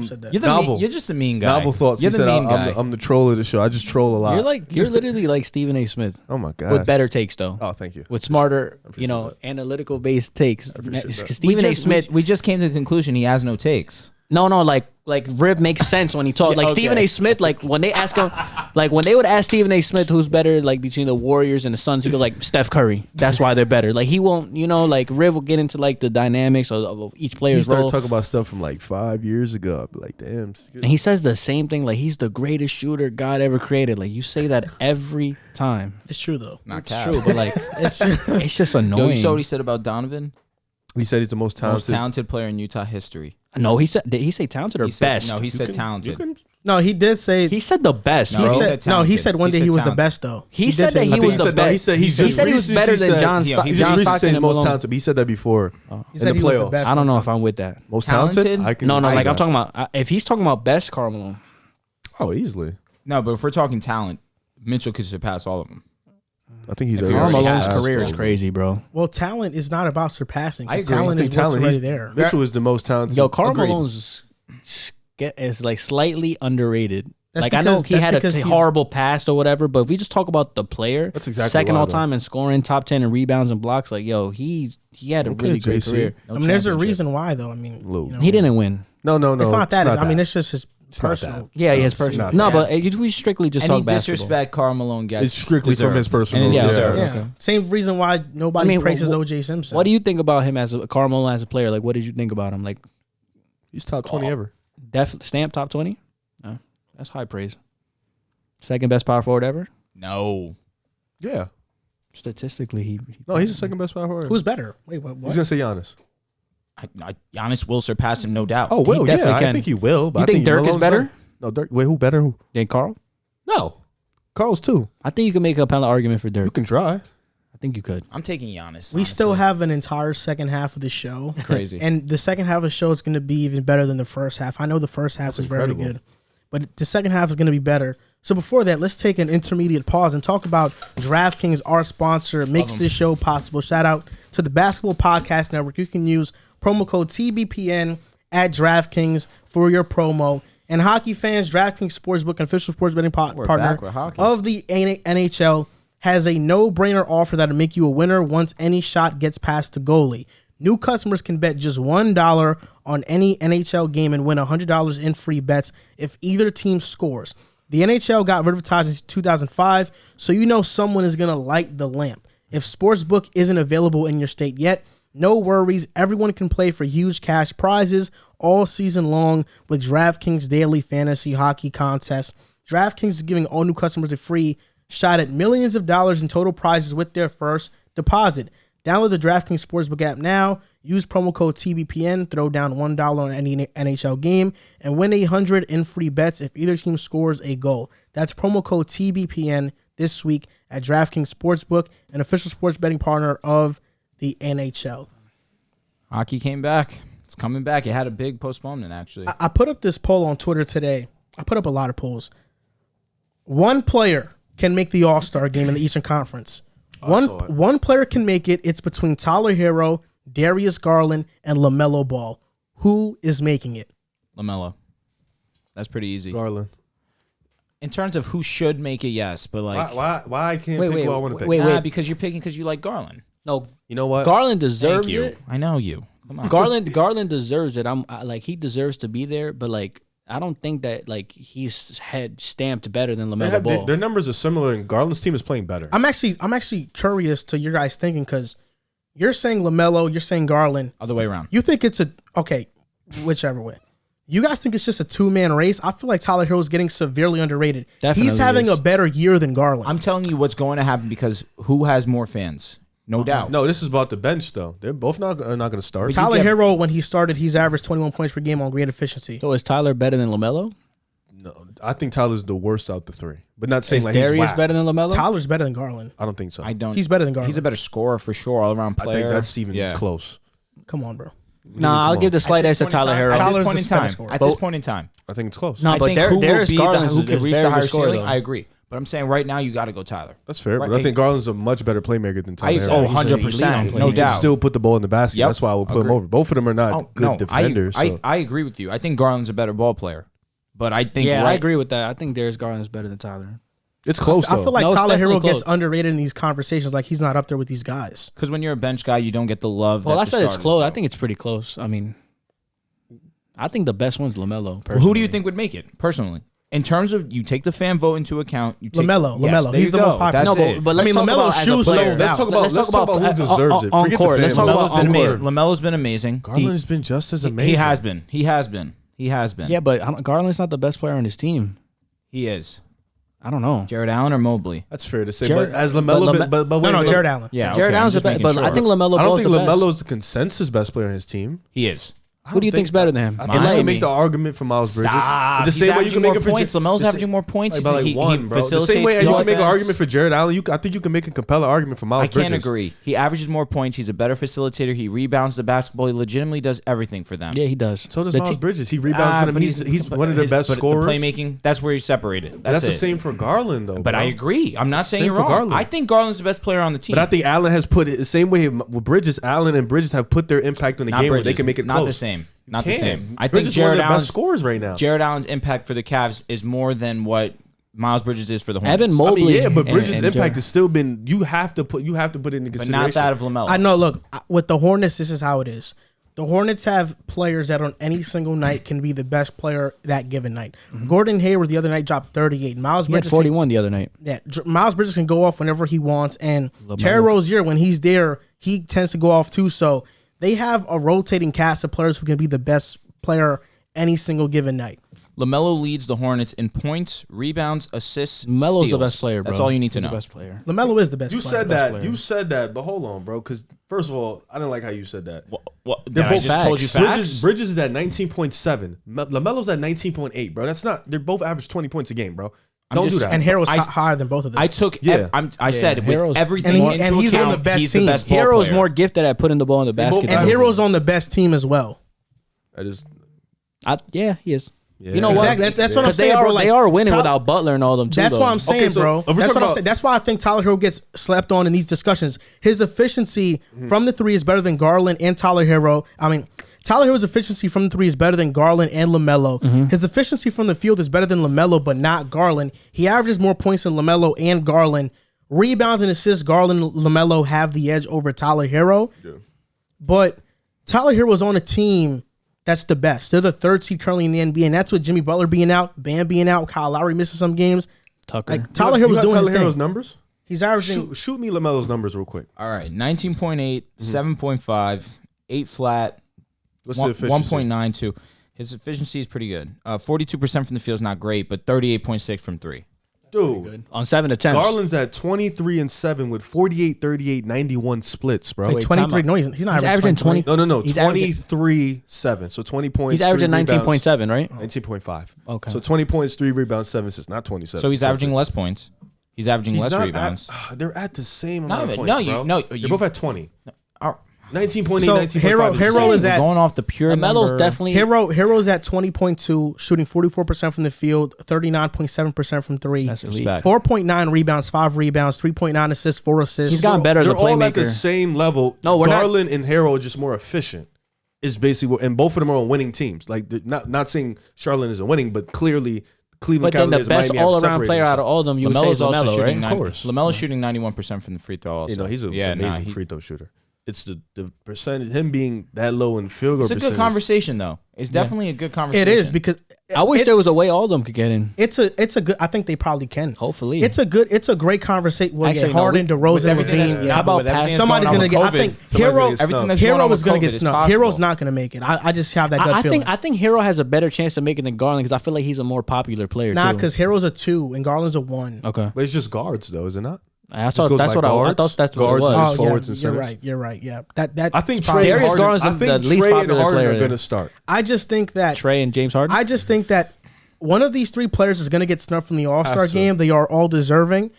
Said that. You're the Novel. you're just a mean guy. Novel thoughts. You're He the said mean guy. I'm the troll of the show. I just troll a lot. You're literally like Stephen A. Smith Oh my god. with better takes though. Oh, thank you. With smarter, appreciate that. analytical based takes. appreciate that. Stephen A. Smith. We just came to the conclusion he has no takes. No, like Rib makes sense when he talks. Yeah, Like okay. Stephen A. Smith, like when they ask him, like when they would ask Stephen A. Smith who's better, like between the Warriors and the Suns, he'd be like Steph Curry. That's why they're better. Like he won't, like Rib will get into like the dynamics of each He player's started role. talking about stuff from like 5 years ago. I'd be like, damn. And he says the same thing, like he's the greatest shooter God ever created. Like you say that every time. It's true though. Not It's cap. true, but like It's true. it's just Yo, annoying. you saw what he said about Donovan? He said he's the most Most talented. talented player in Utah history. No, he said. Did he say talented or He said, best? No, he said talented. No, he did say. He said the best. No, bro. he He said said no. He talented. said one He day said he was the talented. best though. He did said say that he I think was the said, no, he best. said he's He just said he was recently better than said- John Yeah, he He just John just recently Stockton said and most Malone. talented, but he said that before He in said the he was the playoffs. best. I don't know one if time. I'm with that. Most talented? Talented? I can No, see like I'm that. talking about if he's talking about best, Karl Malone. Oh, easily. No, but if we're talking talent, Mitchell could surpass all of them. I think he's If he Karl already already Malone's has, career is passed crazy, bro. Well, talent is not about surpassing. I 'Cause agree. talent I is think what's talent. already He's, there. Mitchell is the most talented. Yo, Karl Agreed. Malone's is like slightly underrated. That's Like I know because- he that's had a because he's- horrible past or whatever, but if we just talk about the player, That's exactly second why, all though. time in scoring, top 10 in rebounds and blocks. Like yo, he had a Okay, really great JC. career. No I mean, there's a championship. reason why though. I mean, Lou. He didn't win. No. It's not that. I mean, that. it's just his It's not personal. that. Yeah, he has It's personal. not No, that. but we strictly just Any talk basketball. disrespect Karl Malone gets, It's strictly from his deserved. personal. And it's Yeah. deserved. Yeah. Same reason why nobody I mean, praises wh- O.J. Simpson. What do you think about him as Karl Malone as a player? Like, what did you think about him? Like, He's top 20 ever. Stamp top 20. That's high praise. Second best power forward ever. No. Yeah. Statistically, He's the second best power forward. Who's better? Wait, what? He's gonna say Giannis. Giannis will surpass him, no doubt. Oh, well, definitely yeah, can. I think he will. But You I think Dirk is Malone's better? No, Dirk. Wait, who better? Who? Than Carl? No, Carl's too. I think you can make a compelling argument for Dirk. You can try. I think you could. I'm taking Giannis. We still honestly. have an entire second half of the show. Crazy. And the second half of the show is going to be even better than the first half. I know the first half was very incredible. good, but the second half is going to be better. So before that, let's take an intermediate pause and talk about DraftKings, our sponsor, makes this show possible. Shout out to the Basketball Podcast Network. You can use promo code TBPN at DraftKings for your promo. And hockey fans, DraftKings Sportsbook, an official sports betting partner back with hockey. of the NHL, has a no-brainer offer that'll make you a winner once any shot gets past the goalie. New customers can bet just $1 on any NHL game and win $100 in free bets if either team scores. The NHL got rid of ties in 2005, so you know someone is going to light the lamp. If Sportsbook isn't available in your state yet, no worries. Everyone can play for huge cash prizes all season long with DraftKings Daily Fantasy Hockey Contest. DraftKings is giving all new customers a free shot at millions of dollars in total prizes with their first deposit. Download the DraftKings Sportsbook app now. Use promo code TBPN. Throw down $1 on any NHL game and win $100 in free bets if either team scores a goal. That's promo code TBPN this week at DraftKings Sportsbook, an official sports betting partner of the NHL. Hockey came back. It's coming back. It had a big postponement, actually. I put up this poll on Twitter today. I put up a lot of polls. One player can make the All-Star game in the Eastern Conference. One player can make it. It's between Tyler Herro, Darius Garland, and Lamelo Ball. Who is making it? LaMelo. That's pretty easy. Garland. In terms of who should make it, yes, but like, Why I can't Wait, pick wait, who I want to pick? wait. because you're picking because you like Garland. No, You know what? Garland deserves Thank you. it. I know you. Come on. Garland deserves it. He deserves to be there, but like I don't think that like he's had stamped better than LaMelo Ball. Their numbers are similar, and Garland's team is playing better. I'm actually curious to your guys' thinking because you're saying LaMelo, you're saying Garland. Other way around. You think it's whichever way. You guys think it's just a two-man race? I feel like Tyler Herro is getting severely underrated. Definitely He's having is. a better year than Garland. I'm telling you what's going to happen because who has more fans? No doubt. No, this is about the bench though. They're both not going to start. Tyler Herro, when he started, he's averaged 21 points per game on great efficiency. So is Tyler better than LaMelo? No, I think Tyler's the worst out the three, but not saying Is like he's Darius whack. better than LaMelo? Tyler's better than Garland. I don't think so. I don't. He's better than Garland. He's a better scorer for sure, all around I player. think that's even close. Come on, bro. Nah, I'll give the slight edge to Tyler Herro. At Tyler's this point the in time. better scorer. At this point in time. I think it's close. No, I but think who will Darius be Garland who can is reach very the good higher scorer, ceiling? though. I agree. But I'm saying right now you got to go Tyler. That's fair, Right. but I think Garland's a much better playmaker than Tyler. Herro. Oh, he's an elite 100%. player. No He can doubt. still put the ball in the basket. Yep. That's why I would put him Agree. over. Both of them are not good defenders. I agree with you. I think Garland's a better ball player. But I think I agree with that. I think Darius Garland is better than Tyler. It's close I though. feel like No, it's Tyler definitely Herro gets close. underrated in these conversations. Like he's not up there with these guys. Because when you're a bench guy, you don't get the love. Well, that I the said it's starters close. do. I think it's pretty close. I mean, I think the best one's LaMelo. Well, who do you personally. think would make it personally? In terms of you take the fan vote into account, you take LaMelo. Yes, LaMelo. there He's you the go. most popular. That's No, it. but I let's mean, talk LaMelo's about as a shoes player. sold Let's out. talk about who deserves it. on Forget court. the Let's fan. talk vote. about LaMelo's been on amazing. court. LaMelo's been amazing. Garland's been just as amazing. He has been. He has been. He has been. Yeah, but Garland's not the best player on his team. He is. I don't know. Jared Allen or Mobley? That's fair to say. Jared- but as but LaMelo, Lame- but wait, No, wait. Jared Allen. Yeah, Jared okay, I'm Allen's just the best, making but sure. I think LaMelo I don't Ball's think the best. LaMelo's the consensus best player on his team. He is. Who do you think's better than him? I think you Miami. can make the argument for Miles Bridges. Stop. The He's same way you averaging can make more it for points. LaMelo's averaging more points. Like by like He one, bro. The same facilitates way the you can make an offense. argument for Jared Allen. I think you can make a compelling argument for Miles I Bridges. can't agree. He averages more points. He's a better facilitator. He rebounds the basketball. He legitimately does everything for them. Yeah, he does. So does The Miles te- Bridges. He rebounds for them. but He's one of the best but scorers. The playmaking, that's where he's separated. That's it. the same for Garland, though. But bro. I agree. I'm not saying Same you're for wrong. Garland. I think Garland's the best player on the team. But I think Allen has put it the same way with Bridges. Allen and Bridges have put their impact on the not game Bridges. where they can make it not close. the same. Not the Can. same. I think Bridges is one of Jared their best Allen's scorers right now. Jared Allen's impact for the Cavs is more than what Miles Bridges is for the Hornets. Evan I Mobley. mean, yeah, but Bridges' and impact Jared- has still been. You have to put it into but consideration. not that of LaMelo. I know. Look, with the Hornets, this is how it is. The Hornets have players that on any single night can be the best player that given night. Gordon Hayward the other night dropped 38. Miles He had Bridges 41 the other night. Miles Bridges can go off whenever he wants, and LaMelo. Terry Rozier, when he's there, he tends to go off too. So they have a rotating cast of players who can be the best player any single given night. LaMelo leads the Hornets in points, rebounds, assists, Melo's steals. the best player, bro. That's all you need to He's know. the best player. LaMelo is the best You player. said Best that. player. You said that. But hold on, bro. Because first of all, I didn't like how you said that. What? They're I both just told you facts. Bridges is at 19.7. LaMelo's at 19.8, bro. That's not. They're both average 20 points a game, bro. Don't do that. And Herro's higher than both of them. I took. Yeah. I said Herro's- with everything and he's into on account, the best he's team. the best ball Herro's player. more gifted at putting the ball in the basket. both- and than- Herro's on the best team as well. That is. Yeah, he is. Yeah. You know what? Exactly. That's what I'm Because saying, bro. they are winning Tyler- without Butler and all them too. That's though. what I'm saying, so bro. if we're That's talking what I'm about- saying. That's why I think Tyler Herro gets slept on in these discussions. His efficiency from the three is better than Garland and Tyler Herro. I mean, Tyler Herro's efficiency from the three is better than Garland and LaMelo. His efficiency from the field is better than LaMelo, but not Garland. He averages more points than LaMelo and Garland. Rebounds and assists, Garland and LaMelo have the edge over Tyler Herro. Yeah. But Tyler Herro's on a team that's the best. They're the third seed currently in the NBA, and that's with Jimmy Butler being out, Bam being out, Kyle Lowry missing some games. Tucker. Like Tyler You Herro's got doing his Tyler Herro's thing. numbers. He's averaging. Shoot me LaMelo's numbers real quick. All right, 19.8, 7.5, 8 flat, What's the efficiency? 1.92. His efficiency is pretty good. 42% from the field is not great, but 38.6 from three. Dude, on 7 attempts. Garland's at 23-7 with 48, 38, 91 splits, bro. Like Wait, 23. time No, out. he's not He's averaging averaging 20. 20. No, He's averaging- 23-7. So 20 points. He's averaging 3 rebounds, 19.7, right? 19.5. Okay. So 20 points, 3 rebounds, 7 assists, not 27. So he's averaging less points. He's averaging less not rebounds. they're at the same No, amount of but points, no, bro. no, They're you- both at 20. All 19.8, So 19.5. Herro is We're at going off the pure Melo's number. definitely. Herro's at 20.2, shooting 44% from the field, 39.7% from three, That's elite. Respect. 4.9 rebounds, 5 rebounds, 3.9 assists, 4 assists. He's gotten better as a They're all at the playmaker. same level. No, we're not- Garland and Herro are just more efficient. Is basically what, and both of them are on winning teams. Like not saying Charlotte isn't winning, but clearly Cleveland But then the Cavaliers, best Miami have all-around separated player out of themselves. all of them, you would say LaMelo's is also LaMelo, shooting right? Of 90 course. LaMelo's shooting 91% from the free throw. Also, You know, he's an yeah, amazing free throw shooter. It's the percentage, him being that low in field goal It's a percentage. good conversation, though. It's definitely a good conversation. It is because I wish it- there was a way all of them could get in. it's a good. I think they probably can. Hopefully. It's a great conversation. Well, Actually, yeah, no, Harden, DeRozan, everything that's- Levine. yeah, How about with everything pass- that's Somebody's going on gonna with get. I COVID, think somebody's gonna Herro. get snubbed. Everything that's going Herro on is with gonna COVID get is snubbed. possible. Herro's not gonna make it. I just have that gut I feeling. think Herro has a better chance to make it than Garland because I feel like he's a more popular player. Nah, too. because Herro's a 2 and Garland's a 1. Okay. But it's just guards, though, is it not? I Just thought goes that's by what I guards, thought that's what it guards was. and just Oh, forwards yeah, and you're centers. right. You're right. Yeah, that. I think probably- Trey and Darius Harden. Garland's I the think least Trey and popular Harden player are there. going to start. I just think that. Trey and James Harden. I just think that one of these 3 players is going to get snubbed from the All-Star Has to. game. They are all deserving.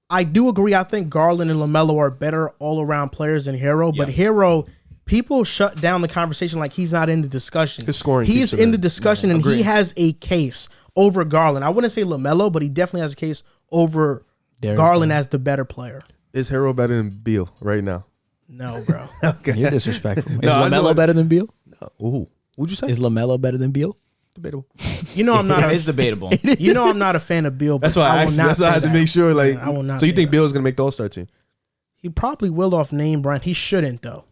I do agree. I think Garland and LaMelo are better all-around players than Herro, but Herro, people shut down the conversation like he's not in the discussion. His scoring He's keeps it in in. the discussion, and he Agreed. has a case over Garland. I wouldn't say LaMelo, but he definitely has a case over Darius Garland as the better player. Is Herro better than Beal right now? No, bro. You're disrespectful. Is No, I just LaMelo like- better than Beal? Ooh, what'd you say? Is LaMelo better than Beal? Debatable. You know I'm not. It's debatable. You know I'm not a fan of Beal. But That's why I will asked. not That's why I say had to that. make sure. Like, I will not so you say think that. Beal's going to make the All-Star team? He probably will off name brand. He shouldn't though.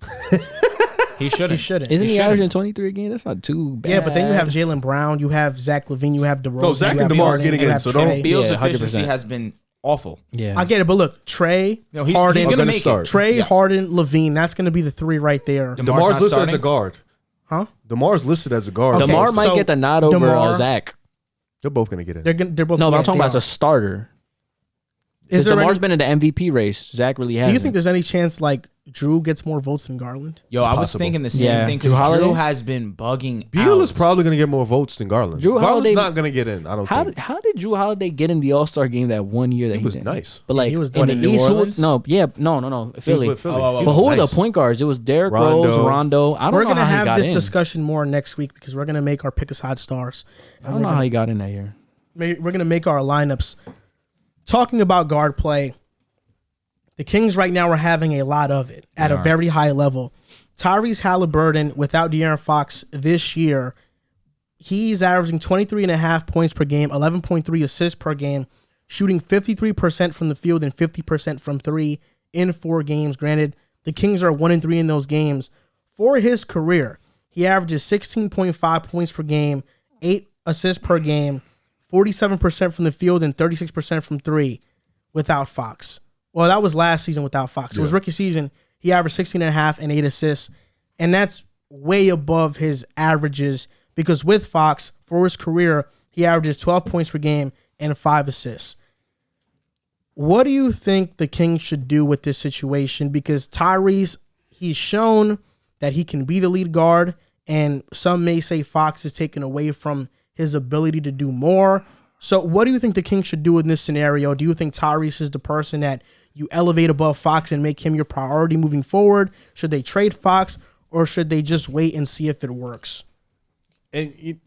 He shouldn't. He shouldn't. Isn't he shouldn't. averaging 23 a game? That's not too bad. Yeah, but then you have Jalen Brown, you have Zach LaVine, you have DeRozan. No, Zach you and have DeMar Harden, getting you in, have so Trey. don't- Beal's Yeah, efficiency 100%. has been awful. Yeah. I get it, but look, Trey, No, he's Harden, going to gonna make start. it. Trey, Yes. Harden, Levine. That's going to be the 3 right there. DeMar's DeMar's not listed as starting? a guard. Huh? DeMar's listed as a guard. Okay. DeMar might so get the nod over DeMar- Zach. They're both going to get in. They're both. No, but yeah, I'm talking they about as are. a starter. Is there DeMar's any, been in the MVP race. Zach really hasn't. do you think there's any chance like Drew gets more votes than Garland? Yo, I was possible. thinking the same Yeah. thing Drew because Holiday? Drew has been bugging Beal out. is probably going to get more votes than Garland. Drew Garland's Holiday- not going to get in. I don't think. How did Drew Holiday get in the All-Star game that one year that He was did? nice. But like he was in doing the it in New East, who was, Orleans? no, Philly. He was with Philly. Oh, He But was who were the nice. point guards? It was Derrick Rondo. Rose, Rondo. I don't We're know gonna how he have got this in. discussion more next week because we're gonna make our pick a side stars. I don't know how he got in that year. We're gonna make our lineups. Talking about guard play, the Kings right now are having a lot of it at a very high level. Tyrese Haliburton, without De'Aaron Fox this year, he's averaging 23.5 points per game, 11.3 assists per game, shooting 53% from the field and 50% from 3 in 4 games. Granted, the Kings are 1-3 in those games. For his career, he averages 16.5 points per game, 8 assists per game, 47% from the field and 36% from 3 without Fox. Well, that was last season without Fox. It was rookie season. He averaged 16.5 and 8 assists, and that's way above his averages because with Fox, for his career, he averages 12 points per game and 5 assists. What do you think the Kings should do with this situation? Because Tyrese, he's shown that he can be the lead guard, and some may say Fox is taken away from his ability to do more. So what do you think the Kings should do in this scenario? Do you think Tyrese is the person that you elevate above Fox and make him your priority moving forward? Should they trade Fox, or should they just wait and see if it works? And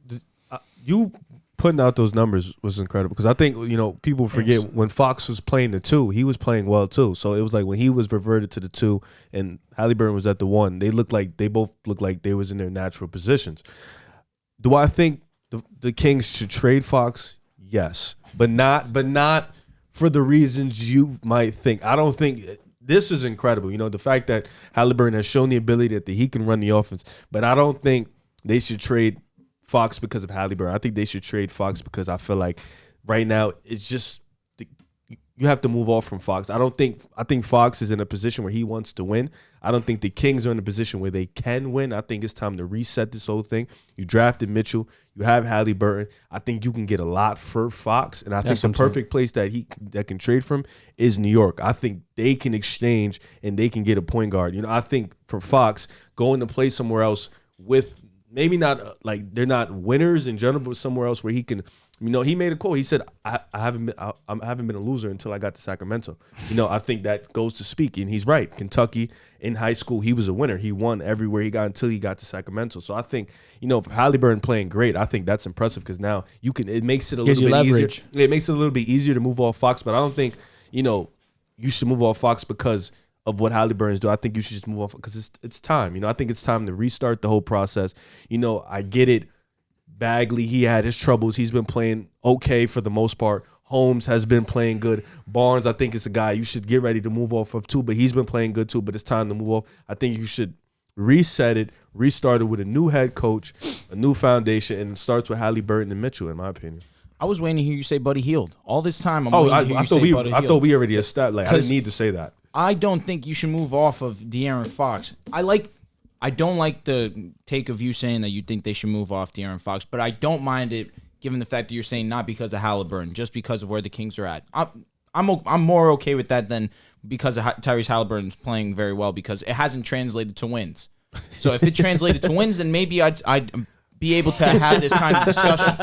you putting out those numbers was incredible, because I think, people forget when Fox was playing the 2, he was playing well too. So it was like when he was reverted to the 2 and Haliburton was at the 1, they both looked like they was in their natural positions. Do I think the Kings should trade Fox? Yes, but not for the reasons you might think. I don't think this is incredible. The fact that Haliburton has shown the ability that he can run the offense, but I don't think they should trade Fox because of Haliburton. I think they should trade Fox because I feel like right now it's just you have to move off from Fox. I think Fox is in a position where he wants to win. I don't think the Kings are in a position where they can win. I think it's time to reset this whole thing. You drafted Mitchell. You have Haliburton. I think you can get a lot for Fox, and I think the perfect place that can trade from is New York. I think they can exchange and they can get a point guard. I think for Fox, going to play somewhere else with maybe not like they're not winners in general, but somewhere else where he can. He made a call. He said, I haven't been a loser until I got to Sacramento. I think that goes to speak, and he's right. Kentucky in high school, he was a winner. He won everywhere he got until he got to Sacramento. So I think, Haliburton playing great, I think that's impressive, because now it makes it a little bit easier. It makes it a little bit easier to move off Fox, but I don't think, you should move off Fox because of what Haliburton's do. I think you should just move off because it's time. I think it's time to restart the whole process. I get it. Bagley, he had his troubles. He's been playing okay for the most part. Holmes has been playing good. Barnes, I think, is a guy you should get ready to move off of too, but he's been playing good too, but it's time to move off. I think you should reset it, restart it with a new head coach, a new foundation, and it starts with Haliburton and Mitchell, in my opinion. I was waiting to hear you say Buddy Hield. All this time, I'm I waiting to hear you say Buddy Hield. I thought we already established. I didn't need to say that. I don't think you should move off of De'Aaron Fox. I don't like the take of you saying that you think they should move off De'Aaron Fox, but I don't mind it given the fact that you're saying not because of Haliburton, just because of where the Kings are at. I'm more okay with that than because of Tyrese Haliburton's playing very well, because it hasn't translated to wins. So if it translated to wins, then maybe I'd be able to have this kind of discussion.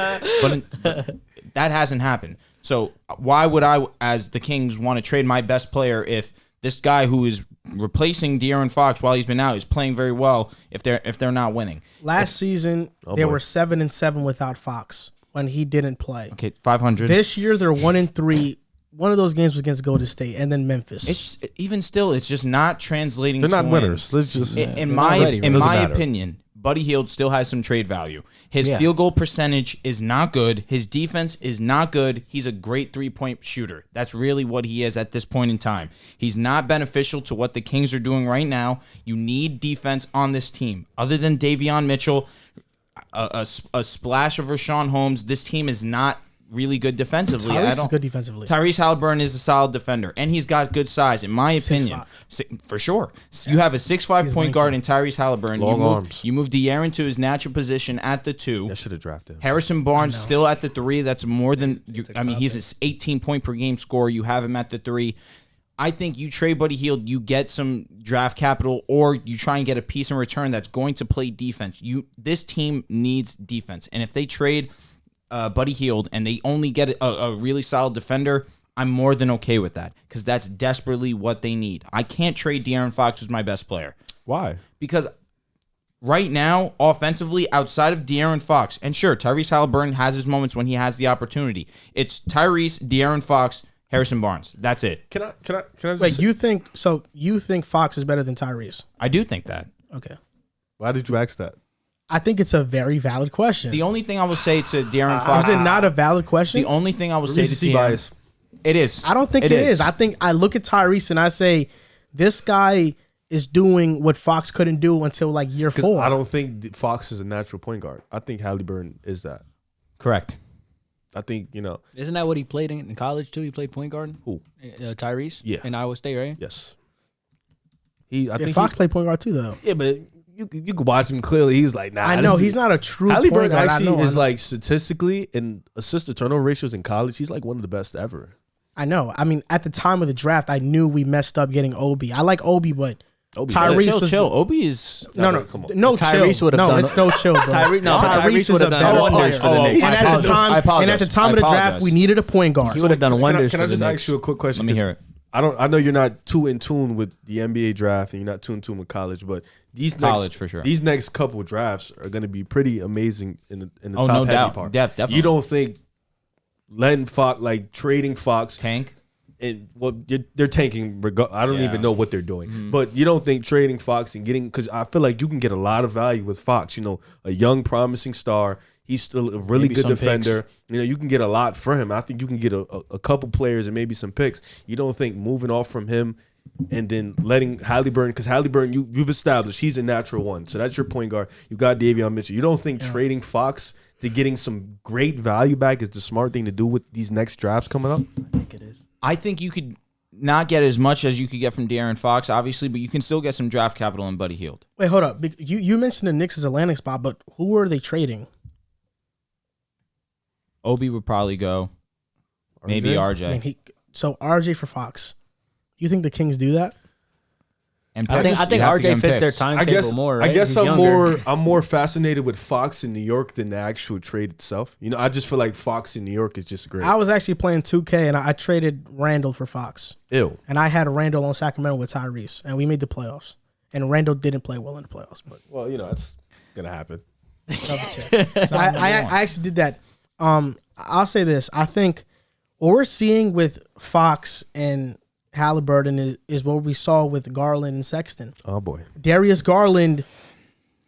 But that hasn't happened. So why would I, as the Kings, want to trade my best player if this guy who is replacing De'Aaron Fox while he's been out is playing very well if they're not winning? Last season, they were 7-7 without Fox when he didn't play. Okay, 500. This year, they're 1-3. One of those games was against Golden State and then Memphis. It's even still, it's just not translating. They're to not wins. winners. Let's just in my opinion, Buddy Hield still has some trade value. His field goal percentage is not good. His defense is not good. He's a great 3-point shooter. That's really what he is at this point in time. He's not beneficial to what the Kings are doing right now. You need defense on this team. Other than Davion Mitchell, a splash of Rashawn Holmes, this team is not really good defensively. Tyrese is good defensively. Tyrese Haliburton is a solid defender, and he's got good size, in my opinion. 6'5". For sure. You have a 6'5" point guard in Tyrese Haliburton. Long arms. You move De'Aaron to his natural position at the 2. I should have drafted him. Harrison Barnes still at the 3. That's more than... he's an 18-point per game scorer. You have him at the 3. I think you trade Buddy Hield, you get some draft capital, or you try and get a piece in return that's going to play defense. This team needs defense, and if they trade Buddy Hield and they only get a really solid defender, I'm more than okay with that, because that's desperately what they need. I can't trade De'Aaron Fox, who's my best player. Why? Because right now, offensively, outside of De'Aaron Fox, and sure, Tyrese Haliburton has his moments when he has the opportunity. It's Tyrese, De'Aaron Fox, Harrison Barnes. That's it. Can I just Wait, you think Fox is better than Tyrese? I do think that. Okay. Why did you ask that? I think it's a very valid question. The only thing I will say to De'Aaron Fox is it not a valid question? The only thing I will say to Recency De'Aaron, bias. It is. I don't think it is. I think I look at Tyrese and I say, this guy is doing what Fox couldn't do until like year 4. I don't think Fox is a natural point guard. I think Haliburton is that. Correct. I think, Isn't that what he played in college too? He played point guard. Who? Tyrese. Yeah. In Iowa State, right? Yes. Fox played point guard too, though. Yeah, but you could watch him clearly. He's like, nah. I know he's not a true point Haliburton guard. actually is like statistically in assist to turnover ratios in college. He's like one of the best ever. I know. I mean, at the time of the draft, I knew we messed up getting Obi. I like Obi, but Tyrese was chill. Obi is no, come on. no Tyrese chill. would have No, done it's no chill, bro. Tyrese would is a have done better wonders player. for the Knicks. And at the time of the draft, we needed a point guard. He would have done wonders. Can I just ask you a quick question? Let me hear it. I know you're not too in tune with the NBA draft and you're not too in tune with college, but For sure. These next couple of drafts are going to be pretty amazing in the top no heavy doubt. part. Definitely. You don't think letting Fox trading Fox tank? And they're tanking. I don't even know what they're doing, but you don't think trading Fox and getting, because I feel like you can get a lot of value with Fox. You know, a young, promising star. He's still a really good defender. Picks. You know, you can get a lot for him. I think you can get a couple players and maybe some picks. You don't think moving off from him and then letting Haliburton, because Haliburton, you've established he's a natural one. So that's your point guard. You got Davion Mitchell. You don't think trading Fox to getting some great value back is the smart thing to do with these next drafts coming up? I think it is. I think you could not get as much as you could get from De'Aaron Fox, obviously, but you can still get some draft capital in Buddy Hield. Wait, hold up. You mentioned the Knicks as a landing spot, but who are they trading? Obi would probably go. Maybe RJ. I mean, so RJ for Fox. You think the Kings do that? And I think RJ fits their timetable more. Right? I guess He's I'm younger. more fascinated with Fox in New York than the actual trade itself. You know, I just feel like Fox in New York is just great. I was actually playing 2K and I traded Randall for Fox. Ew. And I had Randall on Sacramento with Tyrese, and we made the playoffs. And Randall didn't play well in the playoffs, but well, you know, that's gonna happen. I actually did that. I'll say this: I think what we're seeing with Fox and Haliburton is what we saw with Garland and Sexton. Oh boy, Darius Garland,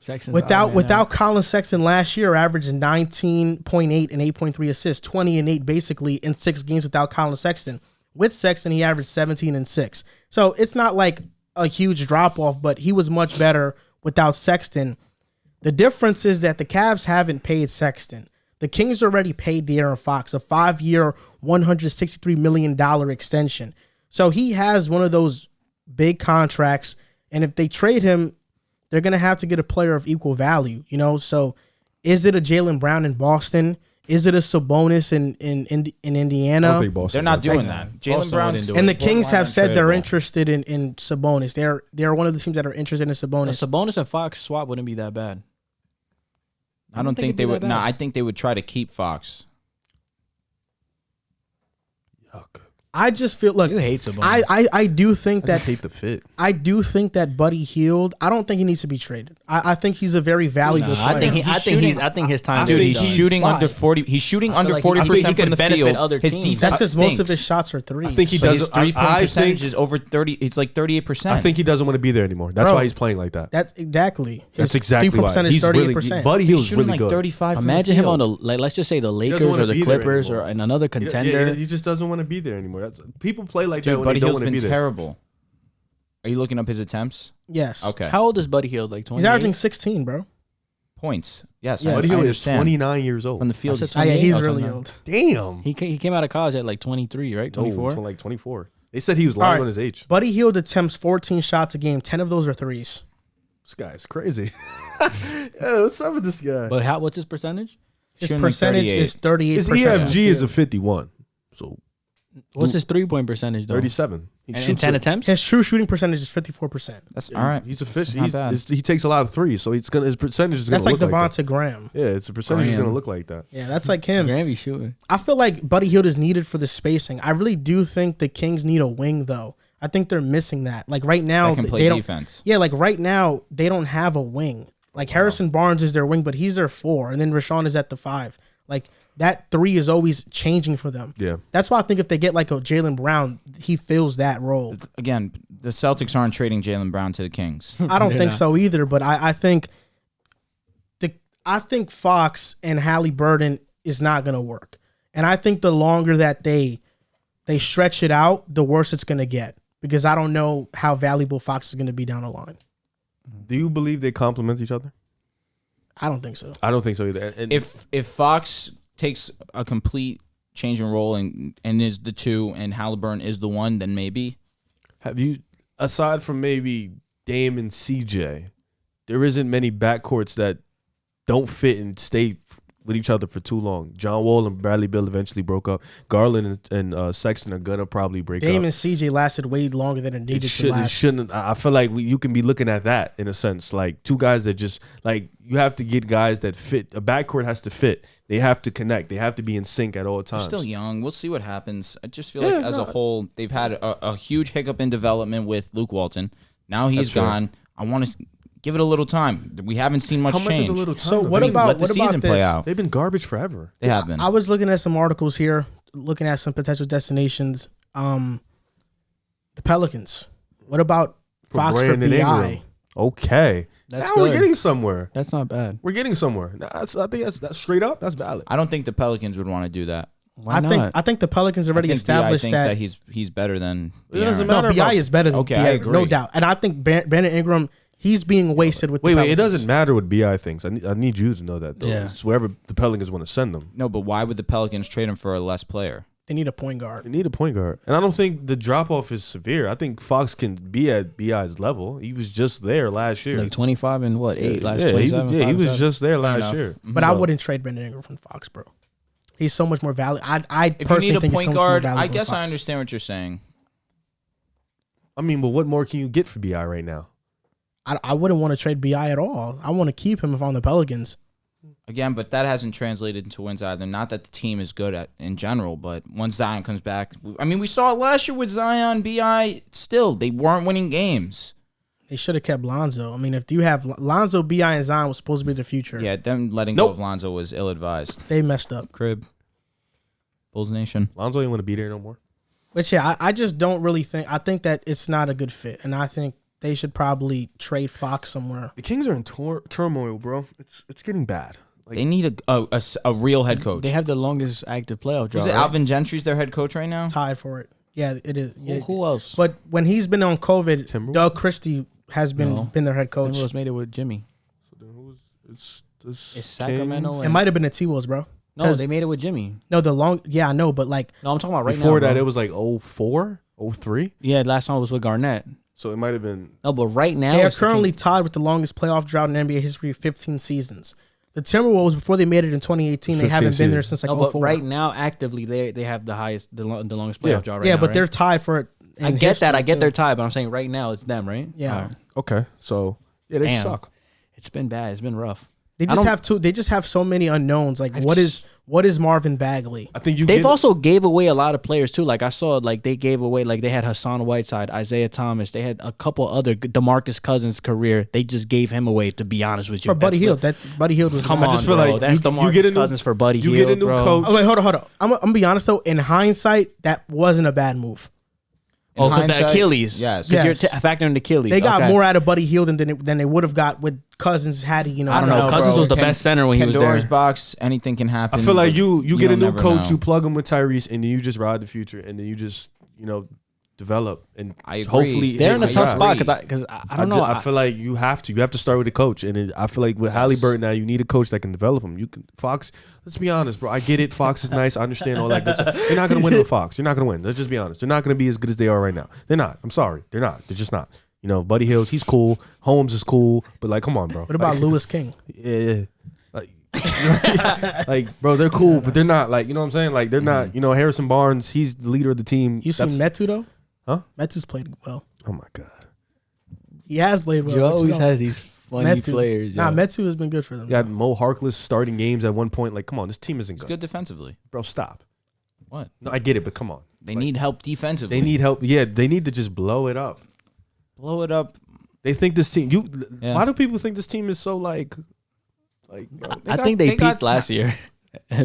Sexton's without Colin Sexton last year, averaged 19.8 and 8.3 assists, 20 and 8 basically in 6 games without Colin Sexton. With Sexton, he averaged 17 and 6. So it's not like a huge drop off, but he was much better without Sexton. The difference is that the Cavs haven't paid Sexton. The Kings already paid De'Aaron Fox a 5-year, $163 million extension. So he has one of those big contracts, and if they trade him, they're going to have to get a player of equal value, you know? So is it a Jaylen Brown in Boston? Is it a Sabonis in Indiana? I don't think Boston They're not does. doing that. Jaylen Brown's And the Kings have said they're interested in Sabonis. They're one of the teams that are interested in Sabonis. Sabonis and Fox swap wouldn't be that bad. I don't think they would. No, I think they would try to keep Fox. Yuck. I just feel like You hate Sabonis. I do think I that just hate the fit. I do think that Buddy Hield. I don't think he needs to be traded. I think he's a very valuable player. I think his time. Dude, is he's done. shooting Why? under 40. He's shooting under like he 40% could from the benefit field. other His teams. defense That's because most of stinks. his shots are threes. I think he But does. his 3-point I percentage think, is over 30. It's like 38%. I think he doesn't want to be there anymore. That's Bro, why he's playing like that. That's exactly. That's exactly why. 3% is He's really 38%. Buddy He's Hield's shooting really like good. 35. Imagine from him on the the let's just say the Lakers wanna or the be there Clippers anymore. or another contender. He just doesn't want to be there anymore. That's, people play like Dude, that when Buddy they don't Hield's want to been be there. terrible. Are you looking up his attempts? Yes. Okay. How old is Buddy Hield? Like 20. He's averaging 16, bro. Points. Yes. Yeah, I Buddy Hield is understand. 29 years old. From the field. That's he's a Yeah, he's 28. really Okay, old. Damn. He came out of college at like 23, right? 24. Oh, like 24. They said he was lying All right. on his age. Buddy Hield attempts 14 shots a game. 10 of those are threes. This guy's crazy. Yeah, what's up with this guy? But what's his percentage? His Shooting like percentage 38. is 38%. His EFG is a 51. So What's his 3-point percentage though? 37. He And in shoots 10 it. attempts? His true shooting percentage is 54%. That's all right. He's a fish. Not bad. He takes a lot of threes, so his percentage is going That's to like look like that. Devonta Graham. Yeah, it's a percentage is Graham. going to look like that. Yeah, that's like him. Granby shooting. I feel like Buddy Hield is needed for the spacing. I really do think the Kings need a wing, though. I think they're missing that. Like right now, That can play they don't. defense. Yeah, like right now, they don't have a wing. Like Harrison Barnes is their wing, but he's their 4, and then Rashawn is at the 5. Like that 3 is always changing for them. Yeah. That's why I think if they get like a Jaylen Brown, he fills that role. Again, the Celtics aren't trading Jaylen Brown to the Kings. I don't They're think not. so either, but I think Fox and Haliburton is not gonna work. And I think the longer that they stretch it out, the worse it's gonna get. Because I don't know how valuable Fox is gonna be down the line. Do you believe they complement each other? I don't think so. I don't think so either. And If Fox takes a complete change in role and is the 2 and Haliburton is the 1, then maybe. have you, aside from maybe Dame and CJ, there isn't many backcourts that don't fit and stay with each other for too long. John Wall and Bradley Beal eventually broke up. Garland and Sexton are gonna probably break Dame up. and CJ lasted way longer than it needed to last. It shouldn't. I feel like you can be looking at that in a sense, like two guys that just like you have to get guys that fit. A backcourt has to fit. They have to connect. They have to be in sync at all times. They're still young. We'll see what happens. I just feel like as a whole, they've had a huge hiccup in development with Luke Walton. Now he's gone. I want to give it a little time. We haven't seen much change. How much is a little time? So what let the season play out. They've been garbage forever. They have been. I was looking at some articles here, looking at some potential destinations. The Pelicans. What about Fox for Brandon BI? Ingram. Okay. That's now good. we're getting somewhere. That's not bad. We're getting somewhere. I think that's straight up. That's valid. I don't think the Pelicans would want to do that. Why not? I think the Pelicans already established thinks that that he's better than It doesn't De'Aaron. matter. No, BI is better than Okay, De'Aaron, I agree. no doubt. And I think Brandon Ingram, he's being wasted with the Wait. Pelicans. It doesn't matter what BI thinks. I need you to know that though. Yeah. It's wherever the Pelicans want to send them. No, but why would the Pelicans trade him for a less player? They need a point They guard. need a point guard, and I don't think the drop off is severe. I think Fox can be at BI's level. He was just there last year. Like 25 and what, 8 last yeah, 27. he was 5, just there last enough. year. But I wouldn't trade Brandon Ingram from Fox, bro. He's so much more valuable. I If you personally need a think he's point so much more guard, valuable I than guess I Fox. understand what you're saying. I mean, but what more can you get for BI right now? I wouldn't want to trade BI at all. I want to keep him if I'm the Pelicans. Again, but that hasn't translated into wins either. Not that the team is good at in general, but once Zion comes back, I mean, we saw it last year with Zion, BI. Still, they weren't winning games. They should have kept Lonzo. I mean, if you have Lonzo, BI, and Zion was supposed to be the future. Yeah, them letting go of Lonzo was ill-advised. They messed up. Crib, Bulls Nation. Lonzo ain't want to be there no more. But yeah, I just don't really think. I think that it's not a good fit, and I think they should probably trade Fox somewhere. The Kings are in turmoil, bro. It's getting bad. Like, They need a real head coach. They have the longest active playoff drought. Is it right? Alvin Gentry's their head coach right now? Tied for it. Yeah, it is. Yeah. Who else? But when he's been on COVID, Timberwolves? Doug Christie has been No. their head coach. Timberwolves made it with Jimmy. it's It's Sacramento. It might have been the T-Wolves, bro. No, 'Cause- they made it with Jimmy. No, I know, but like No, I'm talking about right now. Before that, bro. it was like 04, 03. Yeah, last time it was with Garnett. So it might have been. No, but right now they are it's the currently Kings. tied with the longest playoff drought in NBA history, 15 seasons. The Timberwolves, before they made it in 2018, they 15 haven't been there seasons. since like No, but 04. right now actively they have the highest, the longest playoff drought right yeah, now. but right? they're tied for it. I in get history, that. I get too. their tie, but I'm saying right now it's them, right? Yeah. All right. Okay, so yeah, they Damn. suck. It's been bad. It's been rough. They I just don't- have two. They just have so many unknowns. Like what is Marvin Bagley? I think you. They've get also gave away a lot of players too. Like I saw, like they gave away, like they had Hassan Whiteside, Isaiah Thomas. They had a couple other DeMarcus Cousins' career. They just gave him away. To be honest with you, For Buddy Hield. That Buddy Hield was. Come I on, just feel bro. like That's you DeMarcus get a new Cousins for Buddy you Hield. get a new bro. coach. Oh wait, hold on. I'm gonna be honest though. In hindsight, that wasn't a bad move. Oh, because the hindsight, Achilles. yes. Because Yes. you're factoring the Achilles. They got Okay. more out of Buddy Hield than they would have got with Cousins had he, you know. I don't know. Cousins bro. was the best center when he was Pandora's there. box, anything can happen. I feel like but you get a don't new never coach, know. you plug him with Tyrese, and then you just ride the future, and then you just develop and I agree. hopefully They're in a hit tough the agree. spot because I don't know. I feel like you have to start with a coach, and I feel like with Haliburton now, you need a coach that can develop him. You can Fox. Let's be honest, bro. I get it. Fox is nice. I understand all that good stuff. You're not gonna win with Fox. You're not gonna win. Let's just be honest. They're not gonna be as good as they are right now. They're not. I'm sorry. They're not. They're just not. Buddy Hills, he's cool. Holmes is cool, but like, come on, bro. What about like, Lewis King? Yeah. Like, bro, they're cool, but they're not like, you know what I'm saying? Like, they're not, Harrison Barnes, he's the leader of the team. You seen Metu though? Huh? Metu's played well. Oh my God. He has played well. Joe but you always know, has these funny Metu. players. Nah, yo. Metu has been good for them. You got Mo Harkless starting games at one point. Like, come on, this team isn't It's good. good defensively. Bro, stop. What? No, I get it, but come on. They need help defensively. They need help. Yeah, they need to just blow it up. blow it up. They think this team. Yeah. Why do people think this team is so like? I think they peaked last year.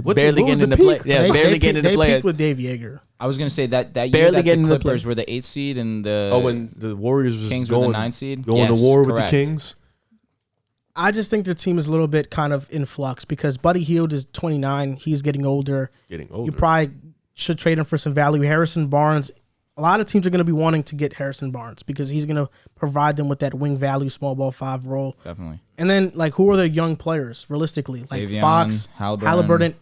What barely was getting the in the play. peak? Yeah, barely getting in the They play. peaked with Dave Yeager. I was gonna say that year Barely that getting the in the play. Clippers were the 8th seed and the when the Warriors was Kings were going the 9th seed. going Yes, to war with the correct. Kings. I just think their team is a little bit kind of in flux because Buddy Hield is 29. He's getting older. Getting older. You probably should trade him for some value. Harrison Barnes. A lot of teams are going to be wanting to get Harrison Barnes because he's going to provide them with that wing value, small ball 5 role. Definitely. And then, like, who are the young players realistically? Like Davion, Fox, Haliburton. Haliburton,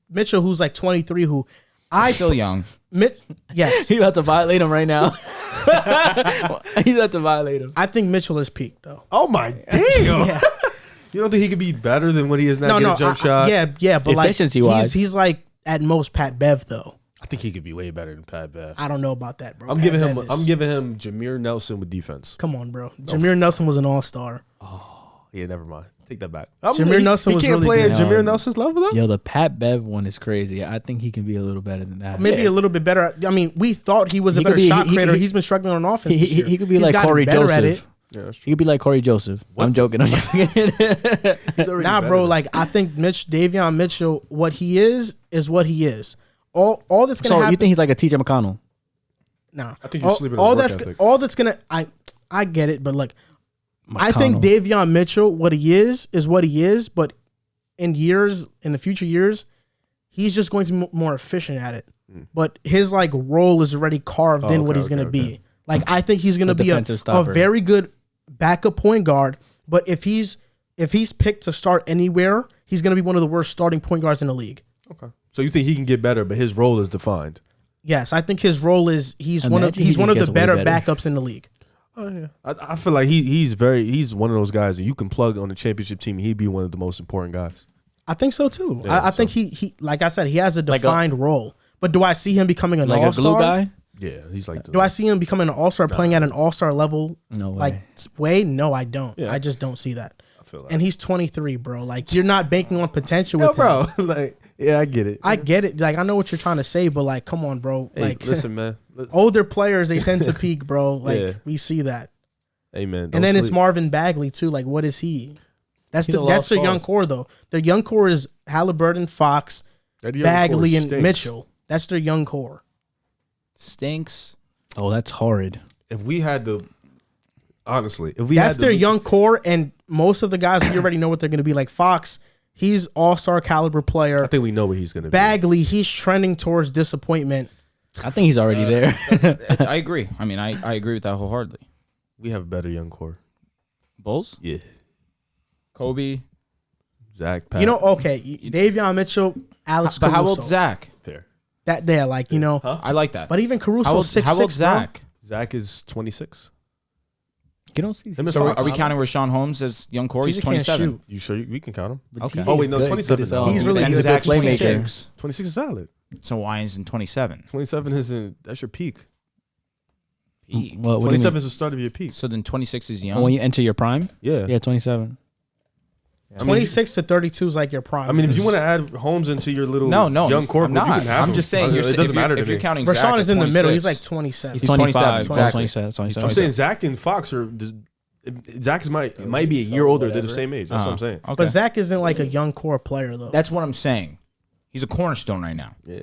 Mitchell, who's like 23, who Still young. Yes. He's about to violate him right now. He's about to violate him. I think Mitchell is peaked, though. Oh, my damn. Yeah. You don't think he could be better than what he is now? Get a jump shot? Yeah, but like Efficiency-wise. he's like at most Pat Bev, though. I think he could be way better than Pat Bev. I don't know about that, bro. I'm Pat giving Bev him Jameer Nelson with defense. Come on, bro. Jameer Nelson was an all-star. Yeah, never mind. Take that back. Jameer Nelson was can't really play good. at Jameer Nelson's level though. Yo, the Pat Bev one is crazy. I think he can be a little better than that. Maybe a little bit better. I mean, we thought he was a He could better be- shot he- creator. he- He's been struggling on offense this year. He could be He's like gotten Corey better at Joseph. Yeah, that's He true. could be like Corey Joseph. I'm joking. He's already Nah, better bro. than- Like I think Davion Mitchell, what he is what he is. All that's gonna So happen. you think he's like a TJ McConnell? Nah, I think you're sleeping on all his that's work ethic. all that's gonna. I get it, but like I think McConnell. Davion Mitchell, what he is what he is. But in the future years, he's just going to be more efficient at it. But his like role is already carved in what he's gonna be. Like I think he's gonna The be a defensive stopper. very good backup point guard. But if he's picked to start anywhere, he's gonna be one of the worst starting point guards in the league. Okay. So you think he can get better, but his role is defined. Yes, I think his role is he's one of Imagine he the just gets better way better. backups in the league. Oh yeah. I feel like he's one of those guys that you can plug on the championship team and he'd be one of the most important guys. I think so too. Yeah, I think he like I said, he has a Like a- defined role. But do I see him becoming an Like a all-star? glue guy? Yeah, he's like Do I see him becoming an all-star playing at an all-star level? No way. Like no, I don't. Yeah. I just don't see that. I feel like And he's 23, bro. Like you're not banking on potential no, with him. bro. Like, yeah, I get it. I get it. Like I know what you're trying to say, but like, come on, bro. Hey, Like listen, man. older players, they tend to peak, bro. Like Yeah. we see that. Hey, man. And then it's Marvin Bagley too. Like, what is he? That's He's a that's lost their young cause. core though. Their young core is Haliburton, Fox, Bagley, and Mitchell. That's their young core. Stinks. Oh, that's horrid. If we had the, honestly, if we That's had their the, young core, and most of the guys we already know what they're going to be. Like Fox, he's all-star caliber player. I think we know what he's gonna be. Bagley, he's trending towards disappointment. I think he's already there. I agree. I mean, I agree with that wholeheartedly. We have a better young core. Bulls, Yeah. Kobe. Zach, Pat. You know, okay, Davion Mitchell, Alex But Caruso. how old's Zach? fair. That there, like, you know. I like that. But even Caruso, How old's 6'6", how old's bro. Zach? Zach is 26. You don't see. Him and So Fox. are we counting Rashawn Holmes as young core? He's TJ can't 27. shoot. You sure we can count him? But Okay. TJ Oh, wait, is no, good, 27 good as now. hell. He's really And good. Zach's Playmaker. 26. 26 is valid. So why isn't 27? 27 isn't. That's your peak. Peak. What do you 27 mean? is the start of your peak. So then 26 is Oh, young. when you enter your prime? Yeah. Yeah, 27. 26 to 32 is like your prime. I mean, if you want to add Holmes into your little no, young core I'm group, you not. can have I'm him. just saying. it doesn't matter to if you're me. counting Zach Rashawn is at in the middle. He's 26. like 27. He's He's 25. 27, exactly. 27. 27. I'm saying Zach and Fox are. Zach might be a year older. They're the same age. That's what I'm saying. Okay. But Zach isn't like a young core player, though. That's what I'm saying. He's a cornerstone right now. Yeah.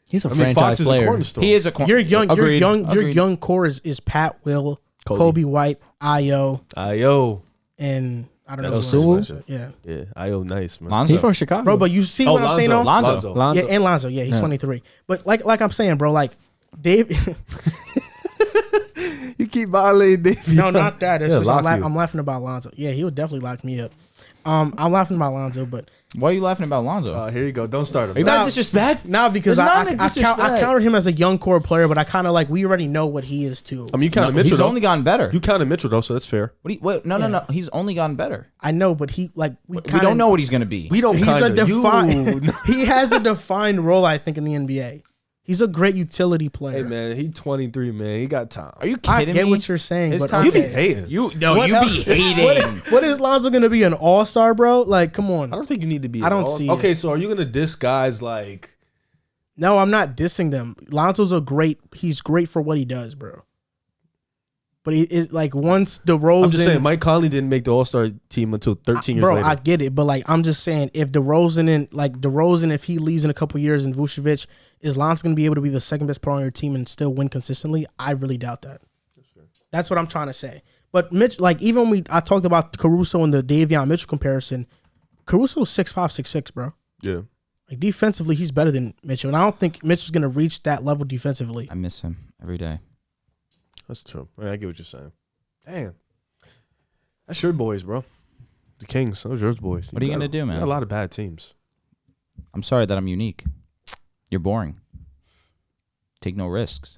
He's a I mean, franchise Fox is a player. cornerstone. He is a Your young, Agreed. your Agreed. young core is Pat Will, Kobe White, Io, Io. and I don't know. That's who what else. I said. Yeah, Yeah. Io, nice man. Lonzo. He's from Chicago. bro. But you see what I'm saying, though? Lonzo. Lonzo. Yeah, and Lonzo. Yeah, he's Yeah. 23. But like I'm saying, bro, like Dave. You keep violating Davey. No, not that. It's Yeah, just lock you. I'm laughing about Lonzo. Yeah, he would definitely lock me up. I'm laughing about Lonzo, but Why are you laughing about Lonzo? Here you go. Don't start him. Are you Nah. about disrespect? now because There's I none of I disrespect. counted him as a young core player, but I kind of like we already know what he is too. I mean, you counted No, Mitchell. he's though. only gotten better. You counted Mitchell though, so that's fair. What do you, wait, no. He's only gotten better. I know, but he like we We don't know what he's going to be. We don't. He's a kinda. defined. He has a defined role, I think, in the NBA. He's a great utility player. Hey man, he 23. Man, he got time. Are you I kidding get me? what you're saying, It's but time- You be okay. hating. You no, What you else- be hating. What is Lonzo gonna be, an all-star, bro? Like, come I on. don't think you need to be. I don't all- see Okay, it. so are you gonna diss guys like? No, I'm not dissing them. Lonzo's he's great for what he does, bro. But he is like once DeRozan. I'm just saying, Mike Conley didn't make the All Star team until 13 years bro, later. I get it, but like I'm just saying, if DeRozan, if he leaves in a couple years and Vucevic, is Lonzo gonna be able to be the second best player on your team and still win consistently? I really doubt that. That's what I'm trying to say. But Mitch, like even when I talked about Caruso and the Davion Mitchell comparison, Caruso's 6'5", 6'6", bro. yeah. Like defensively, he's better than Mitchell, and I don't think Mitchell's gonna reach that level defensively. I miss him every day. That's true. I get what you're saying. Damn. That's your boys, bro. The Kings. Those yours boys. What are you gonna do, You man? got a lot of bad teams. I'm sorry that I'm unique. You're boring. take no risks.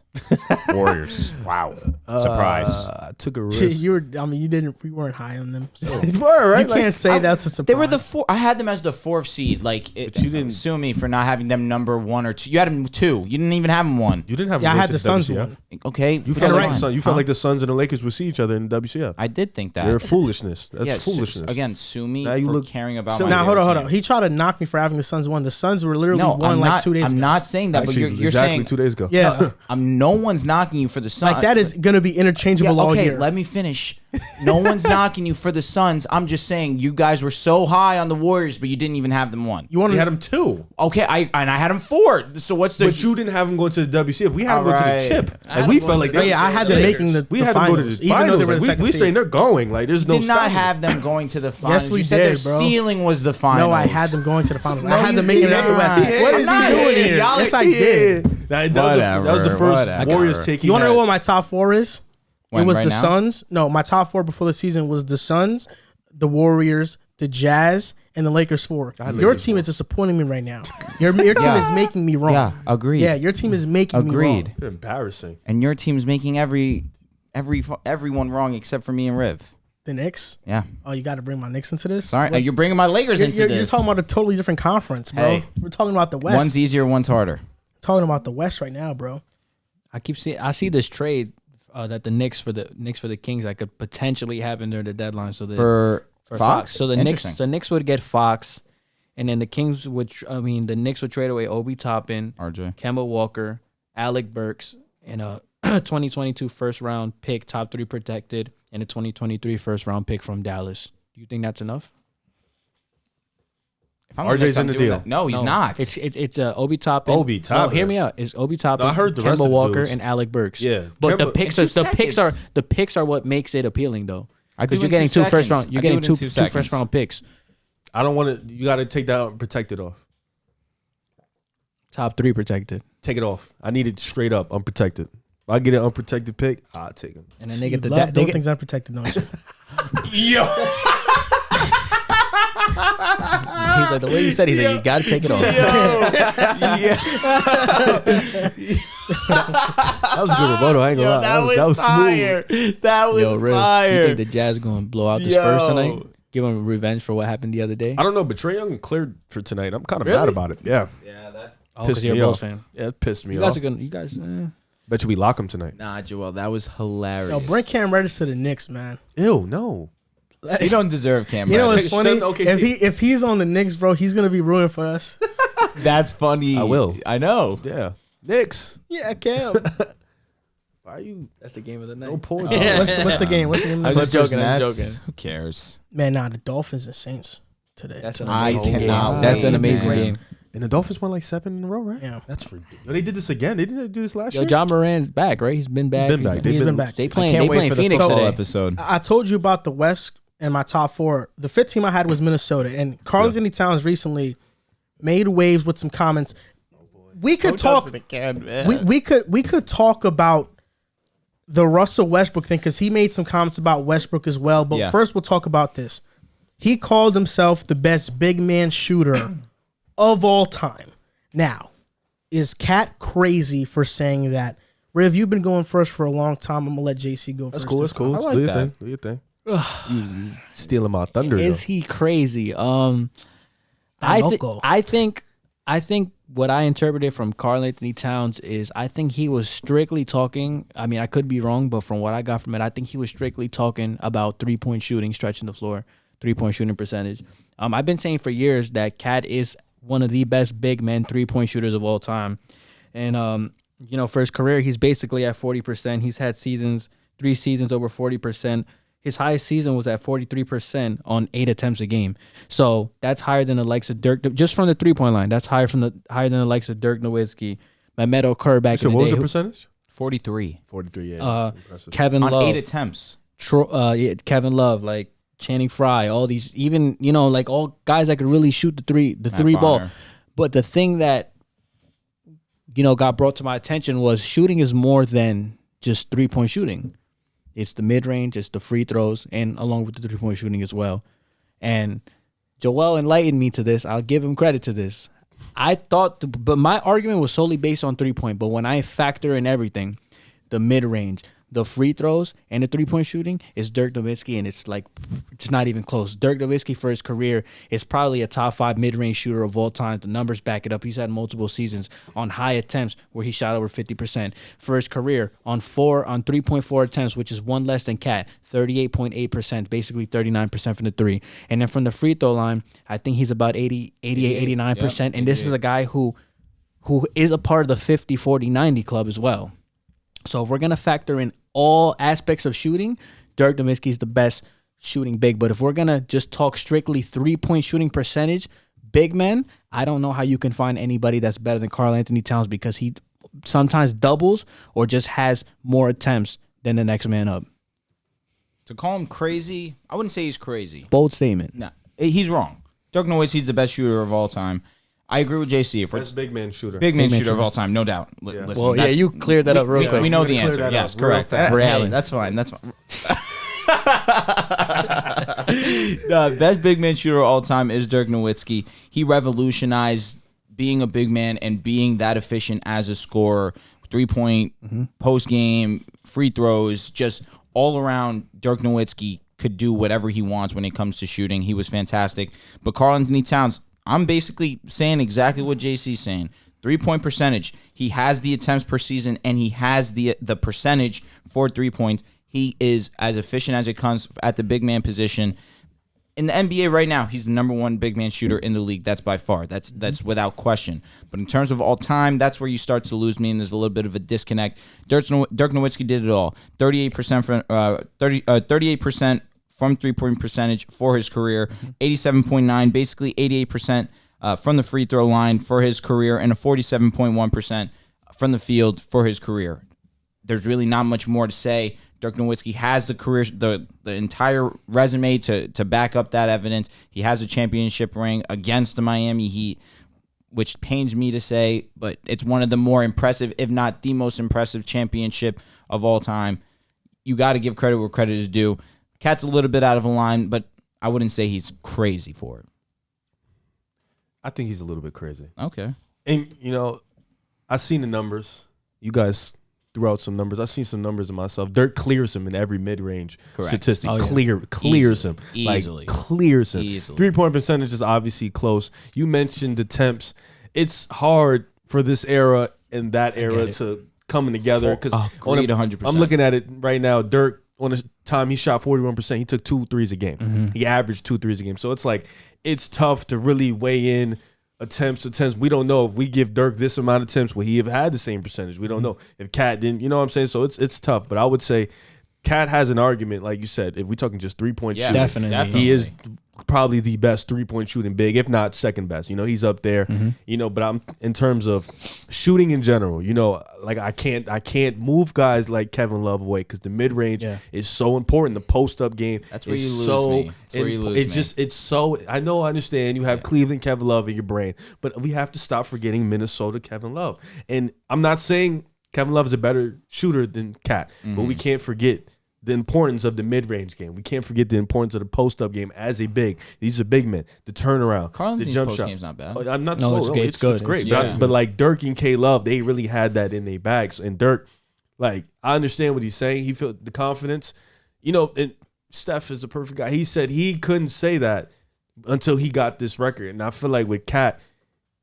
Warriors. Wow. Surprise. I took a risk. You weren't high on them. So. You were, right? You can't say that's a surprise. They were the four. I had them as the 4th seed. Like, you didn't sue me for not having them number 1 or 2. You had them 2. You didn't even have them 1. You didn't have. Yeah, I them had to the Suns WCF. one. Okay. You felt like right. the Suns. You felt like the Suns and the Lakers would see each other in WCF. I did think that. They're foolishness. That's Yeah, foolishness. Again, sue me Now you for look caring about silly. my Now hold favorite on. team. He tried to knock me for having the Suns won. The Suns were literally No, won I'm like not, 2 days I'm ago. not saying that, Actually, but you're exactly saying 2 days ago. Yeah, no one's knocking you for the Suns. like that is gonna be interchangeable all okay, year. let me finish. No one's knocking you for the Suns. I'm just saying you guys were so high on the Warriors, but you didn't even have them 1. You want We to had them 2, Okay, I had them 4. So what's the? but you didn't have them going to the WCF. We had them go to the Alright. chip, I and we had them felt like Oh, yeah, I had them making the we the had finals, them go to the even though finals. they were the Like, second we seed. saying they're going. Like there's no did not stopping have them going to the finals. we you said did, their bro. ceiling was the finals. No, I had them going to the finals. No, I had them you making it out the West. didn't. What I'm is not he doing here. here? Y'all Yes, I did. That was the first Whatever. Warriors taking. You want to know what my top 4 is? When, it was right the now? Suns. No, my top 4 before the season was the Suns, the Warriors, the Jazz, and the Lakers 4. Your Lakers team 4. is disappointing me right now. Your team Yeah. is making me wrong. Yeah, agreed. Yeah, your team is making me wrong. Agreed. They're embarrassing. And your team's making everyone wrong except for me and Riv. The Knicks. Yeah. Oh, you got to bring my Knicks into this. Sorry, What? you're bringing my Lakers into You're this. talking about a totally different conference, bro. Hey. We're talking about the West. One's easier, one's harder. Talking about the West right now, bro. I see this trade that the Knicks for the Kings that could potentially happen during the deadline. So For Fox? So the Interesting. Knicks would get Fox, and then the Knicks would trade away Obi Toppin, RJ. Kemba Walker, Alec Burks, and a 2022 first round pick, top 3 protected, and a 2023 first round pick from Dallas. Do you think that's enough? If I'm RJ's Knicks, I'm in the doing deal. that. No, he's not. It's Obi Toppin. Obi No, Toppin. hear me out. It's Obi Toppin. No, I heard the rest Kemba of the Walker dudes. and Alec Burks. Yeah, but Kemba- the picks are what makes it appealing though. I do Because in you're getting 2 2 first seconds. round. You're I do getting it in two 2 first seconds. round picks. I don't want to. You got to take that unprotected off. Top 3 protected. Take it off. I need it straight up unprotected. If I get an unprotected pick, I'll take him. And then You they get the love they doing get, things unprotected, don't you? Yo, he's like the way you said he's like you got to take it off. that was a good rebuttal. I ain't gonna lie. That was smooth. That was Yo, Riz, you think the Jazz going to blow out the Spurs tonight? Give them revenge for what happened the other day? I don't know, but Trae Young cleared for tonight. I'm kind of mad about it. Yeah, Oh, pissed because you're a me Bulls off. fan. Yeah, it pissed me You guys off. are gonna. You guys. Bet you we lock him tonight. Nah, Joel, that was hilarious. Yo, bring Cam Reddish to the Knicks, man. Ew, no. You don't deserve Cam You know Reddish. what's funny? Send OKC. If he's on the Knicks, bro, he's gonna be ruined for us. That's funny. I will. I know. Yeah, Knicks. Yeah, Cam. Why are you That's the game of the night. no poor? What's the game? What's the game? I was just Clippers, joking. I was Nets. joking. Who cares? Man, nah, the Dolphins and Saints today. That's an I amazing cannot game. That's an wait, amazing man. game. And the Dolphins won like 7 in a row, right? Yeah. That's ridiculous. They did this again. They didn't do this last Yo, year. John Moran's back, right? He's been back. He's been back. He's been back. They I playing. can't They wait playing for the Phoenix football today. episode. I told you about the West and my top 4. The 5th team I had was Minnesota, and Karl Anthony Towns recently made waves with some comments. We could talk. We could talk about the Russell Westbrook thing because he made some comments about Westbrook as well. But Yeah. first, we'll talk about this. He called himself the best big man shooter of all time. Now, is Cat crazy for saying that? Riv, you've been going first for a long time. I'm gonna let JC go That's first. cool. That's this cool. I like do your that. thing. Do your thing. You stealing my thunder. Is though. he crazy? That loco. I think what I interpreted from Karl Anthony Towns is I think he was strictly talking. I mean, I could be wrong, but from what I got from it, I think he was strictly talking about 3-point shooting, stretching the floor, 3-point shooting percentage. I've been saying for years that Cat is one of the best big men 3-point shooters of all time, and for his career, he's basically at 40%. He's had 3 seasons over 40%. His highest season was at 43% on 8 attempts a game. So that's higher than the likes of Dirk, just from the 3-point line. That's higher than the likes of Dirk Nowitzki, Mehmet Okur back So in the what day. was the percentage? 43 43. Yeah. Impressive. Kevin on Love, 8 attempts. Kevin Love, like Channing Frye, all these, even like all guys that could really shoot the three ball. Bonner. But the thing that got brought to my attention was shooting is more than just 3-point shooting. It's the mid-range, it's the free throws, and along with the 3-point shooting as well. And Joel enlightened me to this. I'll give him credit to this. I thought, but my argument was solely based on 3-point. But when I factor in everything, the mid range, the free throws, and the 3-point shooting, is Dirk Nowitzki, and it's not even close. Dirk Nowitzki for his career is probably a top 5 mid range shooter of all time. The numbers back it up. He's had multiple seasons on high attempts where he shot over 50%. For his career, on 3.4 attempts, which is one less than Cat, 38.8%, basically 39% from the three. And then from the free throw line, I think he's about 88, 89%. Yep, and this is a guy who is a part of the 50-40-90 club as well. So if we're going to factor in all aspects of shooting, Dirk Nowitzki is the best shooting big. But if we're going to just talk strictly 3-point shooting percentage, big men, I don't know how you can find anybody that's better than Karl-Anthony Towns, because he sometimes doubles or just has more attempts than the next man up. To call him crazy, I wouldn't say he's crazy. Bold statement. No, he's wrong. Dirk Nowitzki's the best shooter of all time. I agree with JC. Best big man shooter. Big man shooter of all time, no doubt. Yeah. Listen, Well, yeah, you cleared that up real quick. We know the answer. Yes, correct. Hey, That's fine. The best big man shooter of all time is Dirk Nowitzki. He revolutionized being a big man and being that efficient as a scorer. 3-point, post game, free throws, just all around. Dirk Nowitzki could do whatever he wants when it comes to shooting. He was fantastic. But Karl-Anthony Towns, I'm basically saying exactly what JC's saying. 3-point percentage. He has the attempts per season, and he has the percentage for 3 points. He is as efficient as it comes at the big man position. In the NBA right now, he's the number 1 big man shooter in the league. That's by far. That's without question. But in terms of all time, that's where you start to lose me, and there's a little bit of a disconnect. Dirk Nowitzki did it all. 38% from 38% from 3-point percentage for his career, 87.9, basically 88% from the free throw line for his career, and a 47.1% from the field for his career. There's really not much more to say. Dirk Nowitzki has the career, the entire resume to back up that evidence. He has a championship ring against the Miami Heat, which pains me to say, but it's one of the more impressive, if not the most impressive championship of all time. You got to give credit where credit is due. Cat's a little bit out of line, but I wouldn't say he's crazy for it. I think he's a little bit crazy. Okay. And, I've seen the numbers. You guys threw out some numbers. I've seen some numbers of myself. Dirk clears him in every mid-range statistic. Oh, yeah. Clears him. Easily. Clears him. Easily. 3-point percentage is obviously close. You mentioned the temps. It's hard for this era and that era to coming together. Because agreed 100%. I'm looking at it right now. Dirk, on the time he shot 41%, he took 2 threes a game. He averaged 2 threes a game. So it's like, it's tough to really weigh in attempts. We don't know if we give Dirk this amount of attempts, will he have had the same percentage? We don't know. If Cat didn't, you know what I'm saying? So it's tough. But I would say Cat has an argument, like you said, if we're talking just 3-point shooting. Definitely. He is probably the best 3-point shooting big, if not second best. He's up there. But I'm in terms of shooting in general, like I can't move guys like Kevin Love away, because the mid range is so important. The post up game. That's where is you lose me. That's where you lose me. It's so. I understand you have Cleveland Kevin Love in your brain, but we have to stop forgetting Minnesota Kevin Love. And I'm not saying Kevin Love is a better shooter than Cat, but we can't forget the importance of the mid-range game. We can't forget the importance of the post-up game as a big. These are big men. The turnaround, the jump post shot. Game's not bad. I'm not no, slow. It's good. It's great. Yeah. But like Dirk and K Love, they really had that in their bags. And Dirk, like, I understand what he's saying. He felt the confidence. And Steph is a perfect guy. He said he couldn't say that until he got this record. And I feel like with Cat,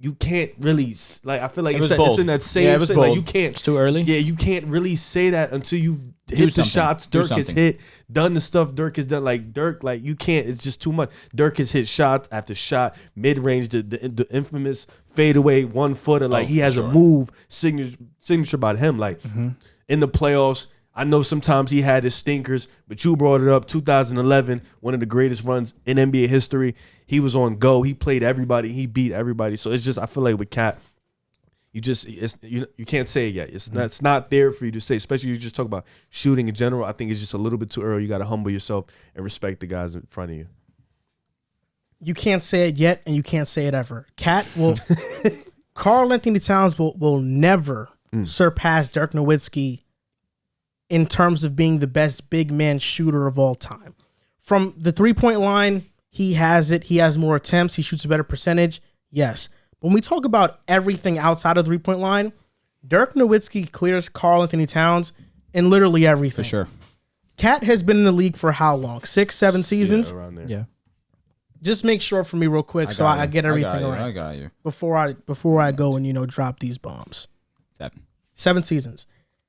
you can't really, like, I feel like it's in that same thing. Like, you can't. It's too early. Yeah, you can't really say that until you hit the shots Dirk has hit, done the stuff Dirk has done. Like, Dirk, like, you can't. It's just too much. Dirk has hit shot after shot, mid-range, the infamous fadeaway, 1-footer. Like, he has a move signature about him. Like, in the playoffs, I know sometimes he had his stinkers, but you brought it up. 2011, one of the greatest runs in NBA history. He was on go. He played everybody. He beat everybody. So it's just, I feel like with Cat, you can't say it yet. It's not there for you to say, especially you just talk about shooting in general. I think it's just a little bit too early. You got to humble yourself and respect the guys in front of you. You can't say it yet, and you can't say it ever. Cat will, Karl-Anthony Towns will never surpass Dirk Nowitzki in terms of being the best big man shooter of all time. From the 3-point line, he has it. He has more attempts. He shoots a better percentage. Yes. When we talk about everything outside of the 3-point line, Dirk Nowitzki clears Karl Anthony Towns in literally everything. For sure. Cat has been in the league for how long? 6, 7 seasons? Yeah, around there. Yeah. Just make sure for me real quick so I get everything right. I got you. Before I go and, drop these bombs. 7 seasons.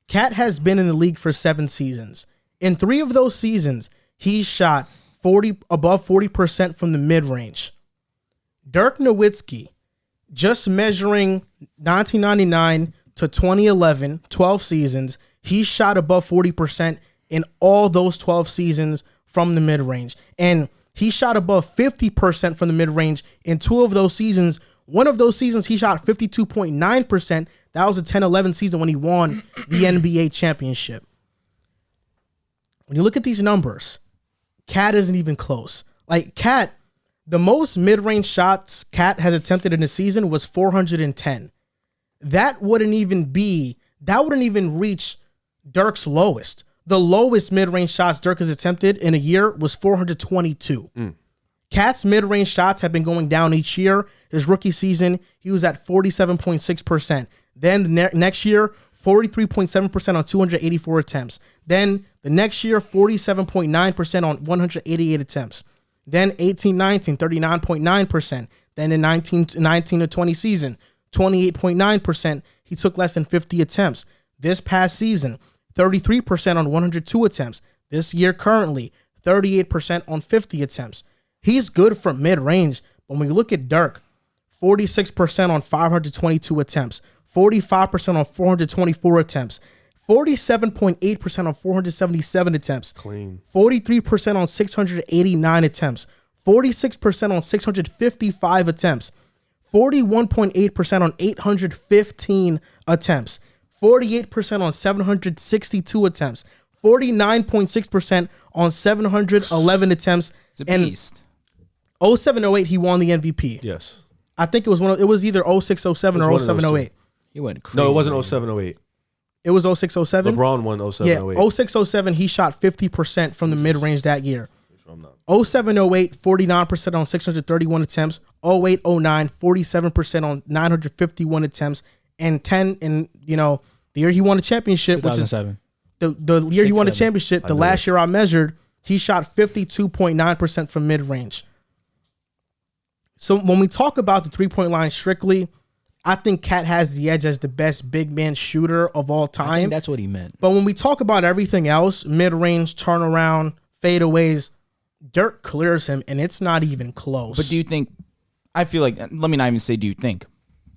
Cat has been in the league for 7 seasons. In 3 of those seasons, he's shot above 40% from the mid-range. Dirk Nowitzki, just measuring 1999 to 2011, 12 seasons, he shot above 40% in all those 12 seasons from the mid-range. And he shot above 50% from the mid-range in 2 of those seasons. One of those seasons, he shot 52.9%. That was a 10-11 season when he won the NBA championship. When you look at these numbers, Cat isn't even close. Like, Cat, the most mid-range shots Cat has attempted in a season was 410. That wouldn't even reach Dirk's lowest. The lowest mid-range shots Dirk has attempted in a year was 422. Cat's mid-range shots have been going down each year. His rookie season, he was at 47.6%. Then the next year, 43.7% on 284 attempts. Then the next year, 47.9% on 188 attempts. Then 18-19, 39.9%. Then in 19-20 season, 28.9%. He took less than 50 attempts. This past season, 33% on 102 attempts. This year currently, 38% on 50 attempts. He's good from mid-range. But when we look at Dirk, 46% on 522 attempts, 45% on 424 attempts, 47.8% on 477 attempts, Clean. 43% on 689 attempts, 46% on 655 attempts, 41.8% on 815 attempps, 48% on 762 attempps, 49.6% on 711 attempts. It's a beast. 07-08, he won the MVP. Yes. I think it was either 06-07 or 07-08. He went crazy. No, it wasn't 07-08. It was 06-07? LeBron won 07-08. Yeah, 06-07, he shot 50% from the mid-range that year. 07-08, 49% on 631 attempts. 08-09, 47% on 951 attempts. And the year he won the championship, which is 2007. the year he won the championship, the last year I measured, he shot 52.9% from mid-range. So when we talk about the 3-point line strictly, I think Cat has the edge as the best big man shooter of all time. I think that's what he meant. But when we talk about everything else, mid-range, turnaround, fadeaways, Dirk clears him, and it's not even close. But do you think, I feel like, let me not even say do you think.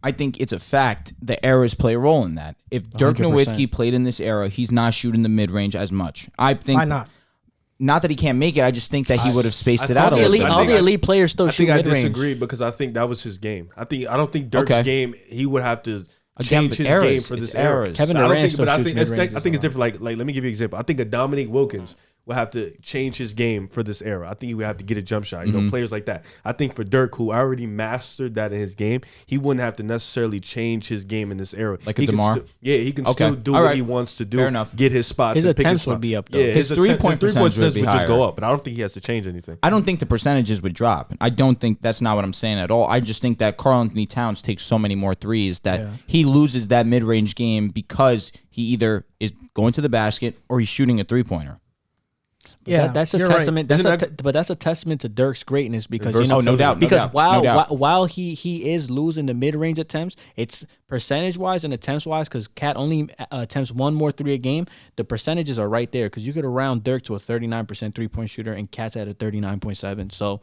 I think it's a fact the eras play a role in that. If Dirk 100%. Nowitzki played in this era, he's not shooting the mid-range as much. I think. Why not? Not that he can't make it. I just think that he would have spaced it out a little bit. All the elite players still shoot mid-range. I disagree because I think that was his game. I don't think Dirk's game, he would have to change his eras, game for this era. Kevin Durant still shoots mid-range. I think it's different. Like, let me give you an example. I think a Dominique Wilkins will have to change his game for this era. I think he would have to get a jump shot. Players like that. I think for Dirk, who already mastered that in his game, he wouldn't have to necessarily change his game in this era. Like a DeMar? He can still do what he wants to do. Fair enough. Get his spots. His and pick attempts his would be up, though. Yeah, his three-point percentage would be just go higher. up. But I don't think he has to change anything. I don't think the percentages would drop. I don't think that's not what I'm saying at all. I just think that Karl Anthony Towns takes so many more threes that he loses that mid-range game because he either is going to the basket or he's shooting a three-pointer. That's a testament. Right. But that's a testament to Dirk's greatness because no doubt. Because while he is losing the mid range attempts, it's percentage wise and attempts wise because Cat only attempts one more 3 a game. The percentages are right there because you could round Dirk to a 39% 3-point shooter and Cat's at a 39.7. So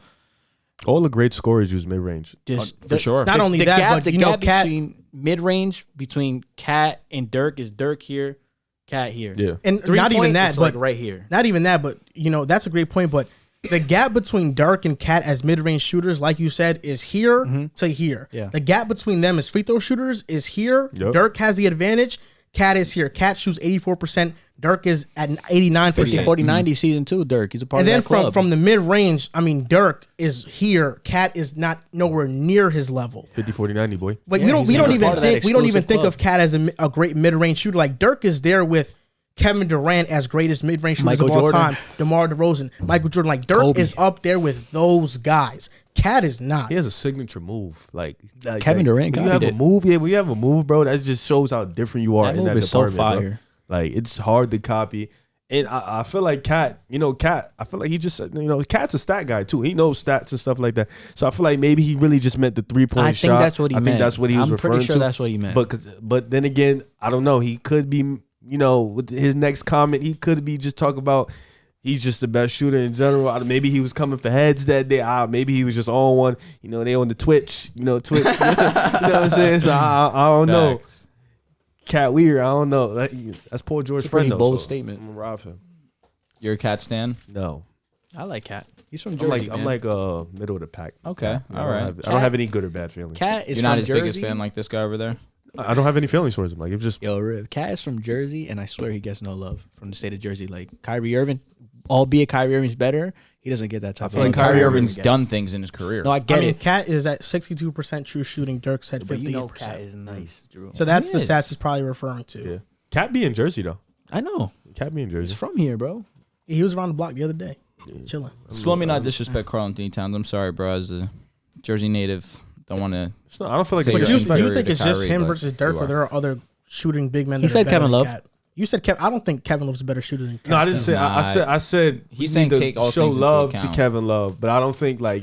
all the great scorers use mid range. For sure. Not only that, but Cat between mid range between Cat and Dirk is Dirk here. Cat here. Yeah. And not even that, but right here. Not even that, but that's a great point. But the gap between Dirk and Cat as mid-range shooters, like you said, is here to here. Yeah. The gap between them as free throw shooters is here. Yep. Dirk has the advantage. Cat is here. Cat shoots 84%. Dirk is at 89%. 50-40-90 season 2, Dirk. He's a part and of then that club. from the mid-range, Dirk is here. Cat is not nowhere near his level. 50-40-90, boy. Like Yeah, we don't even think club. of Cat as a great mid-range shooter. Like Dirk is there with Kevin Durant as greatest mid-range shooters Michael of all Jordan. time. DeMar DeRozan, Michael Jordan. Like Dirk Kobe. is up there with those guys. Cat is not. He has a signature move. Like Kevin Durant when you copied have a move, when you have a move, bro, that just shows how different you are That in move that is so department. Bro. fire. Like it's hard to copy. And I feel like Cat, I feel like he just, Cat's a stat guy too. He knows stats and stuff like that. So I feel like maybe he really just meant the 3-point shot. I think that's what he meant. I think that's what he was referring to. I'm pretty sure that's what he meant. But then again, I don't know. He could be, with his next comment, he could be just talking about he's just the best shooter in general. Maybe he was coming for heads that day. Maybe he was just on one. They on the Twitch. Twitch. You know what I'm saying? So I don't know. Cat weird. I don't know. That's Paul George's friend. Pretty though, bold so statement. I'm gonna rob him. You're a Cat stan? No, I like Cat. He's from Jersey. I'm like middle of the pack. Okay, all right. I don't have any good or bad feelings. Cat is You're not from his Jersey. biggest fan like this guy over there? I don't have any feelings towards him. Like it's just Yo, Riv, Cat is from Jersey, and I swear he gets no love from the state of Jersey. Like Kyrie Irving, albeit Kyrie Irving's better, he doesn't get that type of I feel like love. Kyrie Irving's done things in his career. No, I get it. Cat is at 62% true shooting. Dirk's at 58%. But you know Cat is nice, Drew. So that's He the is. stats he's probably referring to. yeah. Cat be in Jersey though. I know. Cat be in He's Jersey. from here, bro. He was around the block the other day, chilling. Slow me not disrespect Karl Anthony Towns. I'm sorry, bro. As a Jersey native, don't want to. I don't feel like Say But you're do you inferior think to it's just Kyrie, him but versus Dirk, you or are. there are other shooting big men? He that are said better Kevin than Love. Cat? You said Kevin. I don't think Kevin Love's a better shooter than Cat. No, I didn't say. Nah. I said He's we saying need to take all show things into love to account. Kevin Love, but I don't think I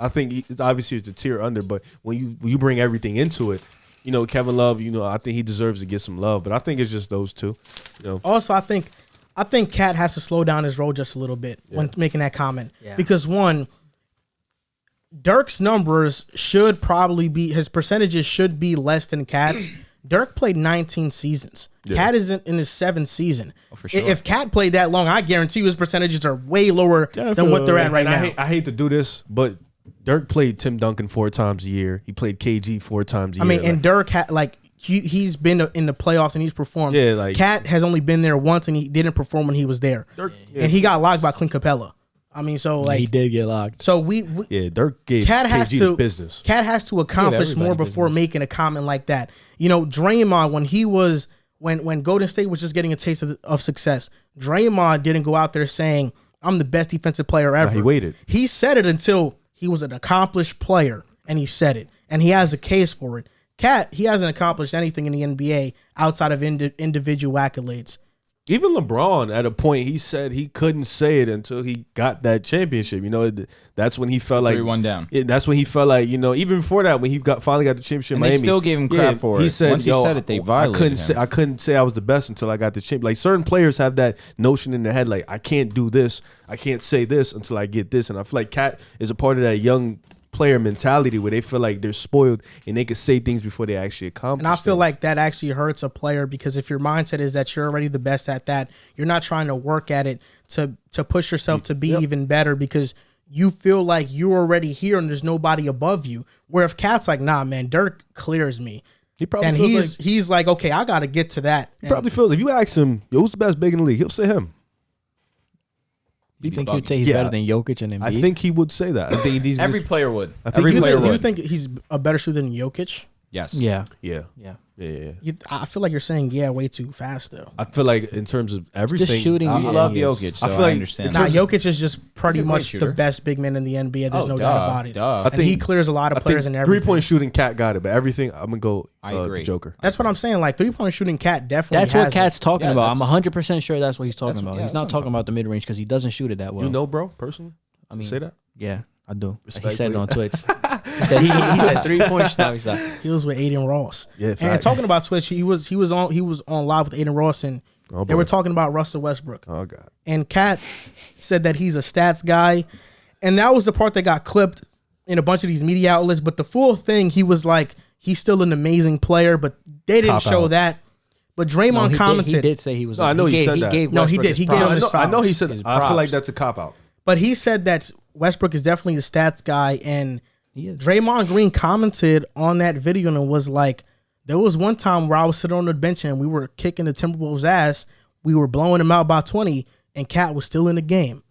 think it's obviously it's a tier under. But when you bring everything into it, Kevin Love, I think he deserves to get some love. But I think it's just those two. Also, I think Cat has to slow down his role just a little bit when making that comment. Yeah. Because one, Dirk's numbers should probably be, his percentages should be less than Cat's. Dirk played 19 seasons. Yeah. Cat is in his 7th season. Oh, for sure. If Cat played that long, I guarantee you his percentages are way lower than what they're at right now. I hate to do this, but Dirk played Tim Duncan 4 times a year. He played KG 4 times a year. I mean, and Dirk had he's been in the playoffs and he's performed. Yeah, like- Cat has only been there once and he didn't perform when he was there. Dirk, And he got locked by Clint Capella. I mean, so like he did get locked. so we Dirk gave Cat has KG to the business. Cat has to accomplish everybody more before business. making a comment like that. Draymond, when Golden State was just getting a taste of success, Draymond didn't go out there saying, "I'm the best defensive player ever." he waited. He said it until he was an accomplished player, and he said it, and he has a case for it. Cat, he hasn't accomplished anything in the NBA outside of individual accolades. Even LeBron, at a point, he said he couldn't say it until he got that championship. That's when he felt like 3-1 down. That's when he felt like even before that, when he finally got the championship. And Miami, they still gave him crap for he it. said, Once he said it, they violated him. I couldn't say I was the best until I got the championship. Like certain players have that notion in their head, like I can't do this, I can't say this until I get this. And I feel like Cat is a part of that young player mentality where they feel like they're spoiled and they can say things before they actually accomplish. And I feel things. like that actually hurts a player because if your mindset is that you're already the best at that, you're not trying to work at it to push yourself to be even better because you feel like you're already here and there's nobody above you. Where if Cat's like, nah, man, Dirk clears me. He probably And feels he's like, okay, I got to get to that. he probably feels if you ask him, who's the best big in the league, he'll say him. You think bugging. he'd say he's Yeah. better than Jokic and Embiid? I think he would say that. I think he's Every player would. I think Every he player would. Do you would. think he's a better shooter than Jokic? Yes. Yeah. yeah. Yeah. I feel like you're saying way too fast though. I feel like in terms of everything, Just shooting. I Yeah, love he is. Jokic, so I I, feel like understand. in Nah, terms Jokic is just pretty He's a great much the shooter. best big man in the NBA. There's Oh, no duh, doubt about it. duh. I And he clears a lot of players in everything. 3-point shooting, Cat got it, but everything I'm gonna go I agree. the Joker. That's what I'm saying. Like 3-point shooting, Cat definitely. That's what has Cat's it. talking Yeah, about. I'm that's- 100% sure that's what he's talking that's- about. yeah, He's that's not what I'm talking about the mid range because he doesn't shoot it that well. You know, bro, personally. I mean, Say that. Yeah, I do. He Respectfully. said it on Twitch. he said 3 points. Now he's not. He was with Aiden Ross. Yeah, and fact. talking about Twitch, he was on live with Aiden Ross, and Oh, they boy. were talking about Russell Westbrook. Oh god. And Cat said that he's a stats guy, and that was the part that got clipped in a bunch of these media outlets. But the full thing, he was like, he's still an amazing player, but they didn't Cop show out. that. But No, Draymond he commented. did say he was. No, I know he said that. Gave No, he Westbrook did. his He gave him props. his I know he props. said. His I feel like props. that's a cop out. But he said that Westbrook is definitely a stats guy, and He is. Draymond Green commented on that video and was like, there was one time where I was sitting on the bench and we were kicking the Timberwolves' ass. We were blowing them out by 20, and Cat was still in the game.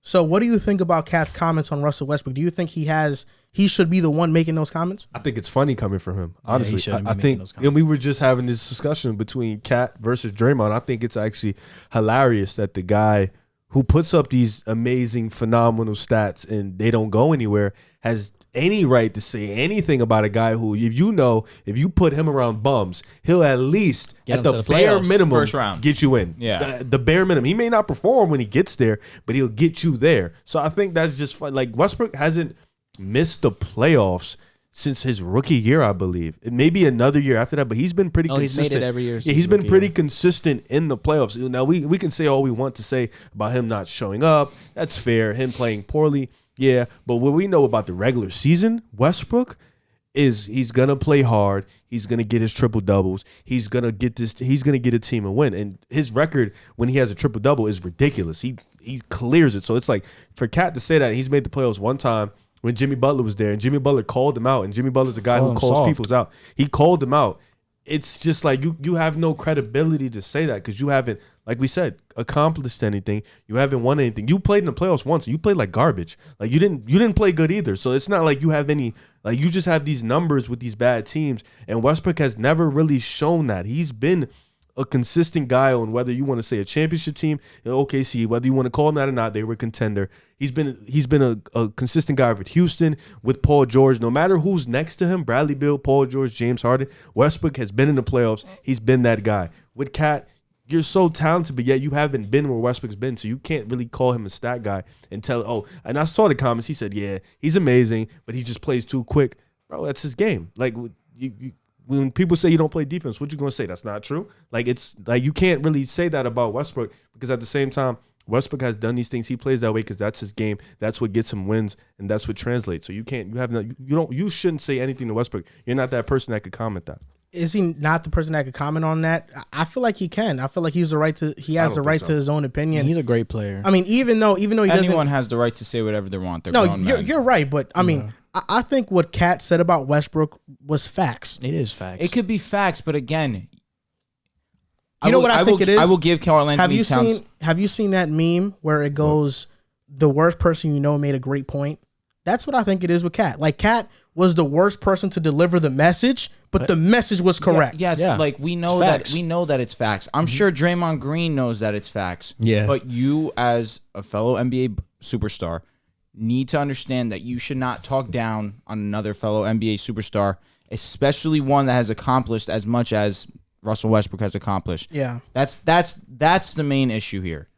So what do you think about Cat's comments on Russell Westbrook? Do you think he should be the one making those comments? I think it's funny coming from him. he Honestly, shouldn't be I making think, those comments. and we were just having this discussion between Cat versus Draymond. I think it's actually hilarious that the guy who puts up these amazing, phenomenal stats and they don't go anywhere, has any right to say anything about a guy who, if you put him around bums, he'll at least, Get at the him to the bare playoffs. minimum, First round. get you in. Yeah. The bare minimum. He may not perform when he gets there, but he'll get you there. So I think that's just fun. Like, Westbrook hasn't missed the playoffs since his rookie year, I believe. It may be another year after that, but he's been pretty consistent. He's made it every year. Yeah, he's been pretty consistent in the playoffs. Now, we can say all we want to say about him not showing up. That's fair. Him playing poorly, yeah. But what we know about the regular season, Westbrook, is he's gonna play hard. He's gonna get his triple doubles. He's gonna get a team a win. And his record when he has a triple double is ridiculous. He clears it. So it's like, for Cat to say that he's made the playoffs one time when Jimmy Butler was there, and Jimmy Butler called him out, and Jimmy Butler's a guy who calls people out. He called him out. It's just like you have no credibility to say that because you haven't, like we said, accomplished anything. You haven't won anything. You played in the playoffs once, and you played like garbage. Like you didn't play good either. So it's not like you have any, like, you just have these numbers with these bad teams. And Westbrook has never really shown that. He's been a consistent guy on whether you want to say a championship team in OKC, whether you want to call them that or not, they were a contender. He's been a consistent guy with Houston, with Paul George. No matter who's next to him, Bradley Beal, Paul George, James Harden, Westbrook has been in the playoffs. He's been that guy. With Cat, you're so talented, but yet you haven't been where Westbrook's been, so you can't really call him a stat guy and tell, and I saw the comments, he said, yeah, he's amazing, but he just plays too quick. Bro, that's his game. Like, when people say you don't play defense, what you gonna say? That's not true. Like, it's like you can't really say that about Westbrook because at the same time, Westbrook has done these things. He plays that way because that's his game. That's what gets him wins, and that's what translates. So you shouldn't say anything to Westbrook. You're not that person that could comment that. Is he not the person that could comment on that? I feel like he can. I feel like he has the right to his own opinion. He's a great player. I mean, even though he doesn't. Anyone has the right to say whatever they want. They're No, grown men. you're right, but I mean, I think what Kat said about Westbrook was facts. It is facts. It could be facts, but again, I think it is? I will give Garland Towns. Have you seen that meme where it goes, the worst person you know made a great point? That's what I think it is with Kat. Like, Kat was the worst person to deliver the message, but the message was correct. Yes, like we know that it's facts. I'm sure Draymond Green knows that it's facts. Yeah. But you, as a fellow NBA superstar, need to understand that you should not talk down on another fellow NBA superstar, especially one that has accomplished as much as Russell Westbrook has accomplished. Yeah. That's the main issue here.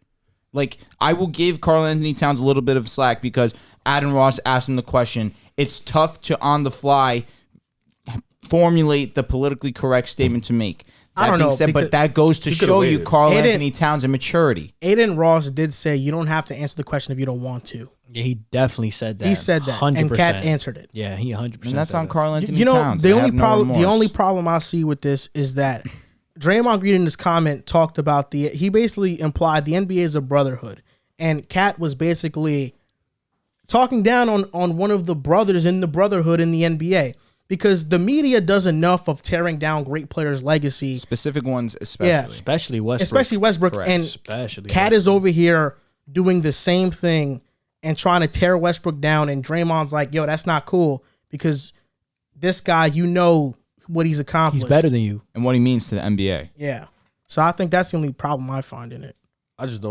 Like, I will give Karl-Anthony Towns a little bit of slack because Adam Ross asked him the question. It's tough to, on the fly, formulate the politically correct statement to make. I don't know. But that goes to show you Karl-Anthony Towns' immaturity. Aiden Ross did say you don't have to answer the question if you don't want to. Yeah, he definitely said that. He said that, 100%. and Kat answered it. Yeah, he 100%. And that's on Karl-Anthony You know, Towns. the only problem I see with this is that Draymond Green in his comment talked about he basically implied the NBA is a brotherhood, and Kat was basically talking down on one of the brothers in the brotherhood in the NBA because the media does enough of tearing down great players' legacy. Specific ones, especially. Yeah. Especially Westbrook. Especially Westbrook. Correct. And Especially Kat is over here doing the same thing and trying to tear Westbrook down, and Draymond's like, yo, that's not cool because this guy, you know what he's accomplished. He's better than you. And what he means to the NBA. Yeah. So I think that's the only problem I find in it. I just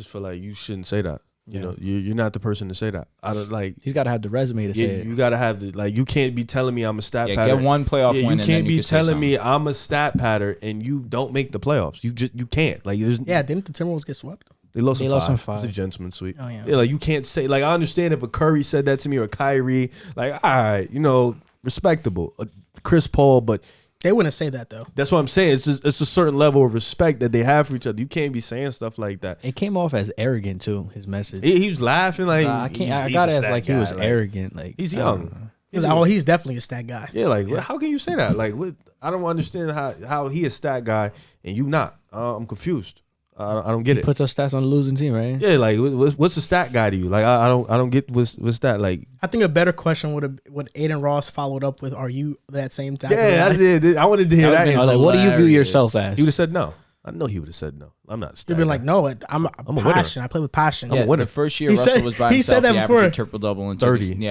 feel like you shouldn't say that. You know, you're not the person to say that. I don't like. He's got to have the resume to say it. You got to have you can't be telling me I'm a stat pattern. Get one playoff win. You can't be telling me I'm a stat pattern and you don't make the playoffs. You can't. Like, didn't the Timberwolves get swept? They lost in 5. five. It's a gentleman's sweep. Oh, yeah. Like, you can't say, like, I understand if a Curry said that to me or a Kyrie, like, all right, respectable. Chris Paul, but They wouldn't say that though. that's what I'm saying. It's a certain level of respect that they have for each other. You can't be saying stuff like that. It came off as arrogant too. His message. He was laughing like I can't. I he's got a it as stat like he was guy. arrogant. Like He's I don't young. know. He's definitely a stat guy. Yeah, like how can you say that? Like, what? I don't understand how he a stat guy and you not. I'm confused. I don't get it. Puts up stats on the losing team, right? Yeah, like what's a stat guy to you? Like I don't get what's that like. I think a better question would Aiden Ross followed up with, "Are you that same type?" Yeah, I did. I wanted to hear that. I was like, what do you view yourself as? He would have said no. I know he would have said no. I'm not a stat You've been guy. like, "No, I'm a passion. I play with passion." I'm a winner. The first year He Russell said- was by he himself, said that he averaged a before. triple-double and 30. he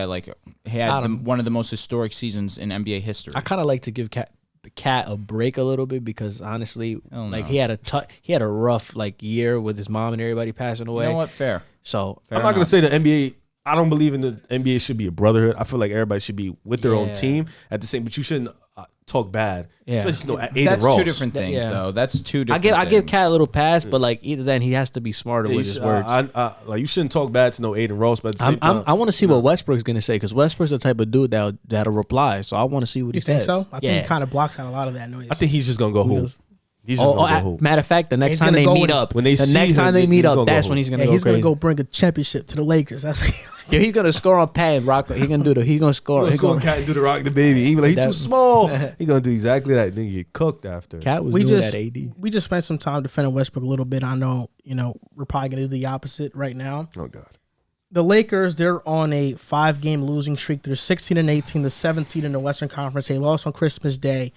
had one of the most historic seasons in NBA history. I kind of like to give Cat Cat a break a little bit because honestly, Oh, like no. he had a rough like year with his mom and everybody passing away. You know what? Fair. So Fair I'm not going to enough. say the NBA. I don't believe in the NBA should be a brotherhood. I feel like everybody should be with their own Yeah. team at the same. But you shouldn't talk bad. Yeah. Especially Aiden That's Ross. two different things, Yeah. though. That's two I different. give things. Cat a little pass, but like either then he has to be smarter Yeah, with you his should- words. like you shouldn't talk bad to no Aiden Ross, but at the same time, I want to see what Westbrook's gonna say because Westbrook's the type of dude that'll reply. So I want to see what You he think says. so? I think Yeah. he kind of blocks out a lot of that noise. I think he's just gonna go hoop. does? He's just gonna go hoop. Matter of fact, the next He's time gonna they go meet when- up, when they the see next him, time they he's meet gonna up, go that's hoop. when he's gonna yeah, go he's crazy. gonna go bring a championship to the Lakers. That's Yeah, he's gonna score on Pat and Rock. He's gonna do the. He's gonna score. Let's He's go gonna, Cat and do the rock the baby. He be like, he too That- small. He gonna do exactly that. Then you get cooked after. Cat was we doing just that. AD. we just spent some time defending Westbrook a little bit. I know, we're probably gonna do the opposite right now. Oh God. The Lakers, they're on a 5-game losing streak. They're 16-18, the 17 in the Western Conference. They lost on Christmas Day.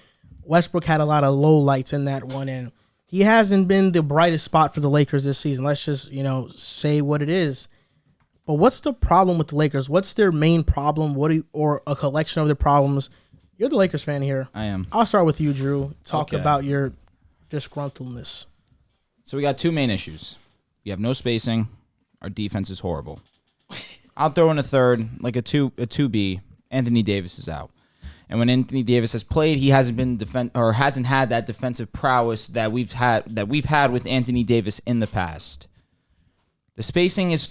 Westbrook had a lot of low lights in that one, and he hasn't been the brightest spot for the Lakers this season. Let's just, say what it is. But what's the problem with the Lakers? What's their main problem? Or a collection of their problems? You're the Lakers fan here. I am. I'll start with you, Drew. Talk Okay. about your disgruntledness. So we got two main issues. We have no spacing. Our defense is horrible. I'll throw in a third, like a 2B. Anthony Davis is out. And when Anthony Davis has played, he hasn't been hasn't had that defensive prowess that we've had with Anthony Davis in the past. The spacing is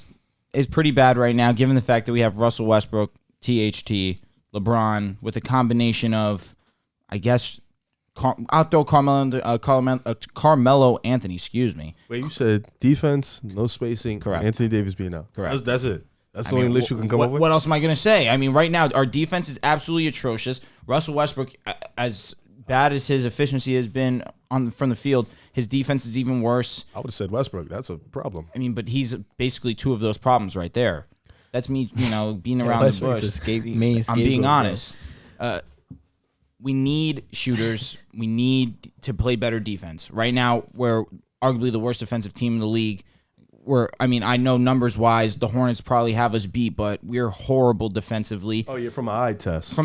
pretty bad right now, given the fact that we have Russell Westbrook, THT, LeBron, with a combination of, I guess, I'll throw Carmelo Anthony. Excuse me. Wait, you said defense, no spacing. Correct. Anthony Davis being out. Correct. That's it. That's the only list you can come up with. What else am I going to say? I mean, right now, our defense is absolutely atrocious. Russell Westbrook, as bad as his efficiency has been from the field, his defense is even worse. I would have said Westbrook. That's a problem. I mean, but he's basically two of those problems right there. That's me, being around the Westbrook's bush. the main I'm being scapegoat, bro. honest. We need shooters. We need to play better defense. Right now, we're arguably the worst defensive team in the league. I know numbers-wise, the Hornets probably have us beat, but we're horrible defensively. Oh, you're from an eye test.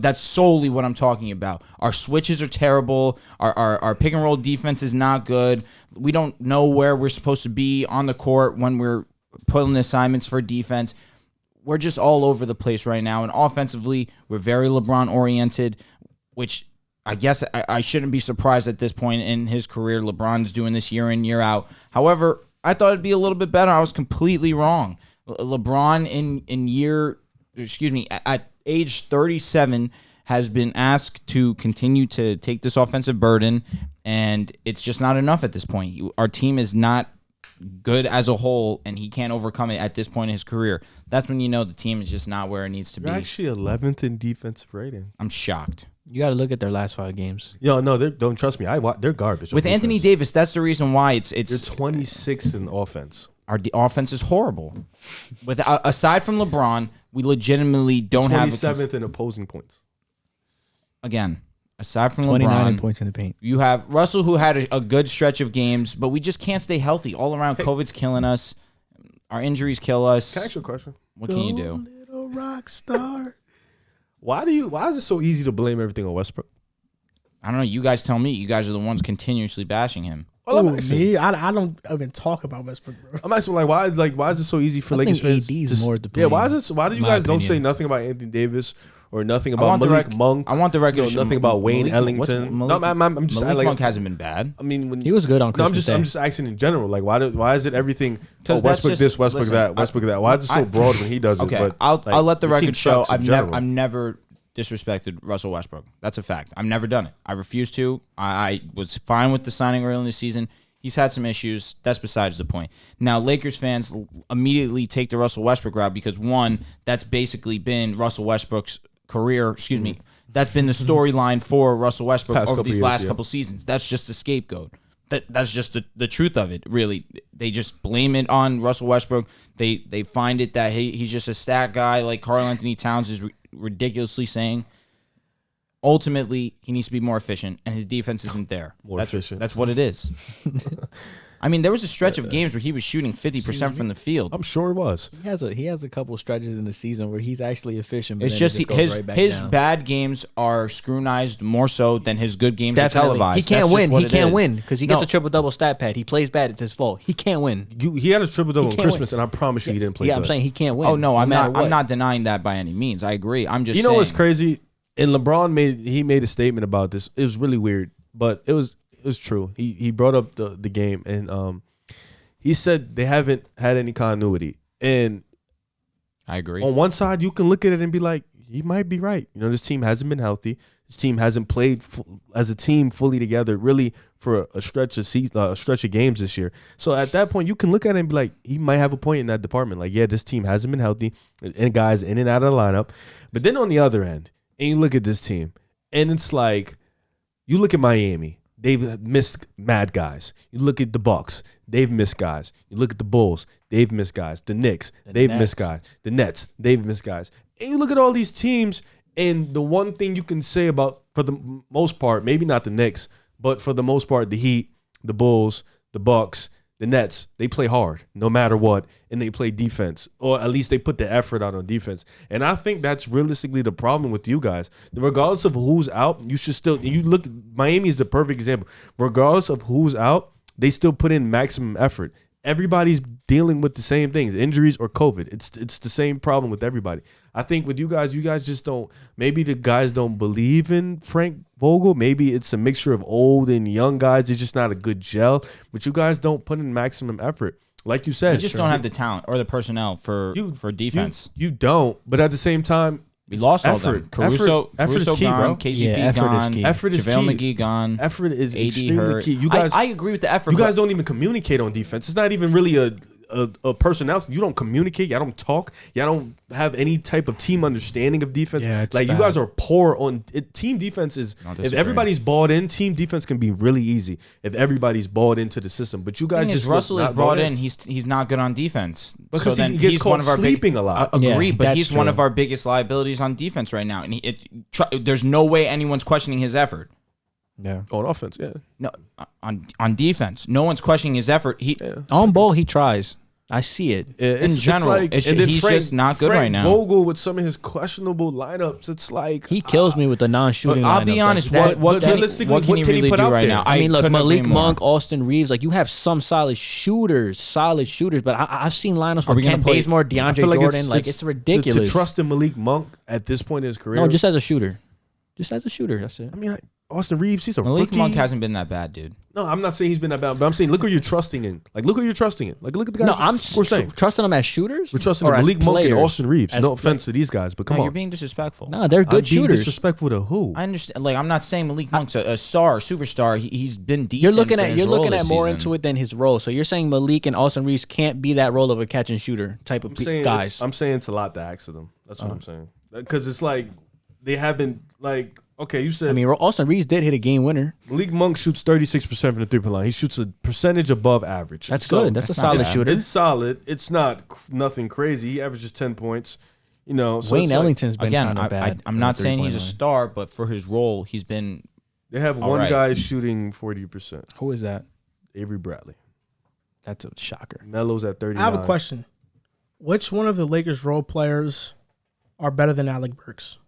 That's solely what I'm talking about. Our switches are terrible. Our pick and roll defense is not good. We don't know where we're supposed to be on the court when we're putting assignments for defense. We're just all over the place right now. And offensively, we're very LeBron-oriented, which I guess I shouldn't be surprised at this point in his career. LeBron's doing this year in, year out. However, I thought it'd be a little bit better. I was completely wrong. LeBron at age 37 has been asked to continue to take this offensive burden, and it's just not enough at this point. Our team is not good as a whole, and he can't overcome it at this point in his career. That's when you know the team is just not where it needs to be. You're actually 11th in defensive rating. I'm shocked. You got to look at their last 5 games. Yo, no, don't trust me. They're garbage. With on Anthony defense. Davis, that's the reason why it's They're 26th in offense. our offense is horrible. Aside from LeBron, we legitimately don't have 27th in opposing points. again. Aside from 29 LeBron, points in the paint. you have Russell, who had a good stretch of games, but we just can't stay healthy all around. COVID's killing us. Our injuries kill us. Can I ask you a question? What can you do? Little rock star. Why is it so easy to blame everything on Westbrook? I don't know. You guys tell me. You guys are the ones continuously bashing him. Well, I'm Ooh, asking, me? I don't even talk about Westbrook, bro. I'm asking, why is it so easy for I Lakers think fans? AD is to- more to Yeah, blame, why do you in my guys don't opinion. say nothing about Anthony Davis or nothing I about want the Malik rec- Monk? I want the record. No, nothing about Wayne Ellington. No, I'm just Malik like, Monk hasn't been bad. I mean, when He was good on no, I'm Christmas just asking in general. Like, why is it everything? 'Cause Oh, that's Westbrook just- this, Westbrook listen, that, Westbrook that. Why is it so broad when he does it? Okay, But I'll let the your team record show. sucks in I've general. never disrespected Russell Westbrook. That's a fact. I've never done it. I refuse to. I was fine with the signing early in the season. He's had some issues. That's besides the point. Now, Lakers fans immediately take the Russell Westbrook route because, one, that's basically been Russell Westbrook's career. Excuse me. That's been the storyline for Russell Westbrook Past over couple these years, last yeah. couple seasons. That's just a scapegoat. That's just the truth of it, really. They just blame it on Russell Westbrook. They find it that he's just a stat guy like Karl Anthony Towns is ridiculously saying. Ultimately, he needs to be more efficient, and his defense isn't there. More efficient. That's what it is. I mean, there was a stretch of games where he was shooting 50% from the field. I'm sure it was. He has a couple stretches in the season where he's actually efficient. But It's then just it goes right back his down. bad games are scrutinized more so than his good games Definitely. are televised. He can't That's just win. what He it can't is. win because he gets No. a triple-double stat pad. He plays bad. It's his fault. He can't win. He had a triple-double on can't Christmas, and I promise you he didn't play Yeah, good. I'm saying he can't win. Oh no, I'm matter not. I'm what. not denying that by any means. I agree. I'm just. You know saying, what's crazy? And LeBron made a statement about this. It was really weird, but it was true. He brought up the game, and he said they haven't had any continuity. And I agree. on one side, you can look at it and be like, he might be right. You know, this team hasn't been healthy. This team hasn't played as a team fully together, really, for a stretch of games this year. So at that point, you can look at it and be like, he might have a point in that department. Like, yeah, this team hasn't been healthy, and guys in and out of the lineup. But then on the other end, and you look at this team, and it's like, you look at Miami, they've missed mad guys. You look at the Bucks, they've missed guys. You look at the Bulls, they've missed guys. The Knicks, they've missed guys. The Nets, they've missed guys. And you look at all these teams, and the one thing you can say about, for the most part, maybe not the Knicks, but for the most part, the Heat, the Bulls, the Bucks, the Nets, they play hard no matter what, and they play defense, or at least they put the effort out on defense. And I think that's realistically the problem with you guys. Regardless of who's out, you should still, you look, Miami is the perfect example. Regardless of who's out, they still put in maximum effort. Everybody's dealing with the same things, injuries or COVID. It's the same problem with everybody. I think with you guys just don't, maybe the guys don't believe in Frank Vogel. Maybe it's a mixture of old and young guys. It's just not a good gel. But you guys don't put in maximum effort. Like you said. We just don't have the talent or the personnel for defense. You don't. But at the same time, We lost all effort. them. Caruso Effort is key, gone. bro. KCP Yeah, effort is gone. key. Effort is JaVale key. McGee gone. Effort is AD extremely hurt. key. You guys, I agree with the effort. you guys but don't even communicate on defense. It's not even really a personnel. You don't communicate. Y'all don't talk. Y'all don't have any type of team understanding of defense. Yeah, it's like you bad. guys are poor on it. Team defense is. I'll If disagree. everybody's balled in, team defense can be really easy. If everybody's balled into the system, but you The guys thing just is, look Russell is not brought balled in. He's not good on defense. Because so then he gets he's caught one of our sleeping big, a lot. Agree, Yeah, but that's he's one true. of our biggest liabilities on defense right now, and there's no way anyone's questioning his effort. Yeah. on offense. Yeah, No, on defense, no one's questioning his effort. On ball, he tries. I see it. It's general, like, it's- and then he's just not good Frank right now. Vogel with some of his questionable lineups. It's like He kills me with the non-shooting. I'll be lineups. honest. Like, What but can realistically, what can what he can he really put do out right there? now? I mean, look, couldn't agree Malik more. Monk, Austin Reeves, like you have some solid shooters, but I've seen lineups Are we with gonna Ken play- Bazemore, I DeAndre feel Jordan. It's ridiculous. to trust in Malik Monk at this point in his career. No, just as a shooter. Just as a shooter. That's it. I mean, Austin Reeves, he's a Malik rookie. Monk hasn't been that bad, dude. No, I'm not saying he's been that bad, but I'm saying look who you're trusting in. Like, look who you're trusting in. Like, look at the guys. No, I'm we're saying. trusting them as shooters. We're trusting or in as Malik Monk and players? Austin Reeves. As No offense to these guys, but come No, on. you're being disrespectful. No, they're good I'm being shooters. disrespectful to who? I understand. Like, I'm not saying Malik Monk's a star, superstar. He's been decent. You're looking for at his role this more season. into it than his role. So you're saying Malik and Austin Reeves can't be that role of a catch and shooter type of guys. I'm saying it's a lot to ask of them. That's what I'm saying. Because it's like they haven't like. Okay, you said. I mean, Austin Reeves did hit a game winner. Malik Monk shoots 36% from the 3-point line. He shoots a percentage above average. That's So, good. That's a that's not solid bad. shooter. It's solid. It's not nothing crazy. He averages 10 points. You know, so Wayne it's like Ellington's been Again, kind of bad. I'm not saying he's a star, but for his role, he's been. they have All one right. guy shooting 40%. Who is that? Avery Bradley. That's a shocker. Melo's at 39. I have a question. Which one of the Lakers role players are better than Alec Burks?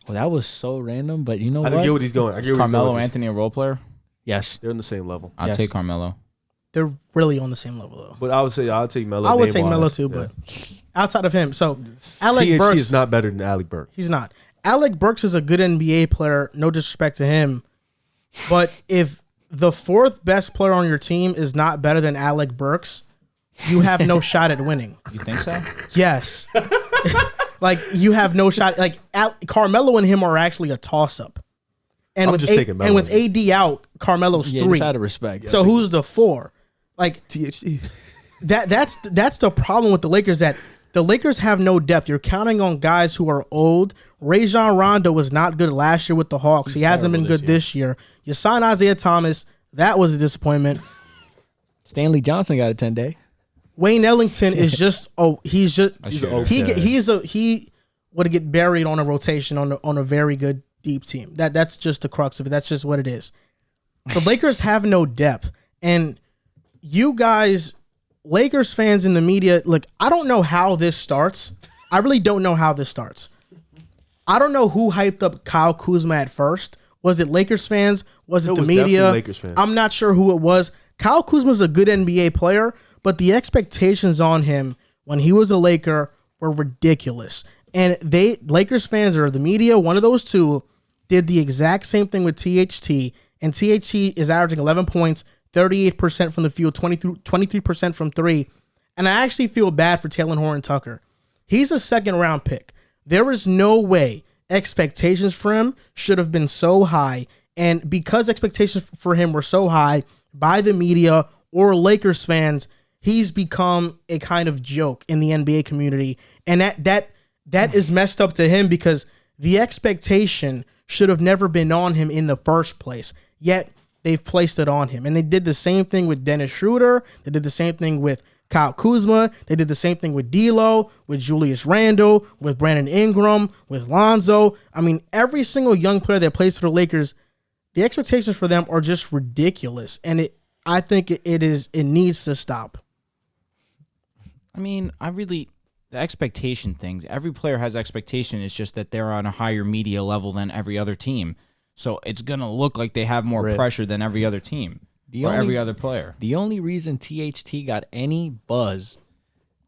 Well, that was so random, but you know I what? get what he's going. I Is get where he's going Carmelo with this. Anthony a role player? Yes. They're on the same level. I'll Yes. take Carmelo. They're really on the same level, though. But I would say I'll take Melo. I would take name-wise. Melo too, Yeah. but outside of him, so Alec THT Burks is not better than Alec Burks. He's not. Alec Burks is a good NBA player. No disrespect to him, but if the fourth best player on your team is not better than Alec Burks, you have no shot at winning. You think so? Yes. Like, you have no shot. Like, Carmelo and him are actually a toss-up. And I'm with just taking Melo. and with AD out, Carmelo's Yeah, 3. just out of respect. So who's the 4? Like, THT. that's the problem with the Lakers, that the Lakers have no depth. You're counting on guys who are old. Rajon Rondo was not good last year with the Hawks. He hasn't been good this year. You sign Isaiah Thomas. That was a disappointment. Stanley Johnson got a 10-day. Wayne Ellington is just he would get buried on a rotation on a very good deep team. That's just the crux of it. That's just what it is. The Lakers have no depth, And you guys, Lakers fans in the media, look, I don't know how this starts. I really don't know how this starts. I don't know who hyped up Kyle Kuzma at first. Was it Lakers fans? Was it the media? Lakers fans. I'm not sure who it was. Kyle Kuzma's a good NBA player, but the expectations on him when he was a Laker were ridiculous. And Lakers fans or the media, one of those two, did the exact same thing with THT. And THT is averaging 11 points, 38% from the field, 23% from three. And I actually feel bad for Talen Horton-Tucker. He's a second-round pick. There is no way expectations for him should have been so high. And because expectations for him were so high by the media or Lakers fans, he's become a kind of joke in the NBA community. And that is messed up to him because the expectation should have never been on him in the first place. Yet they've placed it on him. And they did the same thing with Dennis Schroeder. They did the same thing with Kyle Kuzma. They did the same thing with D'Lo, with Julius Randle, with Brandon Ingram, with Lonzo. I mean, every single young player that plays for the Lakers, the expectations for them are just ridiculous. And I think it needs to stop. I mean, the expectation things, every player has expectation. It's just that they're on a higher media level than every other team. So it's going to look like they have more pressure than every other team every other player. The only reason THT got any buzz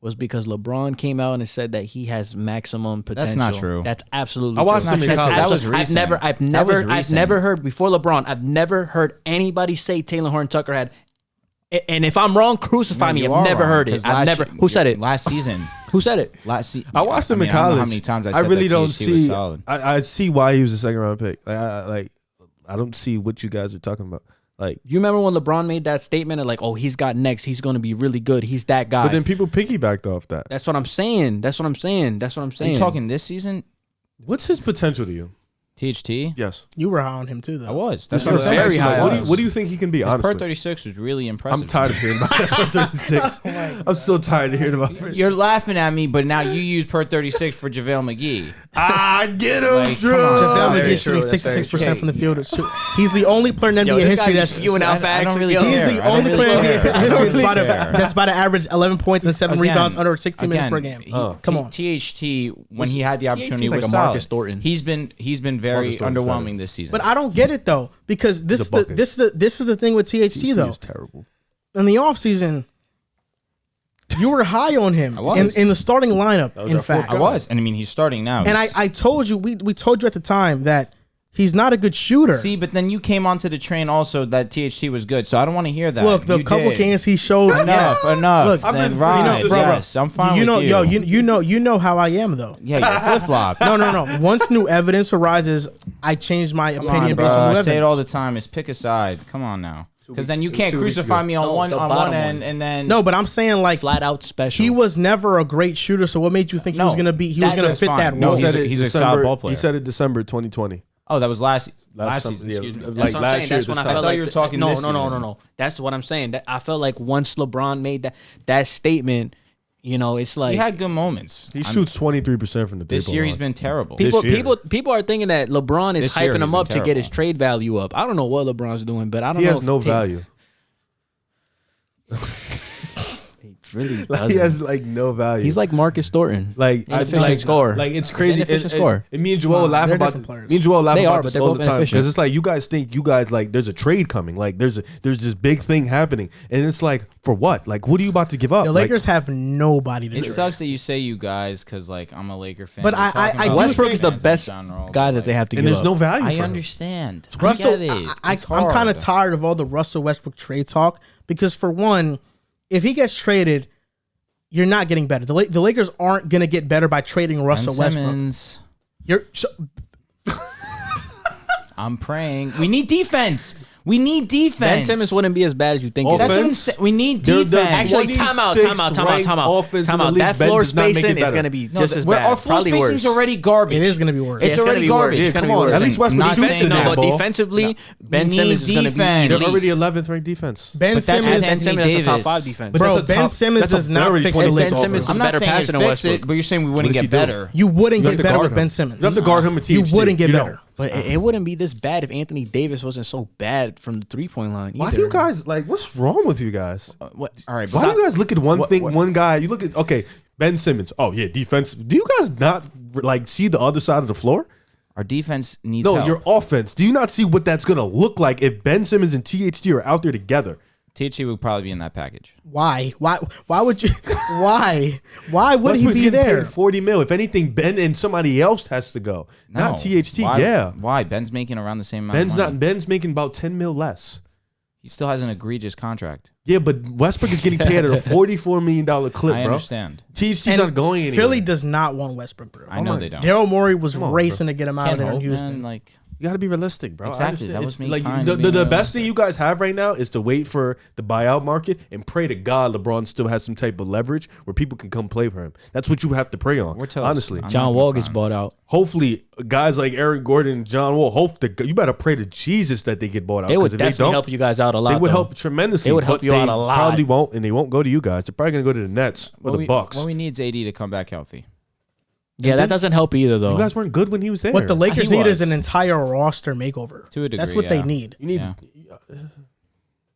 was because LeBron came out and said that he has maximum potential. That's not true. That's absolutely I watched true. him in college. That was recent. I've never heard before LeBron. I've never heard anybody say Talen Horton-Tucker had. And if I'm wrong, crucify me. I've never heard it. I've never. Who said it? Last season. Who said it? I watched him in college. I don't know how many times I said really that don't THT was see. solid. I see why he was a second round pick. I don't see what you guys are talking about. Like, you remember when LeBron made that statement of like, oh, he's got next. He's going to be really good. He's that guy. but then people piggybacked off that. That's what I'm saying. Are you talking this season? What's his potential to you? THT? Yes. You were high on him too, though. I was. That's That's what what I'm I'm very saying. high. What do you think he can be? His Honestly, per 36 was really impressive. I'm tired of hearing about that per 36. I'm so tired of hearing about it. You're laughing at me, but now you use per 36 for JaVale McGee. Get him, Like, Drew. come on. JaVale Very McGee shooting true. That's very 66% from the field. He's the only player in NBA history that's spewing out I facts. don't really yo. care. He's the I don't only really player in care. NBA I don't history really care. that's about to average 11 points and 7 rebounds under 16 minutes per game. Come on. THT, when he had the opportunity, THT 's like was a Marcus solid. Thornton. He's been very Marcus Thornton's underwhelming this season. But I don't get it though, because this is the thing with THT though. He's terrible. In the offseason, you were high on him I was. in the starting lineup. In our fact, I was, and I mean, he's starting now. and He's- I told you we told you at the time that he's not a good shooter. see, but then you came onto the train also that THT was good, so I don't want to hear that. Look, the You couple did. games he showed. Enough. Look, Then right, bro, yes, I'm fine you know, with you. yo, you know how I am though. Yeah, you flip flop. No. Once new evidence arises, I change my Come opinion on, based on bro. new I evidence. say it all the time. Is pick a side. Come on now, because then you can't 2 weeks crucify ago. me on No, one the on bottom one end, one. and then No, but I'm saying like Flat out special. he was never a great shooter. So what made you think he No, was gonna be? He was that's gonna fit fine. that No, role. he's a solid ball player. He said it December 2020. Oh, that was last Last season. summer, yeah. Excuse me. Like That's what I'm last saying. year, That's this when I time. felt thought like you were talking no, this no. season. That's what I'm saying. I felt like once LeBron made that statement, it's like He had good moments. He shoots 23% from the This three-point year line. he's been terrible. This year. people are thinking that LeBron is This year hyping he's him been up to get his terrible. trade value up. I don't know what LeBron's doing, but I don't He know. has if no team- value. He really Like, doesn't. he has like no value. He's like Marcus Thornton. like inefficient scorer. Like it's crazy. Inefficient scorer. And me and Joel laugh they're about different players. me and Joel laugh They about are, but this they're all both the time inefficient. because it's like you guys think like there's a trade coming. Like there's this big thing happening, and it's like for what? Like what are you about to give up? The Lakers have nobody to It do. sucks that you say you guys because like I'm a Laker fan. But We're I talking about do Westbrook is the fans in best general, guy but, that they have to and give there's up. no value. I for him. understand. Russell, I get it. I'm kind of tired of all the Russell Westbrook trade talk because for one, if he gets traded, you're not getting better. The Lakers aren't going to get better by trading Russell Westbrook. Simmons. So, I'm praying. We need defense. We need defense. Ben Simmons wouldn't be as bad as you think. That's It what I'm is. saying. We need They're the defense. Actually, 26th time out. ranked offense in the league. That Ben floor does not make it spacing is better. going to be No, just as our bad. floor Probably spacing's worse. already garbage. it is going to be worse. It's it's gonna already be worse. garbage. It's come gonna be on. worse. At least Westbrook Not shoots saying in No, that but ball. defensively, Ben We Simmons need is going to be defense. They're elite. already 11th ranked defense. Ben But that's Simmons, Anthony Simmons is a top Davis. 5 defense. But bro, that's a Ben top- Simmons that's a does not very fix the 26 Lakers. Ben Simmons offense. is I'm a not better saying passer than fix Westbrook. it, but you're saying we wouldn't does he get do? better. You wouldn't You have get to better guard with him. Ben Simmons. You have to guard him with You THT. wouldn't get You better. don't. But it wouldn't be this bad if Anthony Davis wasn't so bad from the 3-point line. Why either. do you guys like? What's wrong with you guys? What? All right. Why do you guys look at one guy? You look at Ben Simmons. Oh yeah, defense. Do you guys not like see the other side of the floor? Our defense needs No, help. your offense. Do you not see what that's gonna look like if Ben Simmons and THT are out there together? THT would probably be in that package. Why would you? Why would he Westbrook's be getting there? paid $40 million. If anything, Ben and somebody else has to go. No. Not THT. Why? Yeah. Why? Ben's making around the same amount. of money. Ben's making about $10 million less. He still has an egregious contract. Yeah, but Westbrook is getting paid at a $44 million clip, I bro. understand. THT's And not going anywhere. Philly does not want Westbrook, bro. I know they don't. Daryl Morey was Come on, racing to get him out of Can't there in hope, Houston. man. Like, You got to be realistic, bro. I Exactly. understand. That It's was me like kind the, of the, being the best thing you guys have right now is to wait for the buyout market and pray to God LeBron still has some type of leverage where people can come play for him. That's what you have to pray on. We're toast. Honestly. I'm John not Wall gonna gets front. bought out. Hopefully, guys like Aaron Gordon and John Wall, you better pray to Jesus that they get bought out. They 'cause would if definitely don't, help you guys out a lot. They would though. help tremendously. They would help but you they out a lot. Probably won't, and they won't go to you guys. They're probably going to go to the Nets or the Bucks. What we need is AD to come back healthy. Yeah, that doesn't help either, though. You guys weren't good when he was there. What the Lakers He need is was. an entire roster makeover. To a degree, That's what they yeah. need. You need. Yeah.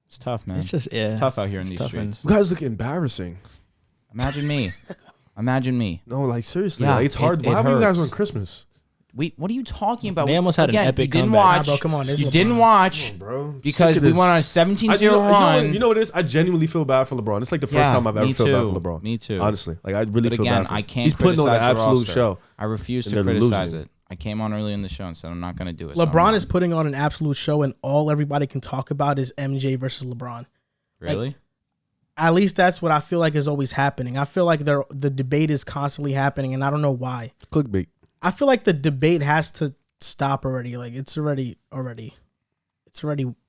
It's tough, man. It's just It's tough out here in these tough streets. You guys look embarrassing. Imagine me. Imagine me. No, like seriously, Yeah, like, it's hard. it Why haven't you guys hurts. on Christmas? What are you talking about? They almost had an Again, epic you didn't comeback. watch. Nah, bro, come on, this You is didn't LeBron. watch Bro, because Sick of we this. went on a 17-0 you know run. You know what it is? I genuinely feel bad for LeBron. It's like the first Yeah, time I've ever me felt bad too. for LeBron. Me too. Honestly, like I really But feel again, bad for him. I can't He's putting on an criticize the absolute roster. show. I refuse And to they're criticize losing. it. I came on early in the show and said I'm not going to do it. so I'm LeBron not. is putting on an absolute show, and all everybody can talk about is MJ versus LeBron. Really? At least that's what I feel like is always happening. I feel like the debate is constantly happening, and I don't know why. Clickbait. I feel like the debate has to stop already. Like it's already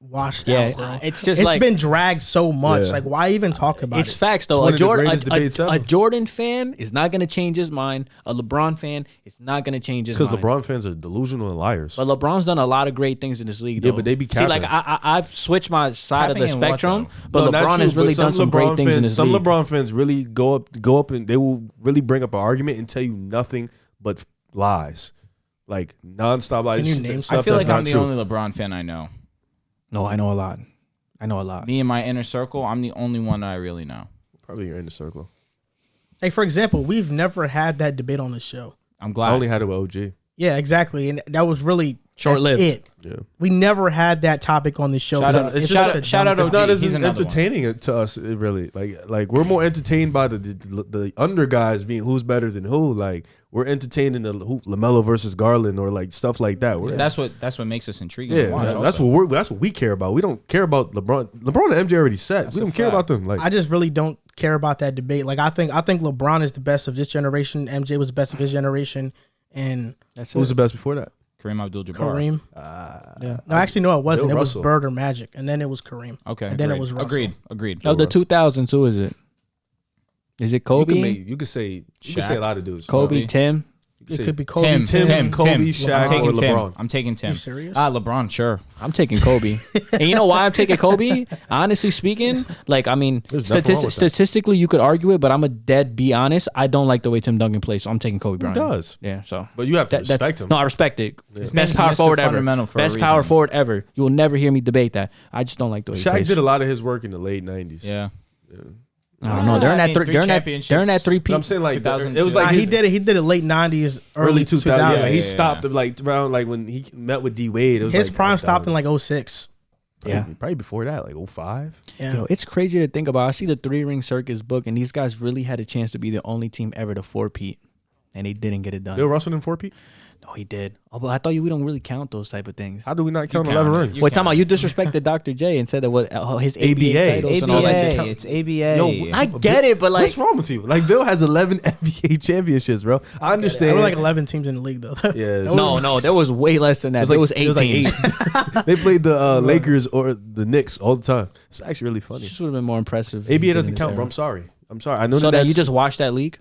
washed out, bro. it's just It's like been dragged so much. Yeah. Like why even talk about it's it? facts though. one A of the Jordan, greatest debates a ever. Jordan fan is not gonna change his mind. A LeBron fan is not gonna change his Because mind. LeBron fans are delusional and liars. But LeBron's done a lot of great things in this league. Yeah, though. but they be See, like capping. I've switched my side Capping of the in what, spectrum, though? but No, not LeBron you, has really but done some great LeBron things in fans, this some league. LeBron fans really go up and they will really bring up an argument and tell you nothing but lies, like nonstop lies. Can you name stuff I feel that's like I'm not the true. only LeBron fan I know. No, I know a lot. I know a lot. Me and my inner circle, I'm the only one that I really know. Probably you're in the circle. Like for example, we've never had that debate on the show. I'm I glad. only had it with OG. Yeah, exactly, and that was really Short-lived. that's It. Yeah. We never had that topic on the show. Shout 'cause out- it's shout such a out- shout dumb out topic. It's not as He's another one. entertaining to us, it really. Like we're more entertained by the under guys being who's better than who. Like we're entertained in the Lamelo versus Garland or like stuff like that. That's what makes us intriguing yeah, to watch. that's also. what we care about. We don't care about LeBron. LeBron and MJ already said. That's We a don't care fact. about them. Like I just really don't care about that debate. Like I think LeBron is the best of this generation. MJ was the best of his generation, and That's who's it. the best before that? Kareem Abdul-Jabbar. Kareem. Yeah. No, actually, no, it wasn't. Bill It was Russell. Bird or Magic, and then it was Kareem. Okay. And then it agreed. was Russell. Agreed. Of the 2000s, who is it? Is it Kobe? You could say a lot of dudes. Kobe, Kobe. Tim. You It could could be say Kobe, Tim, Kobe, Tim. Shaq, I'm taking or Tim. LeBron. I'm taking Tim. You serious? LeBron, sure. I'm taking Kobe. And you know why I'm taking Kobe? Honestly speaking, like, I mean, There's nothing wrong with that. statistically, you could argue it, but I'm a dead be honest. I don't like the way Tim Duncan plays, so I'm taking Kobe Who Bryant. does? Yeah, so. But you have to That- that- respect him. No, I respect it. man's Best power Mr. forward ever. Fundamental for a Best power reason. forward ever. You will never hear me debate that. I just don't like the way he Shaq plays. did a lot of his work in the late '90s. Yeah. I don't know. They're in I that mean, three. three They're in that championships. three. But I'm saying like 2002. it was like Nah, his he did it late '90s, early 2000s. Yeah, he yeah, stopped like around like when he met with D Wade. It was his like, prime stopped in like 06. Yeah. probably before that, like 05. Yeah. Yo, it's crazy to think about. I see the 3-ring circus book, and these guys really had a chance to be the only team ever to four-peat, and they didn't get it done. Bill Russell didn't 4-peat. No, he did. Oh, but I thought we don't really count those type of things. How do we not count count 11 it. rings? You Wait, talking about you disrespected Dr. J and said that his ABA, ABA. titles and all that shit. It's ABA. Yo, I get it, but like, What's wrong with you? Like Bill has 11 NBA championships, bro. I There understand. were like 11 teams in the league though. Yeah, no, there was way less than that. There was 18. They played the Lakers or the Knicks all the time. It's actually really funny. This would have been more impressive. ABA doesn't count, bro. I'm sorry. I know So that then you that's just watch that league?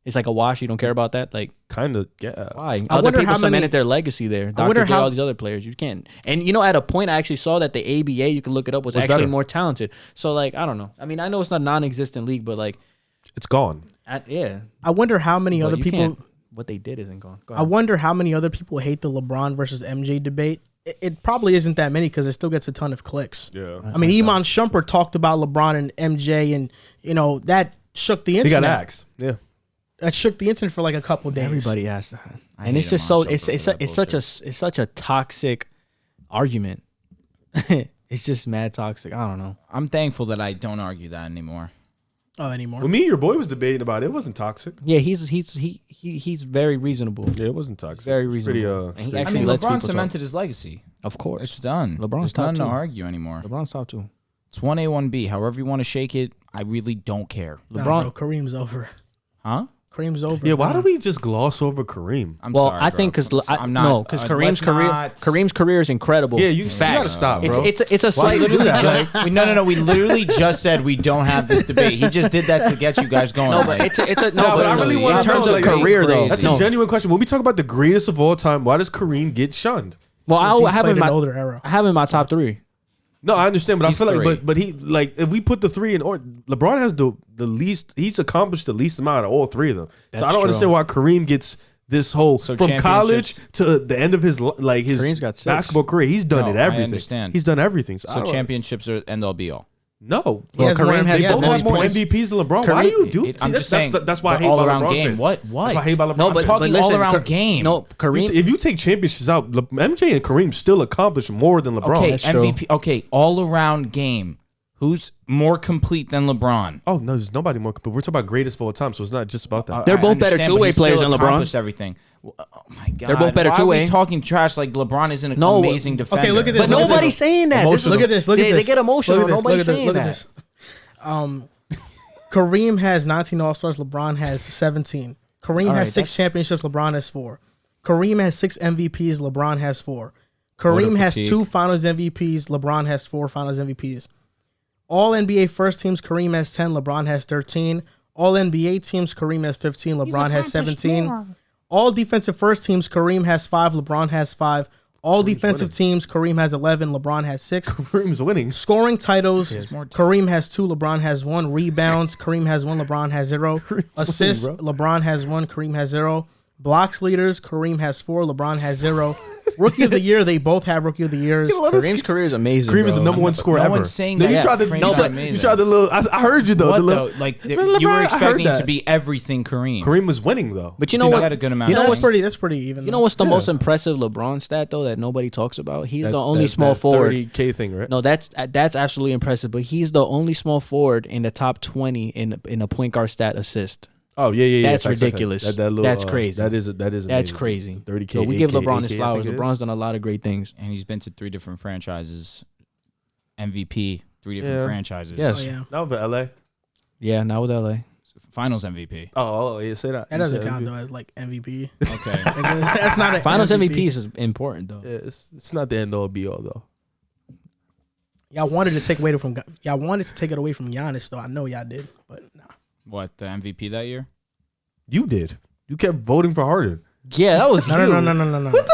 It's like a wash. You don't care about that? Like, kind of yeah. why? I Other wonder people how many- cemented their legacy there. I wonder Dr. J, how- all these other players. You can't. And, you know, at a point, I actually saw that the ABA, you can look it up, was actually better. more talented. So, like, I don't know. I mean, I know it's not a non-existent league, but, like, It's gone. yeah. I wonder how many But other you people can't what they did isn't gone. Go I ahead. wonder how many other people hate the LeBron versus MJ debate. It probably isn't that many because it still gets a ton of clicks. Yeah. I mean, Iman Shumpert talked about LeBron and MJ, and that shook the He internet. got axed. Yeah. That shook the internet for like a couple days. Everybody has that, I and hate it's just him on so it's Shumpert for that it's such a toxic argument. It's just mad toxic. I don't know. I'm thankful that I don't argue that anymore. Anymore. When me and your boy was debating about it, it wasn't toxic. Yeah, he's very reasonable. Yeah, it wasn't toxic. Very It's pretty, reasonable. And he straight. I actually mean, lets LeBron people cemented talk. his legacy. Of course, It's done. LeBron's There's top nothing to 2. argue anymore. LeBron's top 2. It's 1A, 1B. However you want to shake it, I really don't care. Nah, LeBron. bro, Kareem's over. Huh? Kareem's over. Yeah, why bro. do we just gloss over Kareem? I'm Well, sorry, I bro. think because I'm not. Kareem's let's career not- Kareem's career is incredible. Yeah, you Facts. gotta stop, bro. It's a Why slight. do you do that? Like, No. We literally just said we don't have this debate. He just did that to get you guys going. No, but it's a no. but I really want in to know, terms of like, career crazy. though. that's no. a genuine question. When we talk about the greatest of all time, why does Kareem get shunned? Well, He's I have played him in an my older era. I have him in my top 3. No, I understand, but He's I feel like, three. but he like if we put the 3 in order, LeBron has the least. He's accomplished the least amount of all 3 of them. That's so I don't true. understand why Kareem gets this whole So from college championships- to the end of his his Kareem's got 6. basketball career. He's done No, it I everything. understand. He's done everything. So, I So don't- championships are end all be all. No, He has more Kareem has they has both more have more points. MVPs than LeBron. Why do you do? I'm just saying. That's why I the hate all about around LeBron game. fans. What? That's why I hate about LeBron. No, I'm but talking listen, all around game. No, Kareem. If you take championships out, MJ and Kareem still accomplished more than LeBron. Okay, That's true. MVP. Okay, all around game. Who's more complete than LeBron? Oh no, there's nobody more. But we're talking about greatest of all time, so it's not just about that. They're I both better understand, but two-way he still players than LeBron. accomplished everything. Well, oh my god, They're both better Why are two-way. we talking trash like LeBron isn't an No, amazing defender? okay, look at this. But Look at nobody's this. saying that. Emotional. Look at this. Look at They this. get emotional. Look at this. Nobody's Look at saying this. Look at this. Kareem has 19 All-Stars. LeBron has 17. Kareem All has right, 6 championships. LeBron has 4. Kareem has 6 MVPs. LeBron has 4. Kareem has fatigue. 2 Finals MVPs. LeBron has 4 Finals MVPs. All NBA first teams. Kareem has 10. LeBron has 13. All NBA teams. Kareem has 15. LeBron has 17. All defensive first teams. Kareem has 5. LeBron has 5. All defensive teams. Kareem has 11. LeBron has 6. Kareem's winning. Scoring titles, more Kareem has 2, LeBron has 1. Rebounds, Kareem has 1, LeBron has 0. Assists, winning, LeBron has 1, Kareem has 0. Blocks leaders, Kareem has 4, LeBron has 0. Rookie of the year, they both have Rookie of the years. Kareem's career is amazing. Kareem is the bro. number 1 scorer no ever. one's saying No, that. you tried to. Kareem's You not tried, amazing. you tried the little. I heard you though. What the little, though? Like LeBron, you were I heard expecting it that. to be everything Kareem. Kareem was winning though. But you So know you what? got a good amount You of know things. what's That's pretty even. You know what's the most impressive LeBron stat though that nobody talks about? He's the only That small forward. 30K thing, right? No, that's absolutely impressive. But he's the only small forward in the top 20 in a point guard stat assist. Oh yeah. That's Facts. ridiculous. That little, That's crazy. That is That's amazing. crazy. 30K. So we give 8K, LeBron 8K, his I flowers. think it LeBron's done a lot of great things. And he's been to 3 different franchises. MVP, 3 different Yeah. franchises. Yes. Oh, yeah. No, but LA. Yeah, not with LA. Finals MVP. Oh, yeah. Say that. That You doesn't said count MVP. though as like MVP. Okay. That's not a Finals MVP is important though. Yeah, it's not the end all be all though. Y'all wanted to take it away from Giannis though. I know y'all did, but nah. What, the MVP that year? You did. You kept voting for Harden. Yeah, that was No.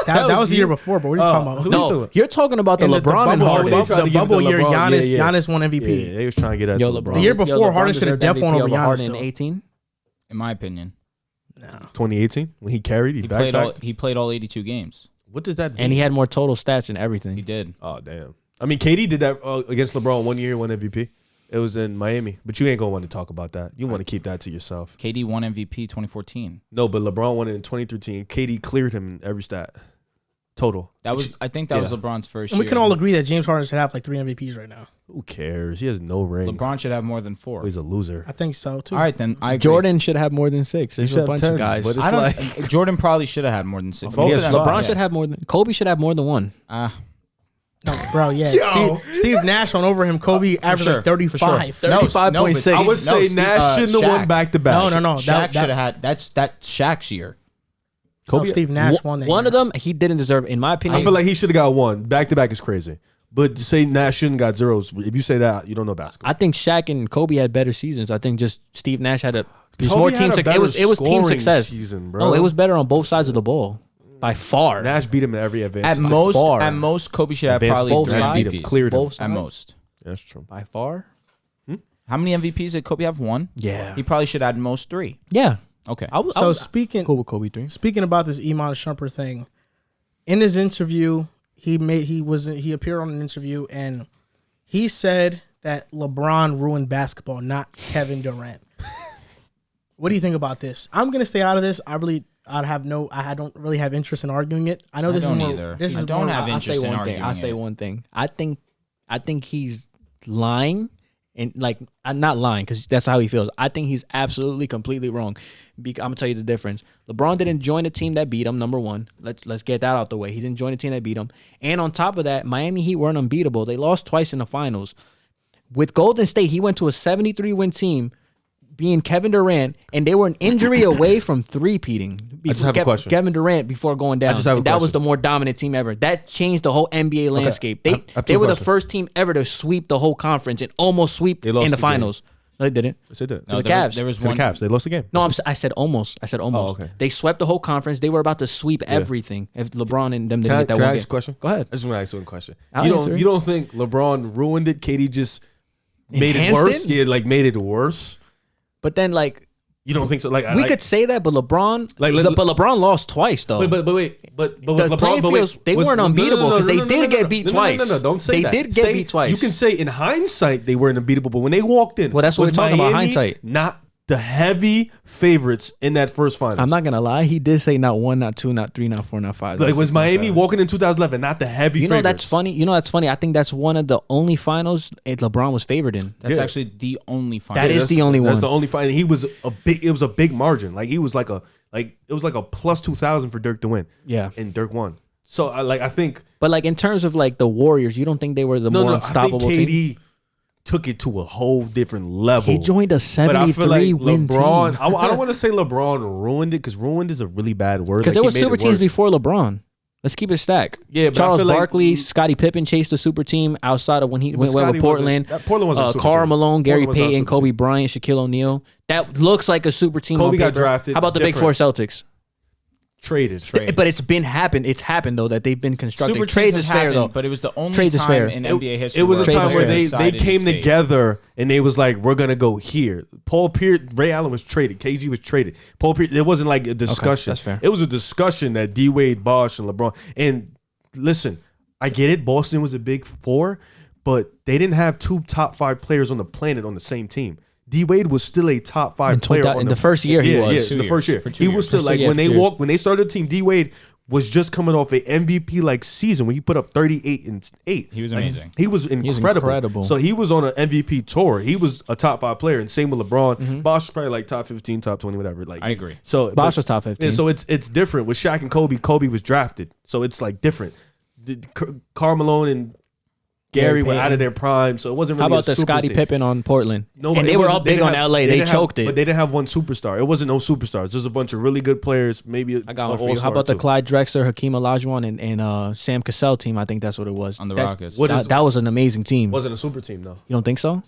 That was the year before. But what are you talking about? who- No, you're talking about the In LeBron and bubble, Harden. They tried to the give it bubble to year, LeBron. Giannis, Yeah. Giannis won MVP. Yeah, they was trying to get at Yo, you. LeBron. The year before, LeBron Harden should have deserved definitely won MVP over Giannis Harden in still. 18. In my opinion. No. 2018 when he carried, he backpacked. He played all 82 games. What does that mean? And he had more total stats and everything. He did. Oh damn. I mean, KD did that against LeBron 1 year, 1 MVP. It was in Miami, but you ain't gonna want to talk about that. You want to keep that to yourself. KD won MVP 2014. No, but LeBron won it in 2013. KD cleared him in every stat, total. I think that was Yeah. LeBron's first And year. we can all agree that James Harden should have like 3 MVPs right now. Who cares? He has no ring. LeBron should have more than 4. He's a loser. I think so too. All right, then I agree. Jordan should have more than 6. There's should a have bunch 10, of guys. but it's I don't. like- Jordan probably should have had more than 6. Both Both of of them. them. LeBron yeah. should have more than Kobe should have more than 1. No, bro, yeah. Yo. Steve Nash won over him. Kobe averaged sure, like 35. No, 35.6. but I would say Steve- Nash shouldn't have Shaq. won back to back. No. Shaq should have had. That's Shaq's year. Kobe. Steve Nash won that One year. of them he didn't deserve, in my opinion. I feel like he should have got 1. Back to back is crazy. But to say Nash shouldn't got 0s. If you say that, you don't know basketball. I think Shaq and Kobe had better seasons. I think just Steve Nash had Kobe more had team a success. better It was team scoring success. season, bro. No, it was better on both sides of the ball by far. Nash beat him in every advance. far. At most, Kobe should have Advanced probably both 3 sides. MVPs. Cleared him. Both At sides. most. That's true. By far. How many MVPs did Kobe have? 1. Yeah. He probably should have had most 3. Yeah. Okay. Speaking cool with Kobe 3. Speaking about this Iman Shumpert thing, in his interview, he appeared on an interview and he said that LeBron ruined basketball, not Kevin Durant. What do you think about this? I'm gonna stay out of this. I don't really have interest in arguing it. I know I this don't is more, either. This I is don't more, have interest in arguing I'll say it. one thing. I think he's lying, and like I'm not lying because that's how he feels. I think he's absolutely completely wrong. I'm gonna tell you the difference. LeBron didn't join the team that beat him. Number one, let's get that out the way. He didn't join the team that beat him. And on top of that, Miami Heat weren't unbeatable. They lost twice in the finals. With Golden State, he went to a 73-win team, being Kevin Durant, and they were an injury away from three-peating. I just have a question. Kevin Durant before going down. I just have a and that was question. the more dominant team ever. That changed the whole NBA landscape. I have They two were the questions. first team ever to sweep the whole conference and almost sweep They lost in the the finals. No, they didn't. Yes, they did. No, the Cavs. There was To the one. Cavs. They lost the game. No, I said almost. I said almost. okay. They swept the whole conference. They were about to sweep everything if LeBron and them didn't Can I get that can I one ask game. a question? Go ahead. I just want to ask you one question. I'll You answer it. don't think LeBron ruined it? KD just made it Enhanced worse? it? Yeah, like made it worse. But then, like, You don't think so? Like we could say that, but LeBron, Like, but LeBron lost twice though. But wait, but The was LeBron? playing But wait, fields, they was- weren't no, no, unbeatable no, 'cause no, they no, did no, get no, beat no, twice. No, don't say They that. did get beat twice. You can say in hindsight they weren't unbeatable, but when they walked in, Well, that's what was we're talking about, Miami hindsight. Not the heavy favorites in that first finals. I'm not gonna lie. He did say not 1, not 2, not 3, not 4, not 5. Like, not was 6, not Miami 7. walking in 2011 not the heavy You know favorites? that's funny. I think that's one of the only finals LeBron was favored in. That's Yeah. actually the only final. That is the only That's one. the only final. He was a big. It was a big margin. Like he was like it was like a plus 2,000 for Dirk to win. Yeah. And Dirk won. So I think But like in terms of like the Warriors, you don't think they were the more I think unstoppable team? KD took it to a whole different level. He joined a But I feel like 73-win LeBron. team. I don't want to say LeBron ruined it because ruined is a really bad word. Because Like, there he was made super it teams worse. before LeBron. Let's keep it stacked. Yeah, but I Charles feel like- Barkley, Scottie Pippen chased the super team outside of when he but went Scottie with Portland. Portland wasn't a super Karl team. Malone, Gary Portland was not a Payton, super Kobe team. Bryant, Shaquille O'Neal. That looks like a super team. Kobe on got paper. drafted. How about It's the Big Four different. Celtics? Traded. But it's happened. It's happened though that they've been constructed. Super Trades teams is have fair happened, though. but it was the only Trades is time fair. in NBA history. It was a Trades time is where fair. they decided came his fate. together and they was like, we're gonna go here. Paul Pierce, Ray Allen was traded. KG was traded. Paul Pierce. It wasn't like a discussion. that's fair. It was a discussion that D Wade, Bosh, and LeBron. And listen, I get it. Boston was a big four, but they didn't have 2 top 5 players on the planet on the same team. D Wade was still a top 5 player in on the first year he was. Yeah, the first year. For 2 He years. was still For like 2 when they years. walked when they started the team. D Wade was just coming off a MVP like season when he put up 38 and 8. He was Like, amazing. He was incredible. incredible. So he was on an MVP tour. He was a top 5 player, and same with LeBron. Bosh was probably like top 15, top 20, whatever. Like I agree. So Bosh was top 15. Yeah, so it's different with Shaq and Kobe. Kobe was drafted, so it's like different. Karl Malone and Gary were Payton. out of their prime, so it wasn't How really. about the Scottie Pippen on Portland? No, and it they were wasn't- all big didn't on have- LA. They didn't have- choked it. but they didn't have one superstar. It wasn't no superstars. Just a bunch of really good players. Maybe I got one for you. How about the Clyde Drexler, Hakeem Olajuwon, and Sam Cassell team? I think that's what it was. On the That's- Rockets. What is- that was an amazing team. Wasn't a super team though. You don't think so?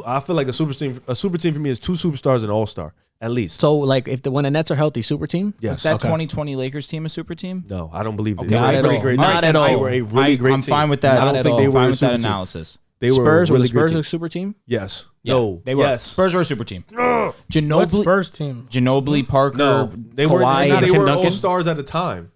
I feel like a super team. A super team for me is 2 superstars and an all star at least. So like when the Nets are healthy, super team. yes. Was that Okay. 2020 Lakers team a super team? No, I don't believe it. Okay. They were Not a at really all. great Not team. at all. They were a really great I'm team. fine with that. I don't Not think at they all. were fine a with that super team. analysis. They were Spurs a were really the great Spurs team. a super team? Yes. Yeah, No. they were. Yes. Spurs were a super team. What Ginobili, Spurs team? Ginobili, Parker. No, they were. Kawhi They and Tim were Duncan? all stars at the time.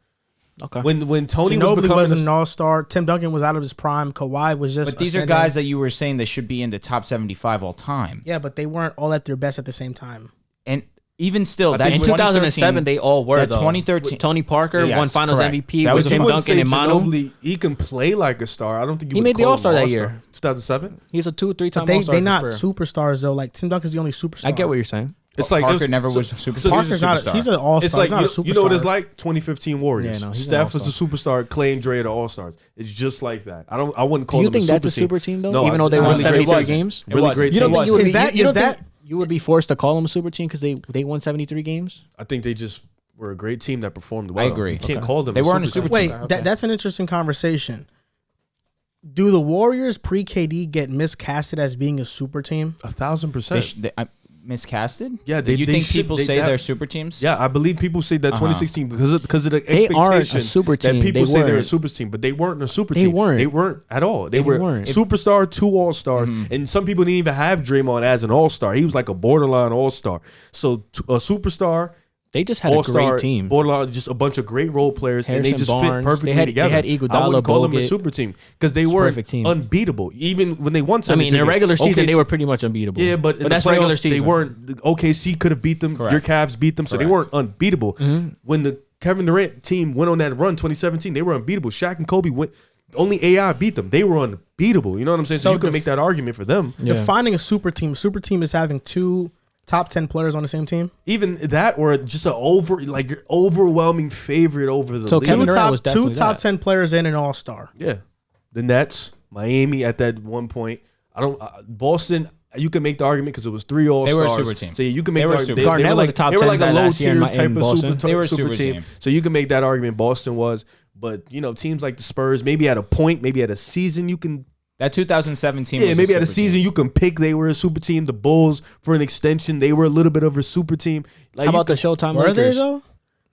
Okay. When Tony was Ginobili becoming wasn't an all-star. Tim Duncan was out of his prime. Kawhi was just. But these are ascending. guys that you were saying that should be in the top 75 all time. Yeah, but they weren't all at their best at the same time. And even still, that in 2007, they all were. that though. 2013 With Tony Parker Yes, won Finals correct. MVP. That Was was Tim him. Duncan and Manu. Ginobili, he can play like a star. I don't think He made the All-Star that year. 2007. He was a 2-3-time But All-Star. they for not Spurs. superstars though. Like Tim Duncan's the only superstar. I get what you're saying. It's like Parker it never so- was a superstar. so Parker's not. superstar. He's an all-star. It's like he's not a superstar. you know what it's like. 2015 Warriors. Yeah, no, he's an Steph was a all-star. superstar. Clay and Dre are the all stars. It's just like that. I wouldn't call Do you them think a that's a super super team though? No, Even though it's they a won really great 73 team. games. Really great You don't team. think you would Is be? that- You don't is think that- you would be forced to call them a super team because they won 73 games? I think they just were a great team that performed well. I agree. You can't Okay. call them. They weren't a super Wait, team. Okay. that's an interesting conversation. Do the Warriors pre-KD get miscasted as being a super team? 1,000%. Miscasted? Yeah, you they think should- people they say have- they're super teams? Yeah, I believe people say that 2016 because of the They aren't a expectation super team. that people They say they're a weren't. super team, but they weren't a super They team. weren't. They weren't at all. They were weren't. superstar, 2 all-stars, and some people didn't even have Draymond as an all-star. He was like a borderline all-star. So a superstar They just had a great team. Borderline, just a bunch of great role players, and they just fit perfectly together. They had Iguodala, I wouldn't call them a Bogut. super team because they were unbeatable. Even when they won 17. In the regular season, they were pretty much unbeatable. Yeah, but in that's the playoffs, regular season. they weren't. OKC could have beat them. Correct. Your Cavs beat them, so they weren't unbeatable. Mm-hmm. When the Kevin Durant team went on that run, 2017, they were unbeatable. Shaq and Kobe went. Only AI beat them. They were unbeatable. You know what I'm saying? So you can make that argument for them. Defining a super team is having 2 top 10 players on the same team. Even that, or just your overwhelming favorite over the league. Kevin Durant was definitely two top 10 players and an all-star. Yeah, the Nets, Miami at that one point. Boston. You can make the argument because it was 3 all-stars. They were a super team. So you can make the argument. Garnett was a top 10 they were like a low last year tier in type of Boston. They were a super team. So you can make that argument. Boston was, but teams like the Spurs, maybe at a point, maybe at a season, you can. That 2017 Yeah, was maybe a at a super season team. you can pick they were a super team. The Bulls, for an extension, they were a little bit of a super team. Like How about the Showtime Were Lakers? they though?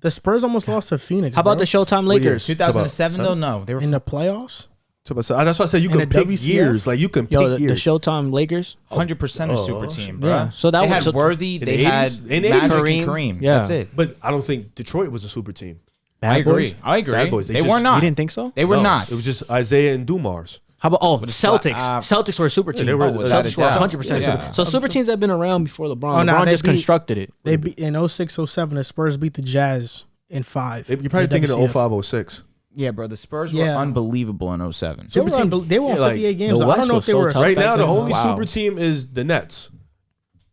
The Spurs almost lost to Phoenix. How about the Showtime Lakers? 2007 though? No, they were in the playoffs? That's why I said you In can the pick WCF? years. Like you can pick The years. Showtime Lakers. 100% a super team, bro. Yeah. So that they was had Worthy, in they the had 80s? In the Magic 80s? and Kareem. Yeah. That's it. But I don't think Detroit was a super team. I Bad Boys? agree. I agree. Bad Boys, They, they were just- not. You didn't think so? They were No, not. It was just Isaiah and Dumars. How about Celtics? uh, Celtics were a super team. they were- without a Celtics were doubt. 100% Yeah. super. So super teams have been around before LeBron. Oh, no, LeBron they just beat- constructed it. They beat in 06-07. The Spurs beat the Jazz in 5. You're probably thinking of 05-06. Yeah, bro. The Spurs were Yeah. unbelievable in 07. They were on Yeah, like, 58 games. the I don't West know was if they so were. tough. Right now, the then. only Wow. super team is the Nets.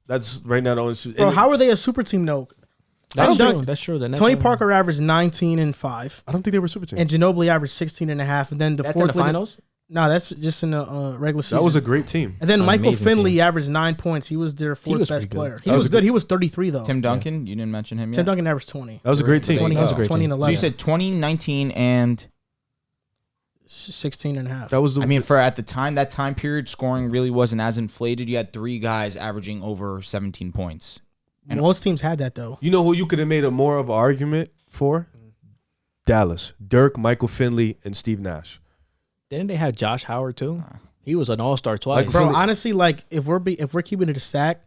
That's right now the only. Bro, how are they a super team though? That's Tim true. Dunk- That's true. The Nets Tony won. Parker averaged 19 and 5, I don't think they were a super team. and Ginobili averaged 16 and a half, and then the That's fourth in the finals. No, that's just in the regular season. That was a great team. And then An Michael amazing Finley team. averaged 9 points. He was their fourth was best pretty good. player. He That was was good. He was 33 though. Tim Duncan, you didn't mention him yet. Tim Duncan averaged 20. That was a great team. 20, That was a great 20 and team. 11. So you said 2019 and 16 and a half. That was the. I mean, for at the time, that time period, scoring really wasn't as inflated. You had 3 guys averaging over 17 points. And most teams had that though. You know who you could have made a more of an argument for? Dallas, Dirk, Michael Finley, and Steve Nash. Didn't they have Josh Howard too? He was an all-star twice. Like, Bro, Finley- honestly, like if we're keeping it a stack,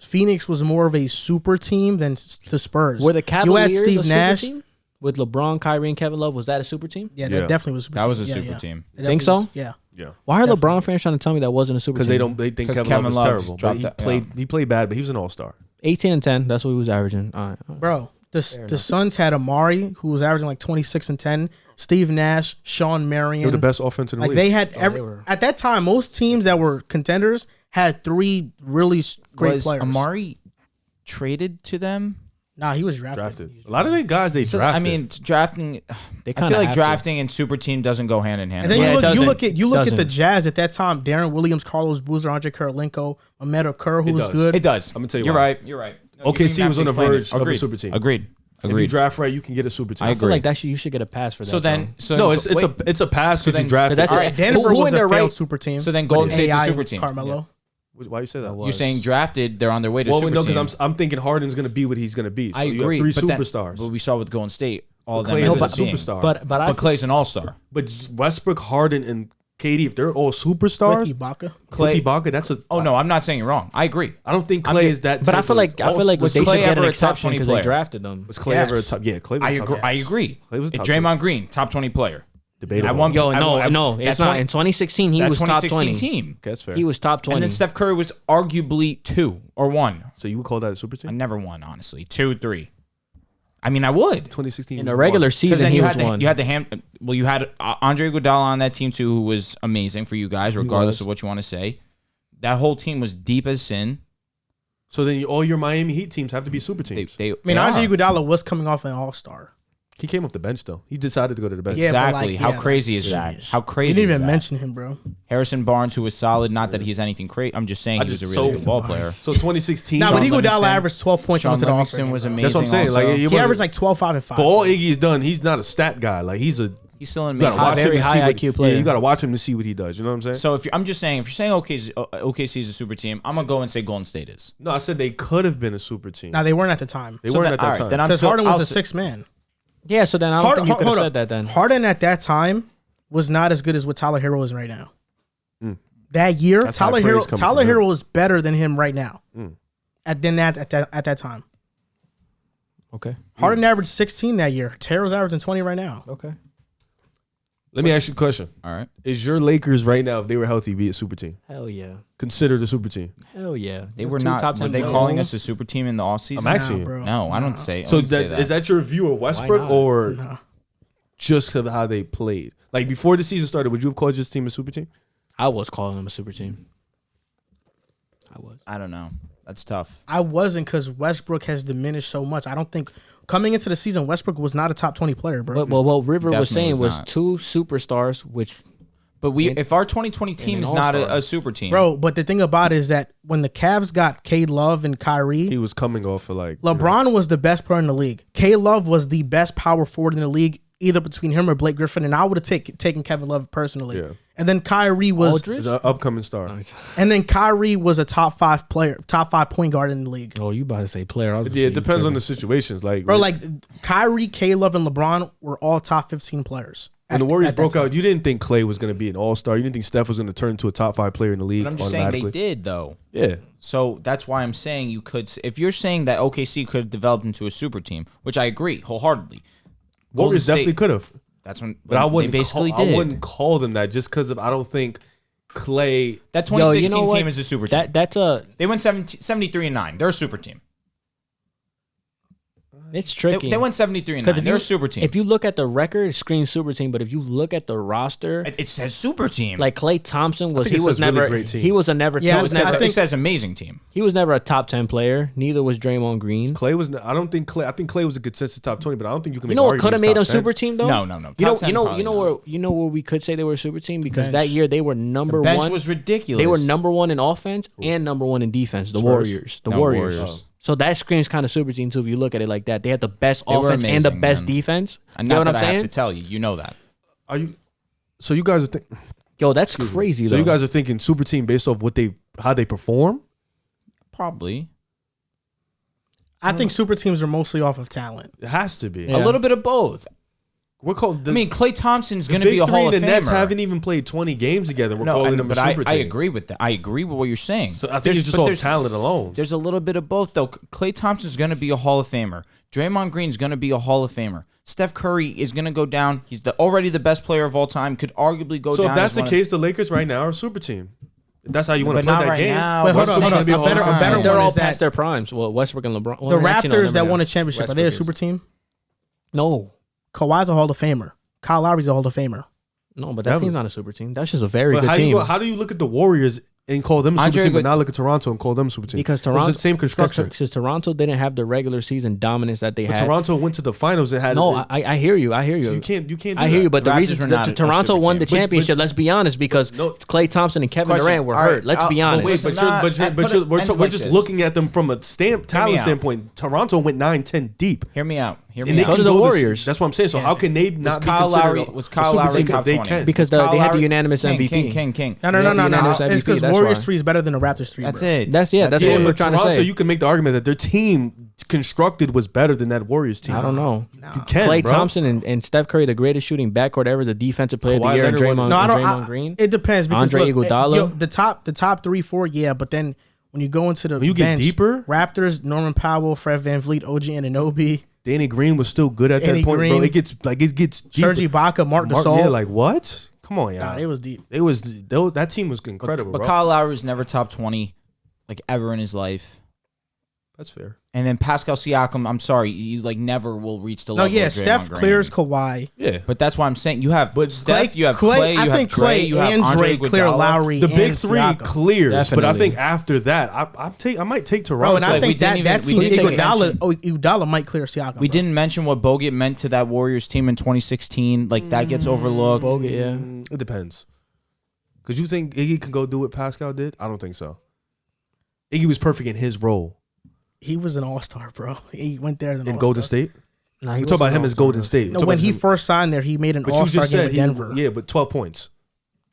Phoenix was more of a super team than the Spurs. Were the Cavaliers you had Steve a Nash. super team? With LeBron, Kyrie, and Kevin Love? Was that a super team? Yeah, Yeah. that definitely was a super That team. was a Yeah, super yeah. team. It Think definitely so? was- Yeah. Yeah. Why are Definitely. LeBron fans trying to tell me that wasn't a super Because team? they think 'Cause Kevin Kevin Love was Love terrible. But dropped he that- played. He played bad, but he was an all-star. 18 and 10. That's what he was averaging. All right. Bro, the Suns had Amari, who was averaging like 26 and 10. Steve Nash, Sean Marion. They were the best offense in the Like league. they had they were. at that time, most teams that were contenders had 3 really great Was players. Amari traded to them? Nah, he was drafted. drafted. A lot of the guys they So, drafted. I mean, drafting. They I kinda feel like have to. drafting and super team doesn't go hand in hand. And then Yeah, it you doesn't. look at the Doesn't. Jazz at that time. Darren Williams, Carlos Boozer, Andre Karolinko, Ahmed Kerr, who It was does. good. it does. I'm gonna tell you You're why. right. You're right. No, you OKC didn't have was to on the explain verge it. of a Agreed. super team. Agreed. If you Agreed. draft right, you can get a super team. I I feel agree. like you should get a pass for that. So then, No, it's a pass so because you then- drafted. That's All it. right. Denver Who was in a their failed right- super team. So then Golden State's a AI super team. Carmelo. Why you say that? You're saying drafted, they're on their way to Well, super no, team. because I'm thinking Harden's going to be what he's going to be. So I you agree. have 3 but then- superstars. But we saw with Golden State, all of But them Klay ended is up a being. superstar. But Clay's an all-star. But Westbrook, Harden, and KD, if they're all superstars, With Ibaka. Klay, Ibaka, that's a. Oh no, I'm not saying you're wrong. I agree. I don't think Klay is that. But I type feel of like all- they was should Klay get ever an a top exception 20 because they player? drafted them. Was Klay ever a Yes. top? Yeah, Klay was I a top agree. I 10. agree. Klay was a top Draymond Green, top 20 player. Debatable. At one- Yo, at no, one- no, that it's not. In 2016, he that was top 2016 20. team. Okay, that's fair. He was top 20. And then Steph Curry was arguably 2 or 1. So you would call that a super I team? never won, honestly. 2, 3. I mean, I would. 2016 in was the regular one. Because season, then he you was had the, one. you had the you had Andre Iguodala on that team too, who was amazing for you guys, regardless was. of what you want to say. That whole team was deep as sin. So then all your Miami Heat teams have to be super teams. They I mean, they Andre are. Iguodala was coming off an All-Star. He came off the bench though. He decided to go to the bench. Yeah, but Exactly. like, How yeah, crazy like, is that? jeez. How We crazy didn't is even that? mention him, bro. Harrison Barnes, who was solid. Not that he's anything crazy. I'm just saying he was a really good ball player. So 2016. Nah, but Sean Iguodala Livingston- averaged 12 points Sean onto the Livingston All-Star was game, bro. amazing. That's what I'm saying. also. Like He averaged like 12, 5, and 5. for all Iggy's done, he's not a stat guy. Like he's a. he's still in You gotta Michigan. watch him very to high see what, IQ player. Yeah, you gotta watch him to see what he does. You know what I'm saying? So if I'm just saying, if you're saying OKC is a super team, I'm gonna go and say Golden State is. No, I said they could have been a super team. Nah, they weren't at the time. They So weren't then- at that all right, time. then I'm Because still- Harden was I'll a say- 6th man. yeah, so then I don't think you could have said that then. Harden at that time was not as good as what Tyler Herro is right now. That year, That's high Tyler praise Herro, coming Tyler from him. Herro is better than him right now. At that time. Okay. Harden averaged 16 that year. Terrell's averaging 20 right now. Okay. Let me ask you a question. All right. Is your Lakers right now, if they were healthy, be a super team? Hell yeah. Considered a super team. Hell yeah. They were Two not. top Were 10 they players. calling us a super team in the offseason? I'm asking you. bro. No, I don't say. So I don't say is that your view of Westbrook not? or just of how they played? Like before the season started, would you have called this team a super team? I was calling them a super team. I was. I don't know. That's tough. I wasn't because Westbrook has diminished so much. I don't think coming into the season, Westbrook was not a top 20 player, bro. But what River was Definitely saying was was not. 2 superstars, which But if our 2020 team an is not all-star. a super team, Bro, but the thing about it is that when the Cavs got K Love and Kyrie, He was coming off of like LeBron was the best player in the league. K Love was the best power forward in the league, either between him or Blake Griffin, and I would have taken Kevin Love personally. Yeah. And then Kyrie was, Aldridge? an upcoming star. and then Kyrie was a top 5 player, top 5 point guard in the league. Oh, you about to say player? I was Yeah, it depends on the situations. Like Bro, like Kyrie, K Love, and LeBron were all top 15 players. when the Warriors at that broke time. out, you didn't think Klay was going to be an all-star. You didn't think Steph was going to turn into a top 5 player in the league. but I'm just saying they automatically. did though. Yeah. So that's why I'm saying you could. If you're saying that OKC could have developed into a super team, which I agree wholeheartedly. Golden Warriors definitely State- could have. That's when. But I wouldn't They basically call, did. I wouldn't call them that just because I don't think Klay. That 2016 team is a super team. That's a. They went 73-9. They're a super team. It's tricky. They went 73-9. Because They're a super team. If you look at the record, it screams super team. But if you look at the roster, It says super team. like Klay Thompson was, think it he was says really never. great team. He was a never. Yeah, he was I never. think- it says amazing team. He was never a top 10 player. Neither was Draymond Green. Klay was. I don't think Klay. I think Klay was a consensus top 20, but I don't think you can. You Make know an what could have argument made he's them top super 10. team though? No. You Top 10 know probably not. where we could say they were a super team because Bench. that year they were number Bench one. was ridiculous. They were number one in offense and number one in defense. The Spurs? Warriors. The No, Warriors. Warriors. So that screams kind of super team too if you look at it like that. They had the best They were offense and the amazing, best man. defense. And You know not what that I'm I have saying? to tell you. You know that. Are you? So you guys are Yo, that's crazy So though. you guys are thinking super team based off how they perform? Probably. I think super teams are mostly off of talent. It has to be. Yeah. A little bit of both. We're called. I mean, Klay Thompson's the going to be big a three. Hall of The Nets Famer. haven't even played 20 games together. We're No, calling them a but I super team. agree with that. I agree with what you're saying. So I think it's just all talent alone. There's a little bit of both, though. Klay Thompson's going to be a Hall of Famer. Draymond Green's going to be a Hall of Famer. Steph Curry is going to go down. He's already the best player of all time. Could arguably go So down. if that's as the one of- case, the Lakers right now are a super team. If that's how you want to But play not that right game. now. Wait, hold on, Westbrook's hold gonna on. be A Hall better- of a better Fame. They're one all is that- past their primes. Well, Westbrook and LeBron. Well, The actually, no, Raptors never that mind. won a championship, are they a Westbrook super is. team? No. Kawhi's a Hall of Famer. Kyle Lowry's a Hall of Famer. No, but that Never. team's not a super team. That's just a very But good how team. do you look at the Warriors and call them a super Andre team, but would- not look at Toronto and call them a super team? Because It was Toronto, the same construction. Because Toronto didn't have the regular season dominance that they But had. Toronto went to the finals and had. No, I hear you. I hear you. so you can't. Do I hear that. you, but The the Raptors reason were not a Toronto super won the team. championship, let's be honest, because no- Klay Thompson and Kevin Question. Durant were All right, hurt. Let's be I'll- honest. Wait, Listen, we're like just this. looking at them from a talent out. standpoint. Toronto went 9-10 deep. Hear me out. And me they out. So can did the go Warriors. That's what I'm saying. So how can they not be Kyle considered Lowry- a was Kyle super Lowry team top if they 20? can? Because Kyle they had the Lowry- unanimous MVP. King. No. Yeah, unanimous It's because MVP, that's Warriors why. 3 is better than the Raptors 3. That's bro. it. That's Yeah, what we're but trying to Toronto, say. you can make the argument that their team constructed was better than that Warriors team. I don't know. You can, Klay bro. Thompson and Steph Curry, the greatest shooting backcourt ever, the defensive player of the Kawhi year, and Leonard won- Draymond, No, I and don't. Draymond Green. It depends because Andre look, Iguodala? the top 3, 4, yeah, but then when you go into the When you get bench, deeper? Raptors, Norman Powell, Fred VanVleet, OG Anunoby, Danny Green was still good at Danny that point, bro. Green. It gets deep. Serge Ibaka, Marc Gasol. Yeah, like what? Come on, Nah, yeah. it was deep. That team was incredible, But bro. Kyle Lowry was never top 20, like ever in his life. That's fair. And then Pascal Siakam, I'm sorry, he's like never will reach the No, level. yeah, of Draymond Steph Green. clears Kawhi. Yeah. But that's why I'm saying you have But Steph, you have Clay, Clay, you I have think Dre, Clay you have and Andre Dre clear Iguodala. Lowry. The and big three Siakam. clears, but I Definitely. think after that, I might take Toronto. Bro, and I like, we think didn't that even- we team, didn't even Iguodala might clear Siakam. We bro. didn't mention what Bogut meant to that Warriors team in 2016. Like that gets overlooked. Bogut, yeah. It depends. Because you think Iggy can go do what Pascal did? I don't think so. Iggy was perfect in his role. He was an all-star, bro. He went there as an In all-star. Golden State? Nah, he We talk about wasn't him as all-star. Golden State. No, when he first signed there, he made an But you all-star just game said with he, Denver. yeah, but 12 points.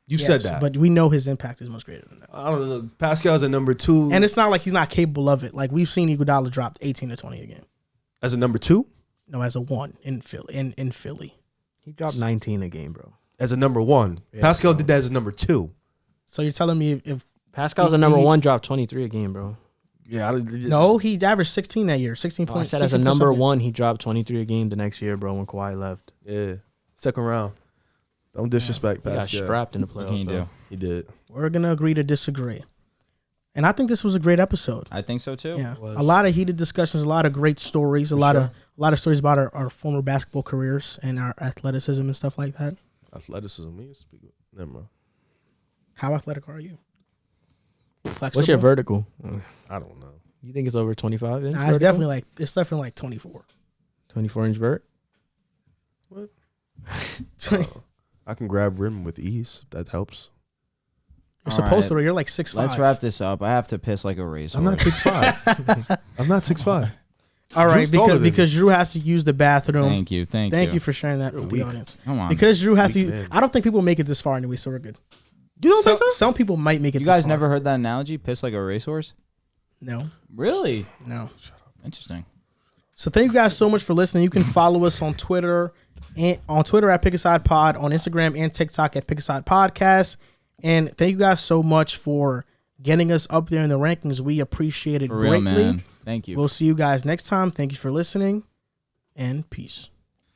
You Yes, said that. but we know his impact is much greater than that. I don't know. Pascal's at number 2. And it's not like he's not capable of it. Like we've seen Iguodala drop 18 to 20 a game. as a number 2? No, as a 1 in Philly. In Philly. He dropped 19 a game, bro. As a number 1. Pascal did that as a number 2. So you're telling me if Pascal's a number 1, dropped 23 a game, bro. Yeah, No, he averaged 16 that year. 16 I points. said as a 16 number something. one, he dropped 23 a game the next year, bro, when Kawhi left. Yeah, second round. Don't disrespect He got Pascal. strapped in the What can you playoffs. do? though. He did. We're gonna agree to disagree. And I think this was a great episode. I think so too. Yeah, was. a lot of heated discussions, a lot of great stories, a lot of stories about our former basketball careers and our athleticism and stuff like that. Athleticism. We speak. Never mind. How athletic are you? Flexible? What's your vertical? I don't know. You think it's over 25 inch? Nah, it's definitely like 24. 24 inch vert. What? I can grab rim with ease. That helps. You're All supposed right. to. You're like 6'5". Let's wrap this up. I have to piss like a racehorse. I'm not 6'5". I'm not 6'5". All right, Drew's taller than because Drew has to use the bathroom. Thank you. Thank you for sharing that with the weak. audience. Come on. Because Drew has Weak to. man. I don't think people make it this far anyway, so we're good. You don't think so? Some people might make it. You this guys far. never heard that analogy? Piss like a racehorse? No, Really? no. Interesting. So thank you guys so much for listening. You can follow us on Twitter at Pick a Side Pod, on Instagram and TikTok at Pick a Side Podcast. And thank you guys so much for getting us up there in the rankings. We appreciate it For greatly. real, man. Thank you. We'll see you guys next time. Thank you for listening, and peace.